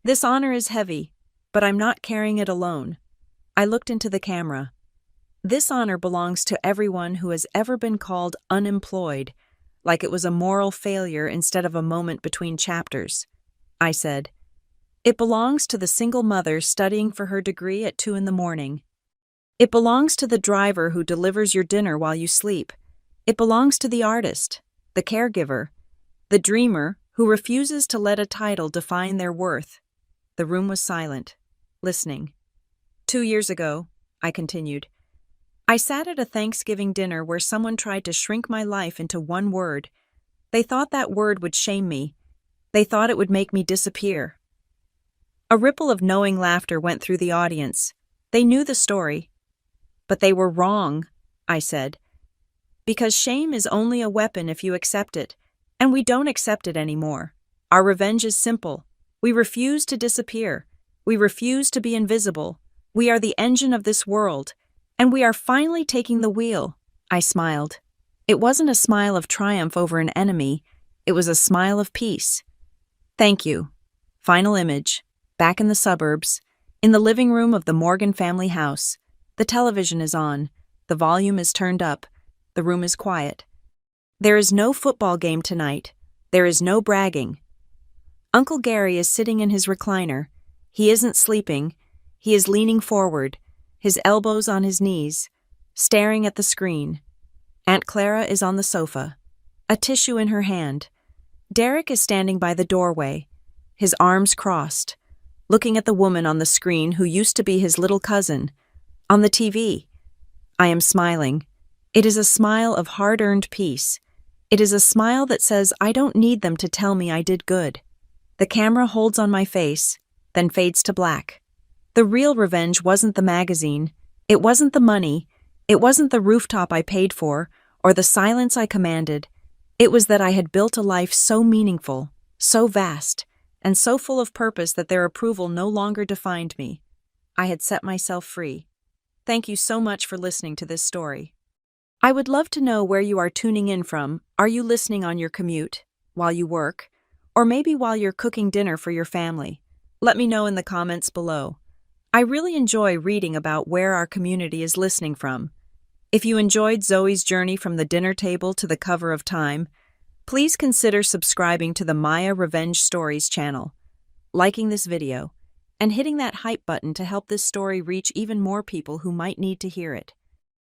A: "This honor is heavy, but I'm not carrying it alone." I looked into the camera. "This honor belongs to everyone who has ever been called unemployed, like it was a moral failure instead of a moment between chapters," I said. "It belongs to the single mother studying for her degree at 2 a.m. It belongs to the driver who delivers your dinner while you sleep. It belongs to the artist, the caregiver, the dreamer who refuses to let a title define their worth." The room was silent, listening. 2 years ago, I continued, I sat at a Thanksgiving dinner where someone tried to shrink my life into one word. They thought that word would shame me. They thought it would make me disappear. A ripple of knowing laughter went through the audience. They knew the story. "But they were wrong," I said. "Because shame is only a weapon if you accept it, and we don't accept it anymore. Our revenge is simple. We refuse to disappear. We refuse to be invisible. We are the engine of this world, and we are finally taking the wheel." I smiled. It wasn't a smile of triumph over an enemy. It was a smile of peace. "Thank you." Final image. Back in the suburbs, in the living room of the Morgan family house. The television is on. The volume is turned up. The room is quiet. There is no football game tonight. There is no bragging. Uncle Gary is sitting in his recliner. He isn't sleeping. He is leaning forward, his elbows on his knees, staring at the screen. Aunt Clara is on the sofa, a tissue in her hand. Derek is standing by the doorway, his arms crossed, looking at the woman on the screen who used to be his little cousin. On the TV. I am smiling. It is a smile of hard-earned peace. It is a smile that says I don't need them to tell me I did good. The camera holds on my face, then fades to black. The real revenge wasn't the magazine. It wasn't the money. It wasn't the rooftop I paid for, or the silence I commanded. It was that I had built a life so meaningful, so vast, and so full of purpose that their approval no longer defined me. I had set myself free. Thank you so much for listening to this story. I would love to know where you are tuning in from. Are you listening on your commute, while you work, or maybe while you're cooking dinner for your family? Let me know in the comments below. I really enjoy reading about where our community is listening from. If you enjoyed Zoe's journey from the dinner table to the cover of Time, please consider subscribing to the Maya Revenge Stories channel, liking this video, and hitting that hype button to help this story reach even more people who might need to hear it.